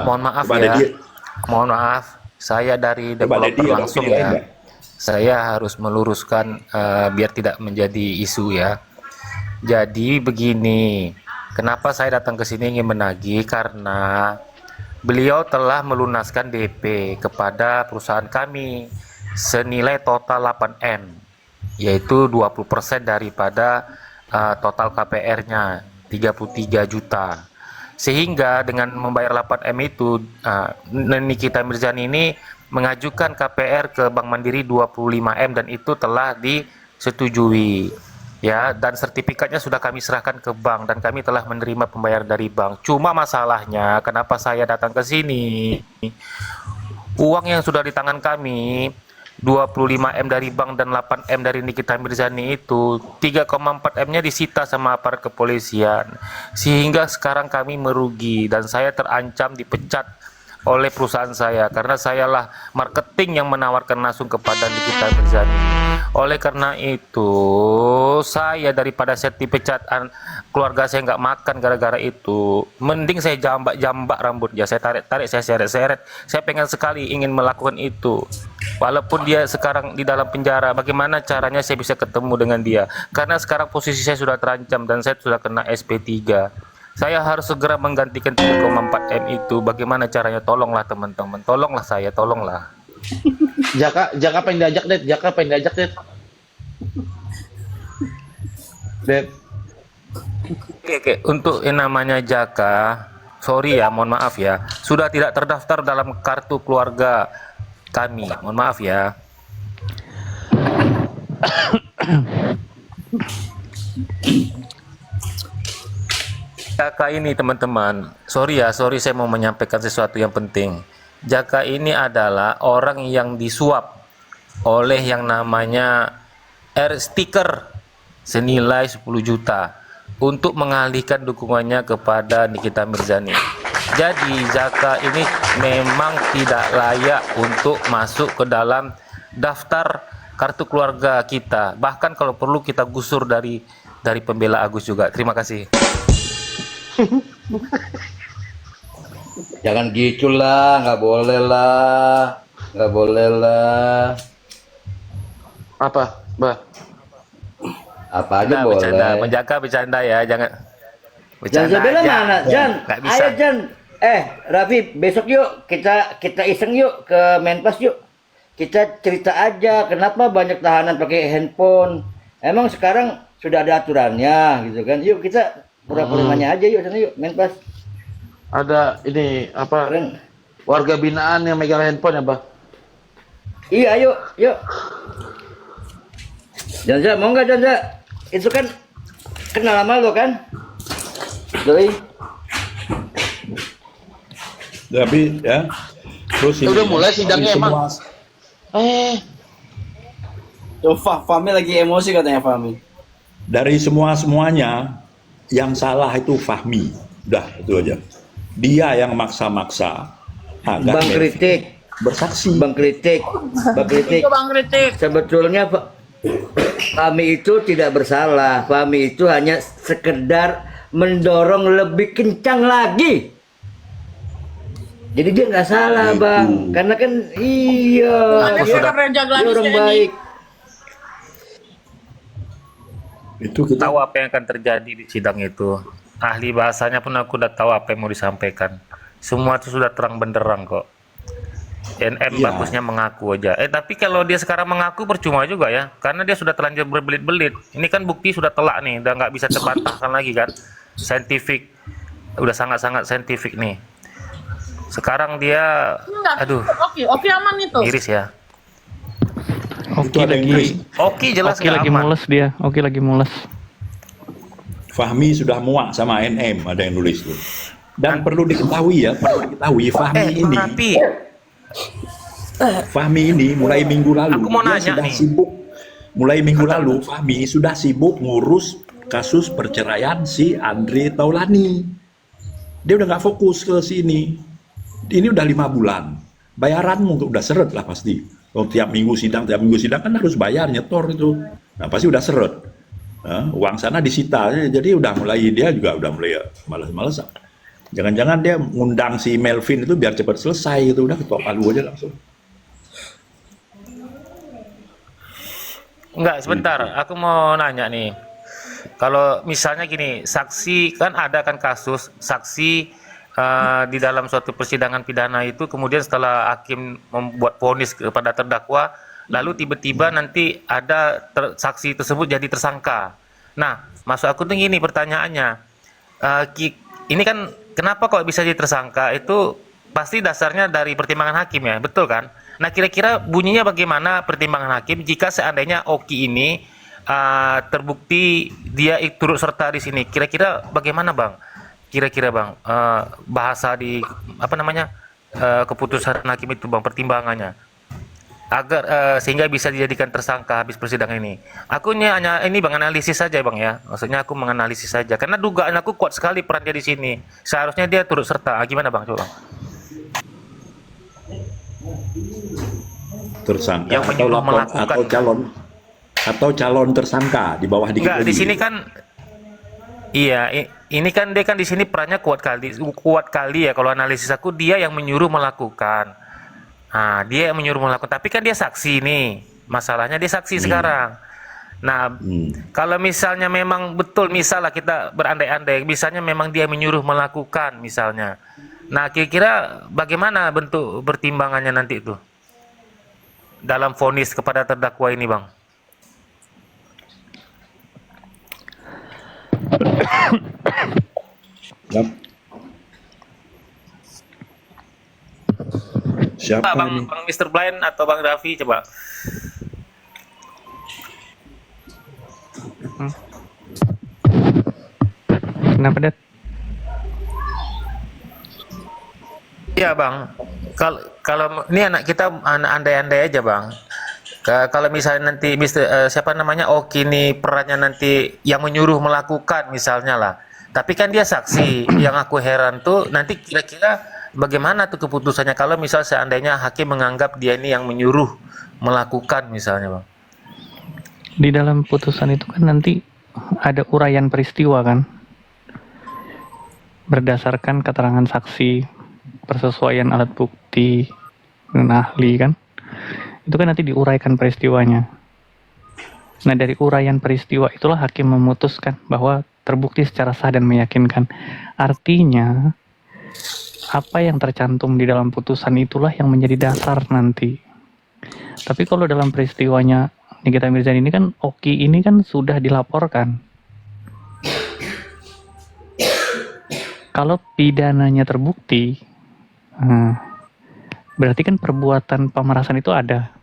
Mohon maaf ya. Mohon maaf, saya dari developer langsung ya. Saya harus meluruskan biar tidak menjadi isu ya. Jadi begini, kenapa saya datang ke sini ingin menagih karena beliau telah melunaskan DP kepada perusahaan kami senilai total 8M, yaitu 20% daripada total KPR-nya 33 juta. Sehingga dengan membayar 8M itu, Nikita Mirzani ini mengajukan KPR ke Bank Mandiri 25M dan itu telah disetujui. Ya, dan sertifikatnya sudah kami serahkan ke bank dan kami telah menerima pembayaran dari bank. Cuma masalahnya kenapa saya datang ke sini? Uang yang sudah di tangan kami 25M dari bank dan 8M dari Nikita Mirzani itu 3,4M-nya disita sama aparat kepolisian. Sehingga sekarang kami merugi dan saya terancam dipecat oleh perusahaan saya karena sayalah marketing yang menawarkan langsung kepada Nikita Mirzani. Oleh karena itu saya daripada saya dipecat, keluarga saya nggak makan gara-gara itu, mending saya jambak rambutnya, saya tarik, saya seret-seret. Saya pengen sekali ingin melakukan itu walaupun dia sekarang di dalam penjara. Bagaimana caranya saya bisa ketemu dengan dia, karena sekarang posisi saya sudah terancam dan saya sudah kena SP3. Saya harus segera menggantikan 3,4M itu. Bagaimana caranya? Tolonglah teman-teman, tolonglah saya, tolonglah. Jaka pengen diajak Det. Oke. Untuk yang namanya Jaka, sorry ya, mohon maaf ya, sudah tidak terdaftar dalam kartu keluarga kami. Mohon maaf ya. Jaka ini teman-teman, sorry saya mau menyampaikan sesuatu yang penting. Jaka ini adalah orang yang disuap oleh yang namanya stiker senilai 10 juta untuk mengalihkan dukungannya kepada Nikita Mirzani. Jadi Jaka ini memang tidak layak untuk masuk ke dalam daftar kartu keluarga kita. Bahkan kalau perlu kita gusur dari pembela Agus juga. Terima kasih. Jangan gitu lah, nggak boleh lah, nggak boleh lah. Apa, Bah? Apa aja Nah, boleh. bercanda, bercanda ya, jangan. Jan Zabela aja. mana? Jan, Nggak bisa. ayo Jan. Raffi, besok yuk kita iseng yuk ke Menpas yuk. Kita cerita aja kenapa banyak tahanan pakai handphone. Emang sekarang sudah ada aturannya gitu kan. Yuk kita pura-pura nanya aja yuk sana yuk Menpas. Ada ini apa? Warga binaan yang megang handphone ya, Bah? Iya, yuk. Janza, mau nggak Janza? Itu kan kenal lama lo kan? Doi. Tapi ya, terus ini, Udah mulai sidangnya emang. Tuh Fahmi lagi emosi katanya Fahmi. dari semuanya yang salah itu Fahmi. Udah itu aja. Dia yang maksa-maksa agar Bang Kritik bersaksi. Bang Kritik. Itu Bang Kritik. Sebetulnya Fahmi itu tidak bersalah. Fahmi itu hanya sekedar mendorong lebih kencang lagi. Jadi dia nggak salah bang, karena kan iya dia orang baik. Itu kita tahu apa yang akan terjadi di sidang itu. Ahli bahasanya pun aku udah tahu apa yang mau disampaikan. Semua itu sudah terang benderang kok. NM bagusnya mengaku aja. Tapi kalau dia sekarang mengaku percuma juga ya, karena dia sudah terlanjur berbelit-belit. Ini kan bukti sudah telak nih, udah nggak bisa terbantahkan lagi kan. Saintifik, udah sangat-sangat saintifik nih. Sekarang dia, aduh, Oke aman itu. miris ya. Oke lagi. Oke jelas Oke nggak lagi aman. mules dia. Oke lagi mules. Fahmi sudah muak sama NM, ada yang nulis tuh. Dan perlu diketahui Fahmi ini mulai minggu lalu Aku mau dia nanya sudah nih. sibuk. Mulai minggu lalu Fahmi sudah sibuk ngurus kasus perceraian si Andre Taulani. Dia udah nggak fokus ke sini. Ini udah 5 bulan. Bayaranmu udah seret lah pasti. Kalau tiap minggu sidang kan harus bayar nyetor itu. Nah pasti udah seret. Uang sana disita, jadi dia juga udah mulai malas-malasan. Jangan-jangan dia ngundang si Melvin itu biar cepat selesai itu, udah ketok palu aja langsung. Enggak, sebentar. Aku mau nanya nih. Kalau misalnya gini, saksi kan ada kan kasus saksi di dalam suatu persidangan pidana itu, kemudian setelah hakim membuat vonis kepada terdakwa, lalu tiba-tiba nanti ada saksi tersebut jadi tersangka. Nah, maksud aku tuh gini pertanyaannya, ini kan kenapa kok bisa jadi tersangka? Itu pasti dasarnya dari pertimbangan hakim ya, betul kan? Nah, kira-kira bunyinya bagaimana pertimbangan hakim jika seandainya Oki ini terbukti dia turut serta di sini? Kira-kira bagaimana bang? Kira-kira bang, bahasa di keputusan hakim itu bang, pertimbangannya agar sehingga bisa dijadikan tersangka habis persidangan ini. Aku hanya ini bang, analisis saja bang ya, maksudnya aku menganalisis saja karena dugaan aku kuat sekali perannya di sini. Seharusnya dia turut serta. Gimana bang, coba bang? Tersangka yang atau lapor atau calon tersangka di bawah Enggak, di sini kan iya, ini kan dia kan di sini perannya kuat kali ya. Kalau analisis aku dia yang menyuruh melakukan. Nah, dia yang menyuruh melakukan. Tapi kan dia saksi nih. Masalahnya dia saksi sekarang. Nah, kalau misalnya memang betul, misalnya kita berandai-andai, misalnya memang dia menyuruh melakukan, misalnya. Nah, kira-kira bagaimana bentuk pertimbangannya nanti itu dalam vonis kepada terdakwa ini, bang? Siapa bang Mr. Blind atau Bang Raffi, coba. Kenapa, Det? Iya bang, kalau ini anak kita anak andai-andai aja bang. Kalau misalnya nanti siapa namanya Oki ini perannya nanti yang menyuruh melakukan misalnya lah. Tapi kan dia saksi. Yang aku heran tuh nanti kira-kira bagaimana tuh keputusannya kalau misal seandainya hakim menganggap dia ini yang menyuruh melakukan misalnya bang. Di dalam putusan itu kan nanti ada uraian peristiwa kan, berdasarkan keterangan saksi, persesuaian alat bukti dan ahli kan, itu kan nanti diuraikan peristiwanya. Nah dari uraian peristiwa itulah hakim memutuskan bahwa terbukti secara sah dan meyakinkan. Artinya apa yang tercantum di dalam putusan itulah yang menjadi dasar nanti. Tapi kalau dalam peristiwanya Nikita Mirzani ini kan Oki ini kan sudah dilaporkan. Kalau pidananya terbukti, berarti kan perbuatan pemerasan itu ada.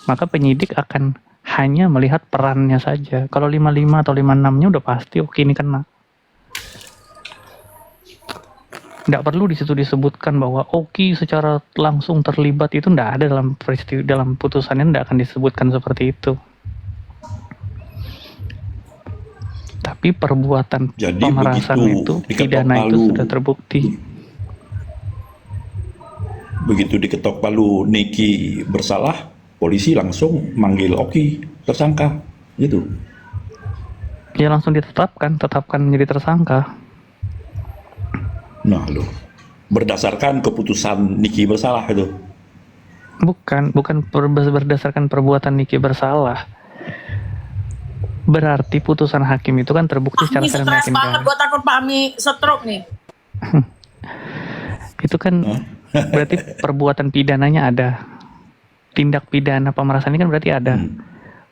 Maka penyidik akan hanya melihat perannya saja. Kalau 55 atau 56-nya udah pasti Oki ini kena. Nggak perlu di situ disebutkan bahwa Oki secara langsung terlibat, itu nggak ada dalam peristiwa, dalam putusannya nggak akan disebutkan seperti itu. Tapi perbuatan pemerasan itu, pidana itu sudah terbukti. Begitu diketok palu Niki bersalah, polisi langsung manggil Oki tersangka, gitu. Ya langsung tetapkan menjadi tersangka. Nah loh, berdasarkan keputusan Niki bersalah itu? Bukan berdasarkan perbuatan Niki bersalah. Berarti putusan hakim itu kan terbukti secara sah dan stres banget, meyakinkan. gue takut Pak Ami stroke nih. Itu kan berarti perbuatan pidananya ada. Tindak pidana pemerasan ini kan berarti ada.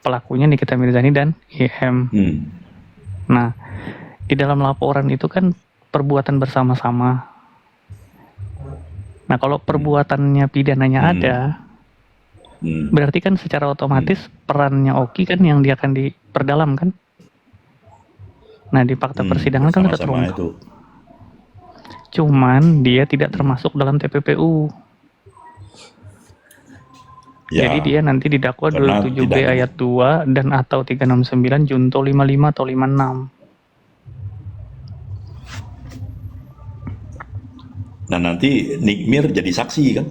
Pelakunya Nikita Mirzani dan IM. Nah, di dalam laporan itu kan perbuatan bersama-sama. Nah, kalau perbuatannya pidananya ada, berarti kan secara otomatis perannya Oki kan yang dia akan diperdalam kan. Nah, di fakta persidangan kan sudah terungkap. Cuman dia tidak termasuk dalam TPPU. Ya, jadi dia nanti didakwa 27B ayat 2 dan atau 369 junto 55 atau 56. Nah nanti Nikmir jadi saksi kan,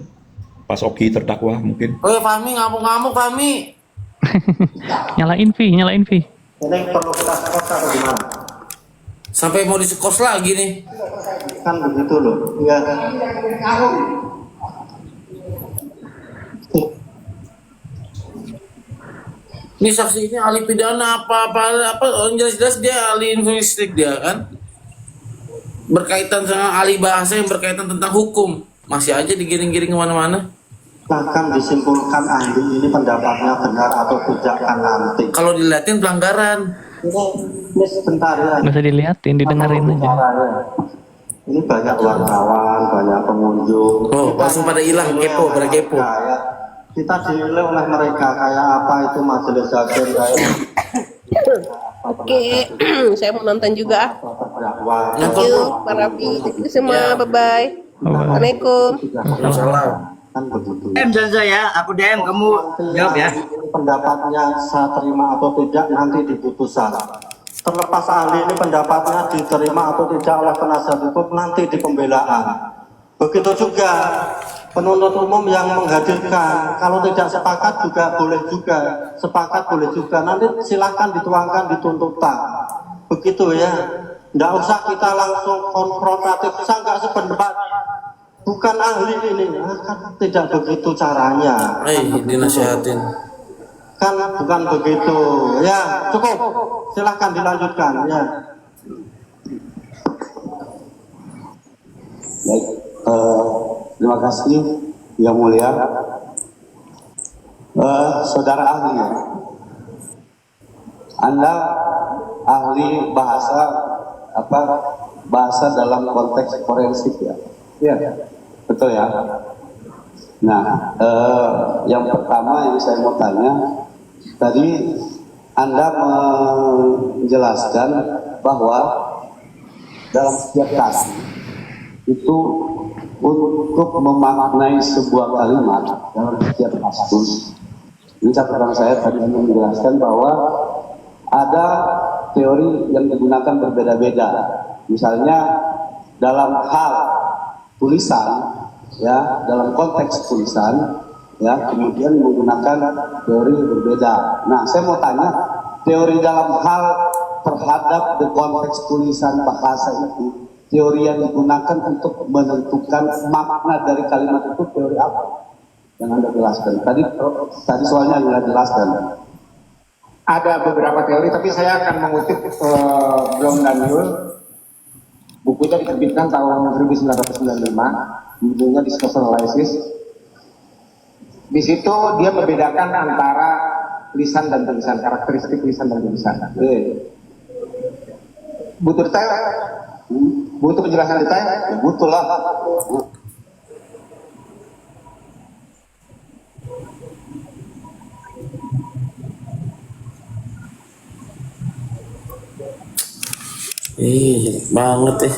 pas Oki terdakwa mungkin. Oh Fahmi ngamuk-ngamuk Fahmi. Nyalain Vi. Ini perlu kita sekos atau gimana? Sampai mau disekos lagi nih. Kan begitu loh. Ya. Ini saksi ini ahli pidana apa jelas-jelas dia ahli linguistik dia kan. Berkaitan sama ahli bahasa yang berkaitan tentang hukum. Masih aja digiring-giring kemana-mana. Bahkan disimpulkan ahli ini pendapatnya benar atau tidak kan nanti. Kalau dilihatin pelanggaran. Ini sebentar ya. Nggak usah dilihatin, didengerin aja. Ini banyak wartawan, banyak pengunjung. Oh, langsung pada hilang, kepo, pada kepo. Kita dinilai oleh mereka kayak apa itu majelis hakim kayak. Oke, saya mau nonton juga. Thank you, Pak Raffi. Thank you semua, bye-bye. Assalamualaikum. Zanza ya, aku DM, kamu jawab ya. Pendapatnya saya terima atau tidak nanti di putusan. Terlepas ahli ini pendapatnya diterima atau tidak oleh penasihat hukum nanti di pembelaan. Begitu juga penuntut umum yang menghadirkan, kalau tidak sepakat juga boleh juga, sepakat boleh juga, nanti silakan dituangkan di tuntutan. Begitu ya, nggak usah kita langsung konfrontatif, saya nggak sependapat, bukan ahli ini, kan tidak begitu caranya. Dinasihatin. Kan bukan begitu, ya cukup, silakan dilanjutkan ya. Baik, terima kasih yang mulia. Saudara ahli, Anda ahli bahasa dalam konteks forensik ya? Iya, betul ya. Nah, yang pertama yang saya mau tanya, tadi Anda menjelaskan bahwa dalam setiap kasus itu untuk memaknai sebuah kalimat dalam setiap kasus, ini catatan saya tadi menjelaskan bahwa ada teori yang digunakan berbeda-beda. Misalnya dalam hal tulisan, ya, dalam konteks tulisan, ya, kemudian menggunakan teori berbeda. Nah, saya mau tanya, teori dalam hal terhadap the konteks tulisan bahasa itu, teori yang digunakan untuk menentukan makna dari kalimat itu teori apa? Yang Anda jelaskan. Tadi soalnya Anda jelaskan. Ada beberapa teori, tapi saya akan mengutip Blom dan Yul. Bukunya diterbitkan tahun 1995, judulnya Discussion Analysis. Di situ dia membedakan antara lisan dan tulisan, karakteristik lisan dan tulisan. Butuh detail? Butuh penjelasan detail? Ya, butuh lah. Jelek banget ya.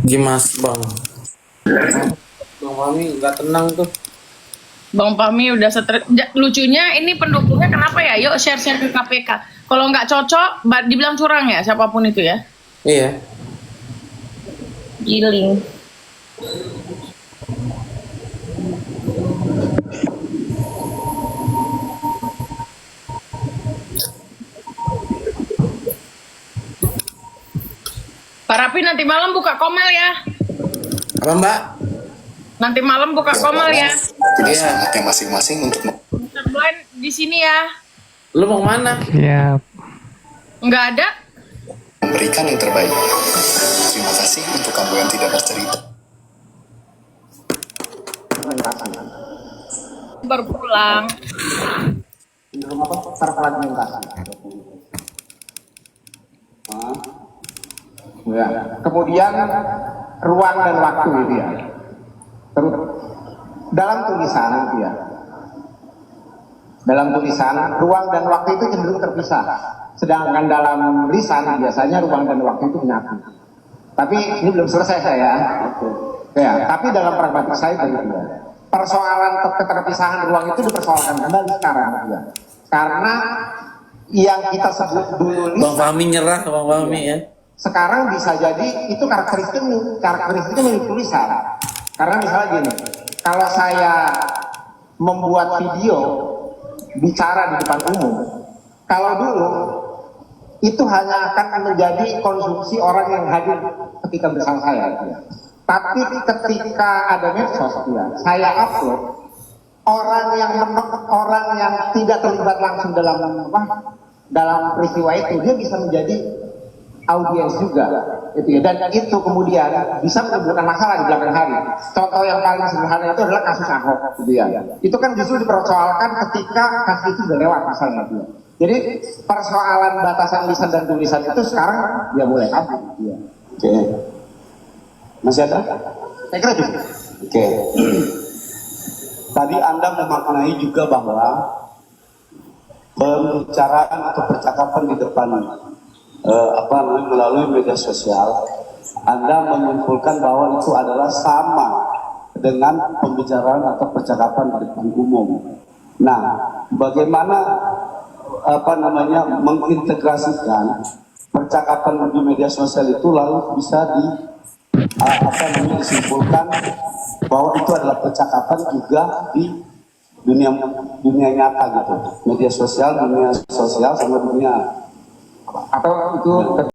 Gimana Bang? Bang Fahmi nggak tenang tuh. Bang Fahmi udah stres. Lucunya ini pendukungnya kenapa ya? Yuk share-share ke KPK. Kalau nggak cocok, dibilang curang ya, siapapun itu ya. Iya. Giling. Pak Rapi nanti malam buka Komel ya. Apa Mbak? Nanti malam buka Komel ya. Punya semangatnya masing-masing untuk Mr. Blind di sini ya. Lu mau kemana? Siap. Nggak ada. memberikan yang terbaik. Terima kasih untuk kamu yang tidak bercerita. Baru pulang. Ya. Kemudian ruang dan waktu itu ya. Terus dalam tulisan itu ya. Dalam tulisan ruang dan waktu itu cenderung terpisah. Sedangkan dalam lisan biasanya ruang dan waktu itu menyatu. Tapi ini belum selesai saya. Ya, tapi dalam pragmatik saya begitu ya. Persoalan keterpisahan ruang itu dipersoalkan kembali sekarang ya. Karena yang kita sebut dulu Bang Fahmi nyerah, Bang Fahmi ya. Sekarang bisa jadi itu karakteristiknya milik tulisan. Karena misalnya gini, kalau saya membuat video bicara di depan umum, kalau dulu itu hanya akan menjadi konsumsi orang yang hadir ketika bersama saya. Ya. Tapi ketika ada medsos, ya, saya upload orang yang tidak terlibat langsung dalam peristiwa itu, dia bisa menjadi audiens juga, itu ya. Dan itu kemudian bisa menimbulkan masalah di belakang hari. Contoh yang paling sederhana itu adalah kasus Ahok, gitu ya. Itu kan justru dipersoalkan ketika kasus itu sudah lewat masalahnya. Gitu ya. Jadi persoalan batasan lisan dan tulisan itu sekarang dia mulai habis. Gitu ya. Oke. Masih ada? Saya kira gitu. Oke. Tadi Anda memaknai juga bahwa pembicaraan atau percakapan di depan melalui media sosial, Anda menyimpulkan bahwa itu adalah sama dengan pembicaraan atau percakapan di depan umum. Nah, bagaimana mengintegrasikan percakapan di media sosial itu lalu bisa disimpulkan bahwa itu adalah percakapan juga di dunia nyata gitu, media sosial sama dunia Atau itu